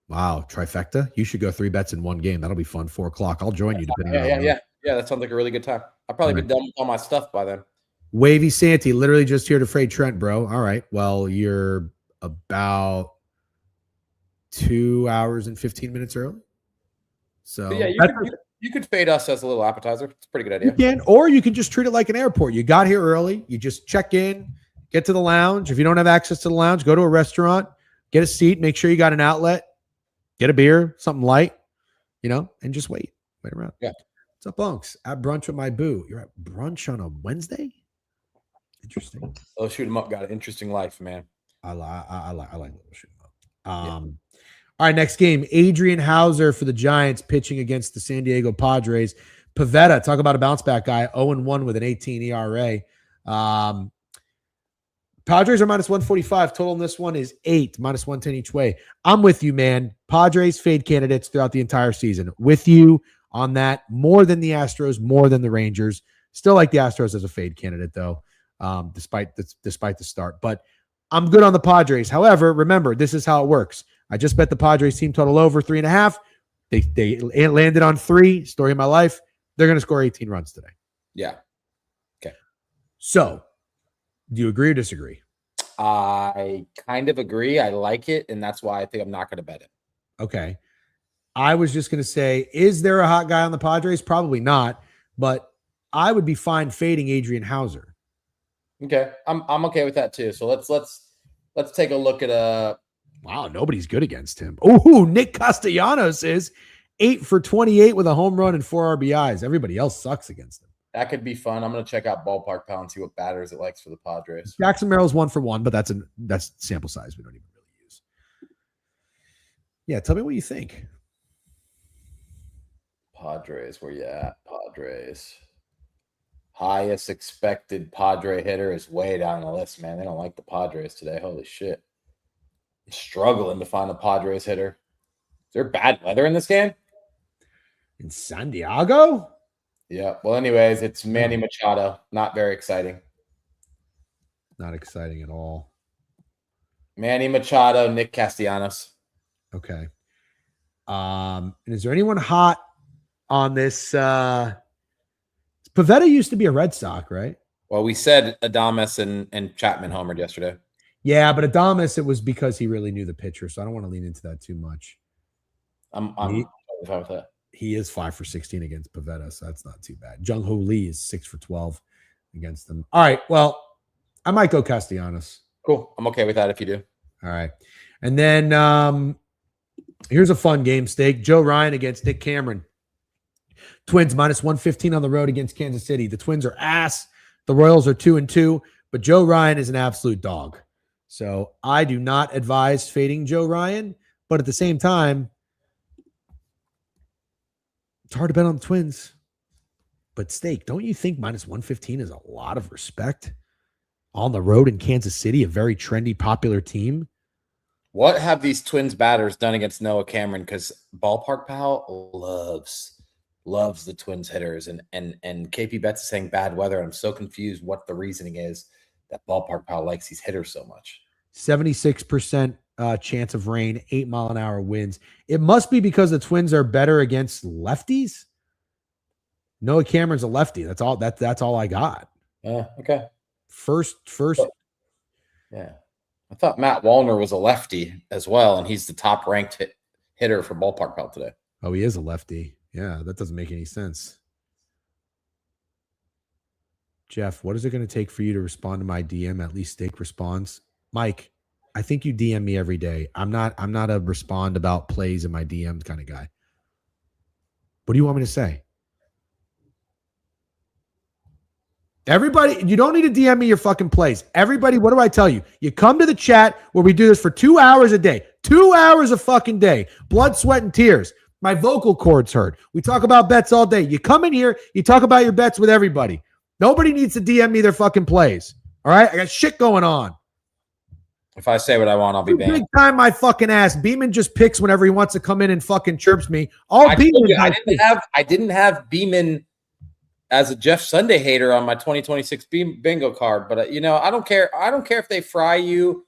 S2: Wow. Trifecta? You should go 3 bets in one game. That'll be fun. 4 o'clock. I'll join you.
S1: Yeah, that sounds like a really good time. I'll probably be done with all my stuff by then.
S2: Wavy Santee, literally just here to fade Trent, bro. All right. Well, you're about 2 hours and 15 minutes early. So
S1: yeah, you could fade us as a little appetizer. It's a pretty good idea.
S2: You can, or you can just treat it like an airport. You got here early. You just check in, get to the lounge. If you don't have access to the lounge, go to a restaurant, get a seat, make sure you got an outlet, get a beer, something light, and just wait around.
S1: Yeah.
S2: What's up, Bunks? At brunch with my boo. You're at brunch on a Wednesday? Interesting.
S1: Oh, shoot 'em up got an interesting life, man.
S2: I like little shoot 'em up. All right, next game. Adrian Hauser for the Giants pitching against the San Diego Padres. Pavetta, talk about a bounce back guy, 0-1 with an 18 ERA. Padres are -145. Total in this one is 8, -110 each way. I'm with you, man. Padres fade candidates throughout the entire season. With you on that, more than the Astros, more than the Rangers. Still like the Astros as a fade candidate, though, despite the start. But I'm good on the Padres. However, remember, this is how it works. I just bet the Padres team total over 3.5. They landed on 3. Story of my life. They're going to score 18 runs today.
S1: Yeah. Okay.
S2: So, do you agree or disagree?
S1: I kind of agree. I like it, and that's why I think I'm not going to bet it.
S2: Okay. I was just going to say, is there a hot guy on the Padres? Probably not, but I would be fine fading Adrian Hauser.
S1: Okay. I'm okay with that too. So let's take a look at
S2: wow, nobody's good against him. Oh, Nick Castellanos is 8 for 28 with a home run and 4 RBIs. Everybody else sucks against him.
S1: That could be fun. I'm going to check out Ballpark Pal and see what batters it likes for the Padres.
S2: Jackson Merrill's 1 for 1, but that's sample size we don't even really use. Yeah, tell me what you think.
S1: Padres, where you at? Padres. Highest expected Padre hitter is way down the list, man. They don't like the Padres today. Holy shit. I'm struggling to find a Padres hitter. Is there bad weather in this game?
S2: In San Diego?
S1: Yeah. Well, anyways, it's Manny Machado. Not very exciting.
S2: Not exciting at all.
S1: Manny Machado, Nick Castellanos.
S2: Okay. And is there anyone hot on this? Pavetta used to be a Red Sox, right?
S1: Well, we said Adames and Chapman homered yesterday.
S2: Yeah, but Adames, it was because he really knew the pitcher, so I don't want to lean into that too much.
S1: I'm totally fine with that.
S2: He is 5 for 16 against Pavetta, so that's not too bad. Jung Ho Lee is 6 for 12 against them. All right, well, I might go Castellanos.
S1: Cool. I'm okay with that if you do.
S2: All right. And then here's a fun game, Steak. Joe Ryan against Nick Cameron. Twins minus 115 on the road against Kansas City. The Twins are ass. The Royals are 2-2, but Joe Ryan is an absolute dog. So I do not advise fading Joe Ryan, but at the same time, it's hard to bet on the Twins. But Steak, don't you think minus 115 is a lot of respect? On the road in Kansas City, a very trendy, popular team.
S1: What have these Twins batters done against Noah Cameron? Because Ballpark Pal loves the Twins hitters, and KP Betts is saying bad weather. I'm so confused what the reasoning is that Ballpark Pal likes these hitters so much.
S2: 76% chance of rain, 8-mile-an-hour winds. It must be because the Twins are better against lefties. Noah Cameron's a lefty. That's all. That's all I got.
S1: Okay.
S2: First.
S1: Yeah. I thought Matt Wallner was a lefty as well, and he's the top-ranked hitter for Ballpark Pal today.
S2: Oh, he is a lefty. Yeah, that doesn't make any sense. Jeff, what is it going to take for you to respond to my DM? At least Steak responds. Mike, I think you DM me every day. I'm not a respond about plays in my DMs kind of guy. What do you want me to say? Everybody, you don't need to DM me your fucking plays. Everybody, what do I tell you? You come to the chat where we do this for 2 hours a day. 2 hours a fucking day. Blood, sweat, and tears. My vocal cords hurt. We talk about bets all day. You come in here, you talk about your bets with everybody. Nobody needs to DM me their fucking plays. All right? I got shit going on.
S1: If I say what I want, I'll be banned.
S2: Big time my fucking ass. Beeman just picks whenever he wants to come in and fucking chirps me.
S1: I didn't have Beeman as a Jeff Sunday hater on my 2026 bingo card, but I don't care. I don't care if they fry you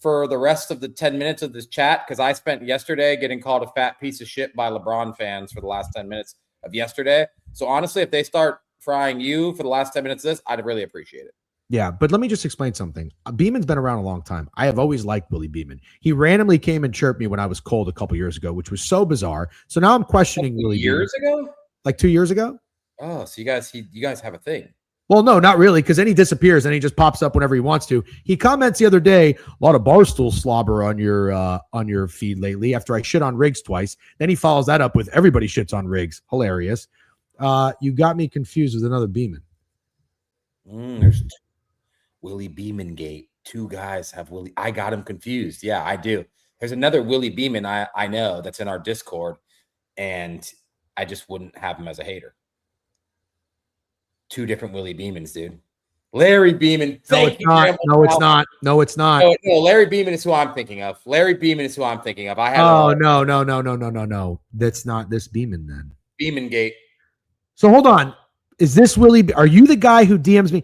S1: for the rest of the 10 minutes of this chat, because I spent yesterday getting called a fat piece of shit by LeBron fans for the last 10 minutes of yesterday. So honestly, if they start frying you for the last 10 minutes of this, I'd really appreciate it.
S2: Yeah, but let me just explain something. Beeman's been around a long time. I have always liked Willie Beeman. He randomly came and chirped me when I was cold a couple years ago, which was so bizarre. So now I'm questioning Willie Beeman.
S1: Years ago?
S2: Like 2 years ago?
S1: Oh, so you guys have a thing.
S2: Well, no, not really, because then he disappears and he just pops up whenever he wants to. He comments the other day, a lot of Barstool slobber on your feed lately after I shit on Riggs twice. Then he follows that up with everybody shits on Riggs. Hilarious. You got me confused with another Beeman.
S1: There's Willie Beeman gate. 2 guys have Willie. I got him confused. Yeah, I do. There's another Willie Beeman I know that's in our Discord, and I just wouldn't have him as a hater. 2 different Willie Beemans, dude. Larry Beeman.
S2: No, it's not. No, it's not. No, it's not.
S1: No, Larry Beeman is who I'm thinking of. Larry Beeman is who I'm thinking of.
S2: No. That's not this Beeman then.
S1: Beeman gate.
S2: So hold on. Is this Willie? Are you the guy who DMs me?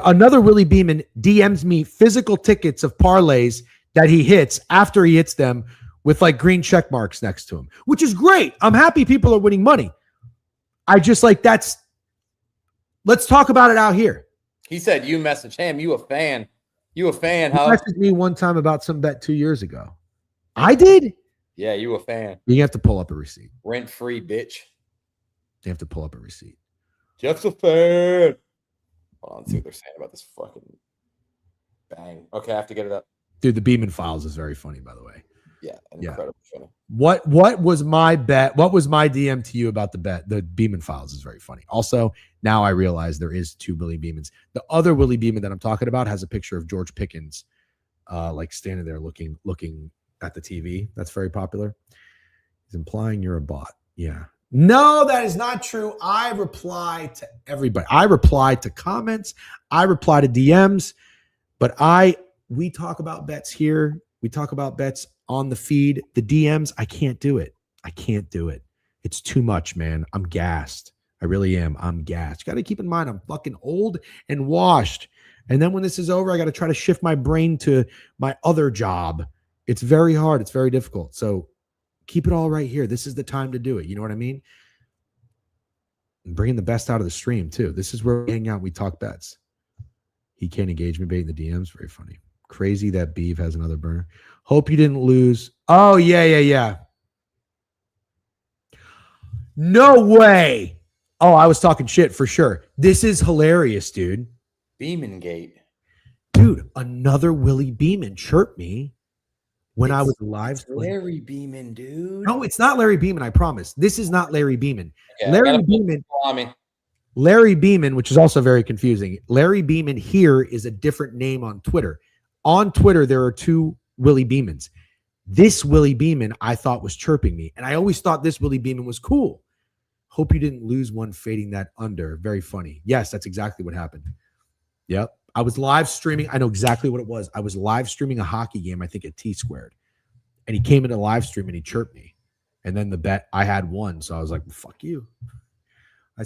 S2: Another Willie Beeman DMs me physical tickets of parlays that he hits after he hits them with like green check marks next to him, which is great. I'm happy people are winning money. I just let's talk about it out here.
S1: He said you message him. You a fan. You a fan,
S2: huh?
S1: He
S2: messaged me one time about some bet 2 years ago. I did?
S1: Yeah, you a fan.
S2: You have to pull up a receipt.
S1: Rent-free, bitch.
S2: You have to pull up a receipt.
S1: Jeff's a fan. Hold on, see what they're saying about this fucking bang. Okay, I have to get it up.
S2: Dude, the Beeman Files is very funny, by the way.
S1: Yeah, incredibly funny.
S2: What was my bet? What was my DM to you about the bet? The Beeman Files is very funny. Also, now I realize there is 2 Willie Beemans. The other Willie Beeman that I'm talking about has a picture of George Pickens, like standing there looking at the TV. That's very popular. He's implying you're a bot. Yeah. No, that is not true. I reply to everybody. I reply to comments. I reply to DMs. But we talk about bets here. We talk about bets on the feed. The DMs, I can't do it. I can't do it. It's too much, man. I'm gassed. I really am. I'm gassed. You got to keep in mind, I'm fucking old and washed. And then when this is over, I got to try to shift my brain to my other job. It's very hard. It's very difficult. So keep it all right here. This is the time to do it. You know what I mean? And bringing the best out of the stream, too. This is where we hang out. We talk bets. He can't engage me bait in the DMs. Very funny. Crazy that Biev has another burner. Hope you didn't lose. Oh, yeah. No way. Oh, I was talking shit for sure. This is hilarious, dude.
S1: Beeman Gate.
S2: Dude, another Willie Beeman chirped me when I was live.
S1: Larry Beeman, dude.
S2: No, it's not Larry Beeman, I promise. This is not Larry Beeman.
S1: Okay,
S2: Larry Beeman, which is also very confusing. Larry Beeman here is a different name on Twitter. On Twitter, there are two Willie Beemans. This Willie Beeman I thought was chirping me, and I always thought this Willie Beeman was cool. Hope you didn't lose one fading that under. Very funny. Yes, that's exactly what happened. Yep. I was live streaming. I know exactly what it was. I was live streaming a hockey game, I think at T Squared. And he came into live stream and he chirped me. And then the bet I had won. So I was like, fuck you.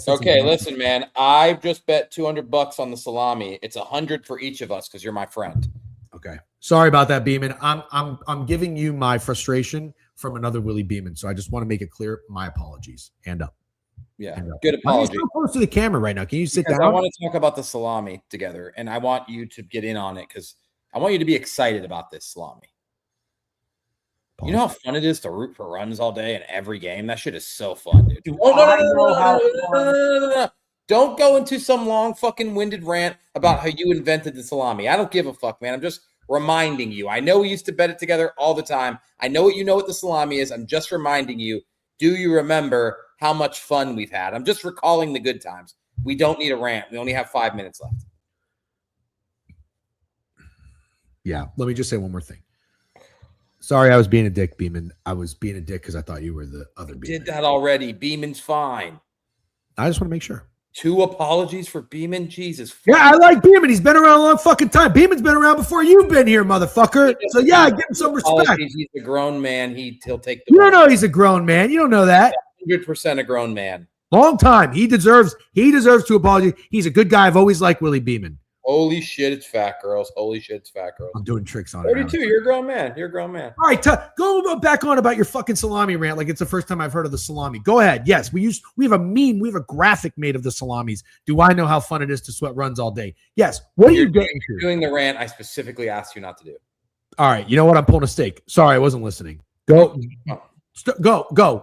S1: Okay, listen, man. I've just bet $200 on the salami. It's 100 for each of us because you're my friend.
S2: Okay. Sorry about that, Beeman. I'm giving you my frustration from another Willie Beeman. So I just want to make it clear. My apologies. Hand up.
S1: Yeah, good apology.
S2: You're so close to the camera right now. Can you sit down?
S1: I want to talk about the salami together, and I want you to get in on it because I want you to be excited about this salami. You know how fun it is to root for runs all day in every game? That shit is so fun, dude. No. Don't go into some long fucking winded rant about how you invented the salami. I don't give a fuck, man. I'm just reminding you. I know we used to bet it together all the time. I know what the salami is. I'm just reminding you. Do you remember how much fun we've had? I'm just recalling the good times. We don't need a rant. We only have 5 minutes left.
S2: Yeah. Let me just say one more thing. Sorry, I was being a dick, Beeman. I was being a dick because I thought you were the other Beeman.
S1: Did that already. Beeman's fine.
S2: I just want to make sure.
S1: 2 apologies for Beeman? Jesus.
S2: Yeah, I like Beeman. He's been around a long fucking time. Beeman's been around before you've been here, motherfucker. So, yeah, give him some respect.
S1: He's a grown man. He'll take the.
S2: You don't know he's a grown man. You don't know that.
S1: 100% a grown man.
S2: Long time. He deserves to apologize. He's a good guy. I've always liked Willie Beeman.
S1: Holy shit, it's fat girls. Holy shit, it's fat girls.
S2: I'm doing tricks on
S1: 32, it. You're a grown man. You're a grown man.
S2: All right, go back on about your fucking salami rant like it's the first time I've heard of the salami. Go ahead. Yes, we have a meme. We have a graphic made of the salamis. Do I know how fun it is to sweat runs all day? Yes. What are you getting to?
S1: Doing the rant I specifically asked you not to do.
S2: All right. You know what? I'm pulling a stake. Sorry, I wasn't listening. Go.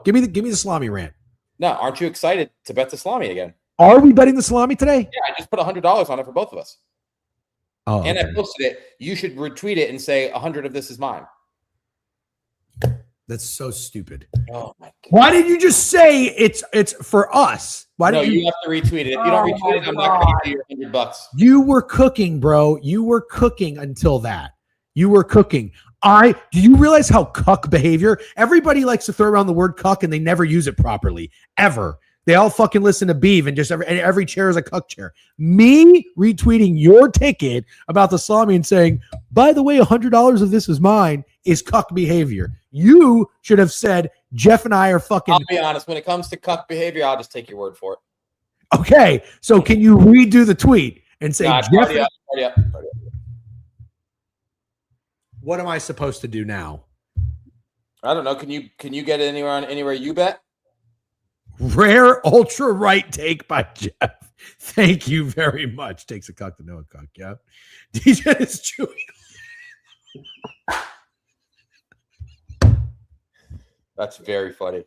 S2: Give me the salami rant.
S1: No, aren't you excited to bet the salami again?
S2: Are we betting the salami today?
S1: Yeah, I just put $100 on it for both of us.
S2: Oh,
S1: and okay. I posted it. You should retweet it and say 100 of this is mine.
S2: That's so stupid.
S1: Oh my God.
S2: Why did you just say it's for us? Why
S1: did you have to retweet it? If you don't retweet it, I'm not going to give you $100.
S2: You were cooking, bro. You were cooking until that. You were cooking. Do you realize how cuck behavior? Everybody likes to throw around the word cuck and they never use it properly. Ever. They all fucking listen to Biev and just every chair is a cuck chair. Me retweeting your ticket about the salami and saying, by the way, $100 of this is mine is cuck behavior. You should have said, Jeff and I are fucking.
S1: I'll be honest. When it comes to cuck behavior, I'll just take your word for it.
S2: Okay. So can you redo the tweet and say, Jeff?
S1: Party up.
S2: What am I supposed to do now?
S1: I don't know. Can you get it anywhere you bet?
S2: Rare ultra right take by Jeff. Thank you very much. Takes a cuck to know a cuck. Yeah. DJ is chewing.
S1: That's very funny.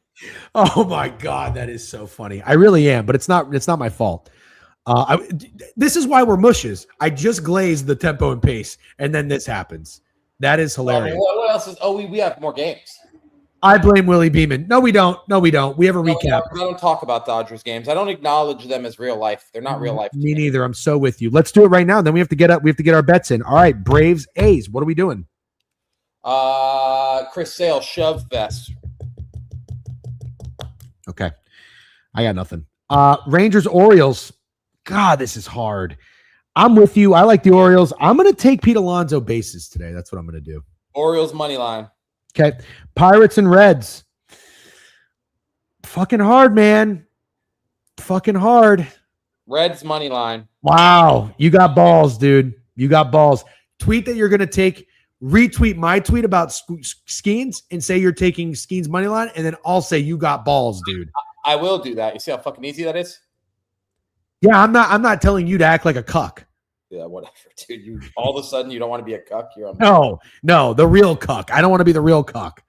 S2: Oh my God, that is so funny. I really am, but it's not my fault. This is why we're mushes. I just glazed the tempo and pace, and then this happens. That is hilarious.
S1: What else is? Oh, we have more games.
S2: I blame Willie Beeman. No, we don't. We have a recap.
S1: I don't talk about Dodgers games. I don't acknowledge them as real life. They're not real life.
S2: Me neither. I'm so with you. Let's do it right now. Then we have to get up. We have to get our bets in. All right, Braves, A's. What are we doing?
S1: Chris Sale, shove fest.
S2: I got nothing. Rangers, Orioles. God, this is hard. I'm with you. I like the Orioles. I'm going to take Pete Alonso bases today. That's what I'm going to do.
S1: Orioles money line.
S2: Okay. Pirates and Reds. Fucking hard, man. Fucking hard.
S1: Reds money line.
S2: Wow. You got balls, dude. You got balls. Tweet that you're going to take. Retweet my tweet about Skeens and say you're taking Skeens money line, and then I'll say you got balls, dude.
S1: I will do that. You see how fucking easy that is?
S2: Yeah, I'm not telling you to act like a cuck.
S1: Yeah, whatever, dude. You all of a sudden you don't want to be a cuck. You're
S2: no, the real cuck. I don't want to be the real cuck.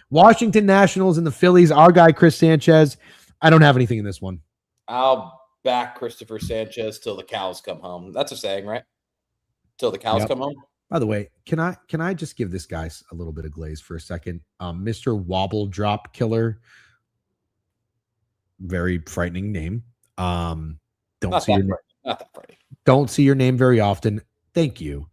S2: Washington Nationals and the Phillies. Our guy Chris Sanchez. I don't have anything in this one.
S1: I'll back Christopher Sanchez till the cows come home. That's a saying, right? Till the cows come home.
S2: By the way, can I just give this guy a little bit of glaze for a second? Mr. Wobble Drop Killer. Very frightening name. Don't see your name very often. Thank you.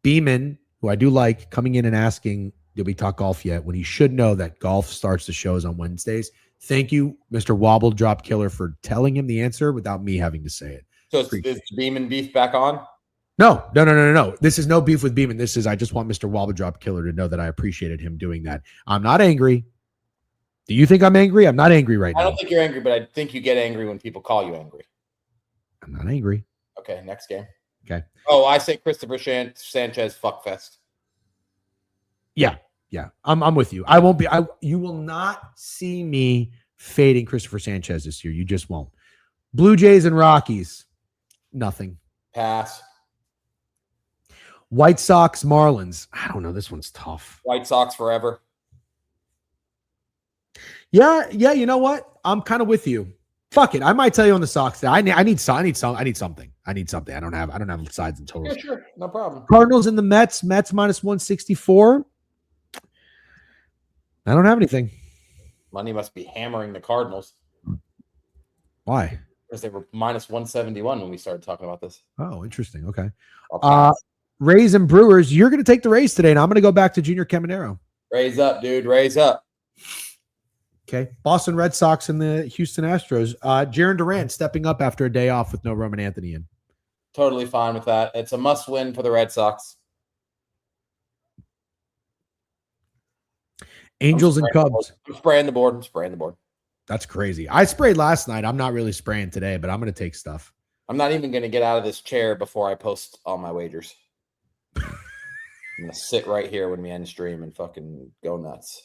S2: Beeman, who I do like, coming in and asking, did we talk golf yet? When he should know that golf starts the shows on Wednesdays. Thank you, Mr. Wobble Drop Killer, for telling him the answer without me having to say it.
S1: So is Beeman beef back on?
S2: No. This is no beef with Beeman. This is, I just want Mr. Wobble Drop Killer to know that I appreciated him doing that. I'm not angry. Do you think I'm angry? I'm not angry right now.
S1: I don't think you're angry, but I think you get angry when people call you angry.
S2: I'm not angry.
S1: Okay, next game.
S2: Okay.
S1: Oh, I say Christopher Sanchez fuckfest.
S2: Yeah. I'm with you. I won't be. You will not see me fading Christopher Sanchez this year. You just won't. Blue Jays and Rockies. Nothing.
S1: Pass.
S2: White Sox, Marlins. I don't know. This one's tough.
S1: White Sox forever.
S2: Yeah. You know what? I'm kind of with you. Fuck it. I might tell you on the Sox that I need something. I don't have sides in total.
S1: Yeah, sure. No problem.
S2: Cardinals and the Mets. Mets minus 164. I don't have anything.
S1: Money must be hammering the Cardinals.
S2: Why?
S1: Because they were minus 171 when we started talking about this.
S2: Oh, interesting. Okay. Rays and Brewers. You're going to take the Rays today, and I'm going to go back to Junior Caminero.
S1: Raise up, dude. Raise up.
S2: Okay. Boston Red Sox and the Houston Astros. Jaron Durant stepping up after a day off with no Roman Anthony in.
S1: Totally fine with that. It's a must-win for the Red Sox.
S2: Angels and Cubs.
S1: I'm spraying the board.
S2: That's crazy. I sprayed last night. I'm not really spraying today, but I'm going to take stuff.
S1: I'm not even going to get out of this chair before I post all my wagers. I'm going to sit right here when we end stream and fucking go nuts.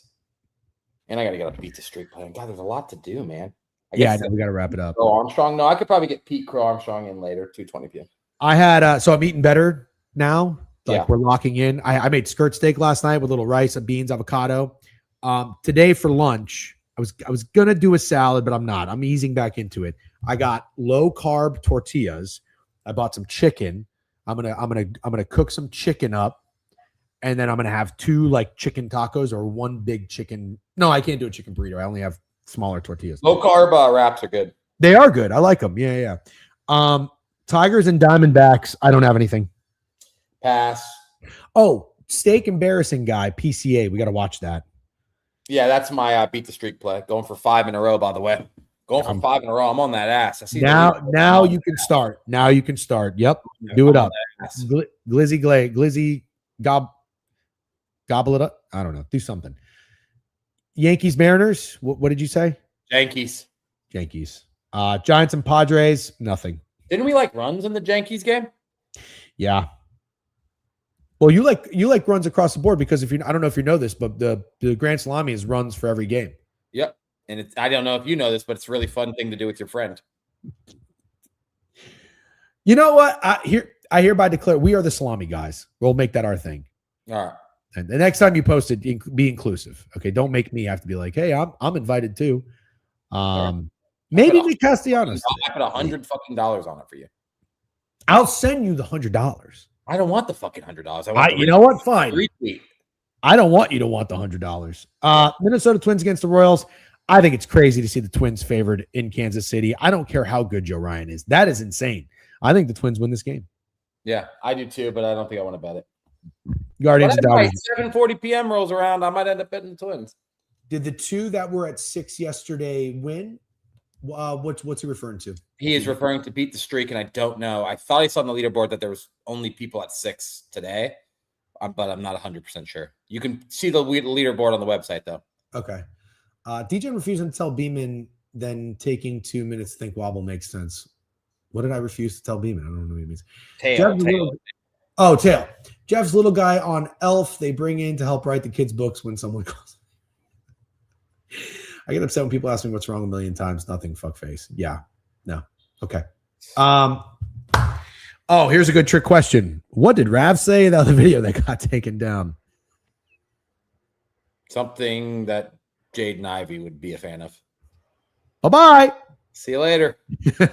S1: And I got to get up beat the streak playing. God, there's a lot to do, man.
S2: We got to wrap it up.
S1: Crow Armstrong. No, I could probably get Pete Crow Armstrong in later, 2:20 p.m.
S2: I had, so I'm eating better now.
S1: Yeah.
S2: We're locking in. I made skirt steak last night with a little rice and beans, avocado. Today for lunch, I was gonna do a salad, but I'm not. I'm easing back into it. I got low carb tortillas. I bought some chicken. I'm gonna cook some chicken up, and then I'm gonna have 2 like chicken tacos or 1 big chicken. No, I can't do a chicken burrito. I only have smaller tortillas.
S1: Low carb wraps are good.
S2: They are good. I like them. Yeah. Tigers and Diamondbacks. I don't have anything.
S1: Pass.
S2: Oh, steak embarrassing guy. PCA. We got to watch that.
S1: Yeah, that's my beat the streak play. Going for 5 in a row, by the way. Going for 5 in a row. I'm on that ass. I see
S2: now you can start. Now you can start. Yep. Do it up. Glizzy gobble it up. I don't know. Do something. Yankees, Mariners. What did you say?
S1: Yankees.
S2: Giants and Padres. Nothing.
S1: Didn't we like runs in the Yankees game?
S2: Yeah. Well, you like runs across the board because I don't know if you know this, but the Grand Salami is runs for every game.
S1: Yep. And I don't know if you know this, but it's a really fun thing to do with your friend.
S2: You know what? I hereby declare we are the salami guys. We'll make that our thing.
S1: All right.
S2: And the next time you post it, be inclusive. Okay. Don't make me have to be like, hey, I'm invited too. Maybe Nick Castellanos.
S1: I put $100 fucking on it for you.
S2: I'll send you the $100.
S1: I don't want the fucking $100.
S2: You know what? Fine.
S1: Retweet.
S2: I don't want you to want the $100. Minnesota Twins against the Royals. I think it's crazy to see the Twins favored in Kansas City. I don't care how good Joe Ryan is. That is insane. I think the Twins win this game.
S1: Yeah, I do too, but I don't think I want to bet it.
S2: Guardians and Dodgers.
S1: 7:40 p.m. rolls around. I might end up betting the Twins.
S2: Did the 2 that were at 6 yesterday win? What's he referring to?
S1: He is referring to beat the streak, and I don't know. I thought I saw on the leaderboard that there was only people at 6 today, but I'm not 100% sure. You can see the leaderboard on the website, though.
S2: Okay. Degen refusing to tell Beeman, then taking 2 minutes to think wobble makes sense. What did I refuse to tell Beeman? I don't know what he means.
S1: Tail.
S2: Tail. Jeff's little guy on Elf, they bring in to help write the kids' books when someone calls. I get upset when people ask me what's wrong a million times. Nothing, fuckface. Yeah. No. Okay. Here's a good trick question. What did Rav say about the video that got taken down?
S1: Something that Jaden Ivey would be a fan of.
S2: Bye-bye.
S1: See you later.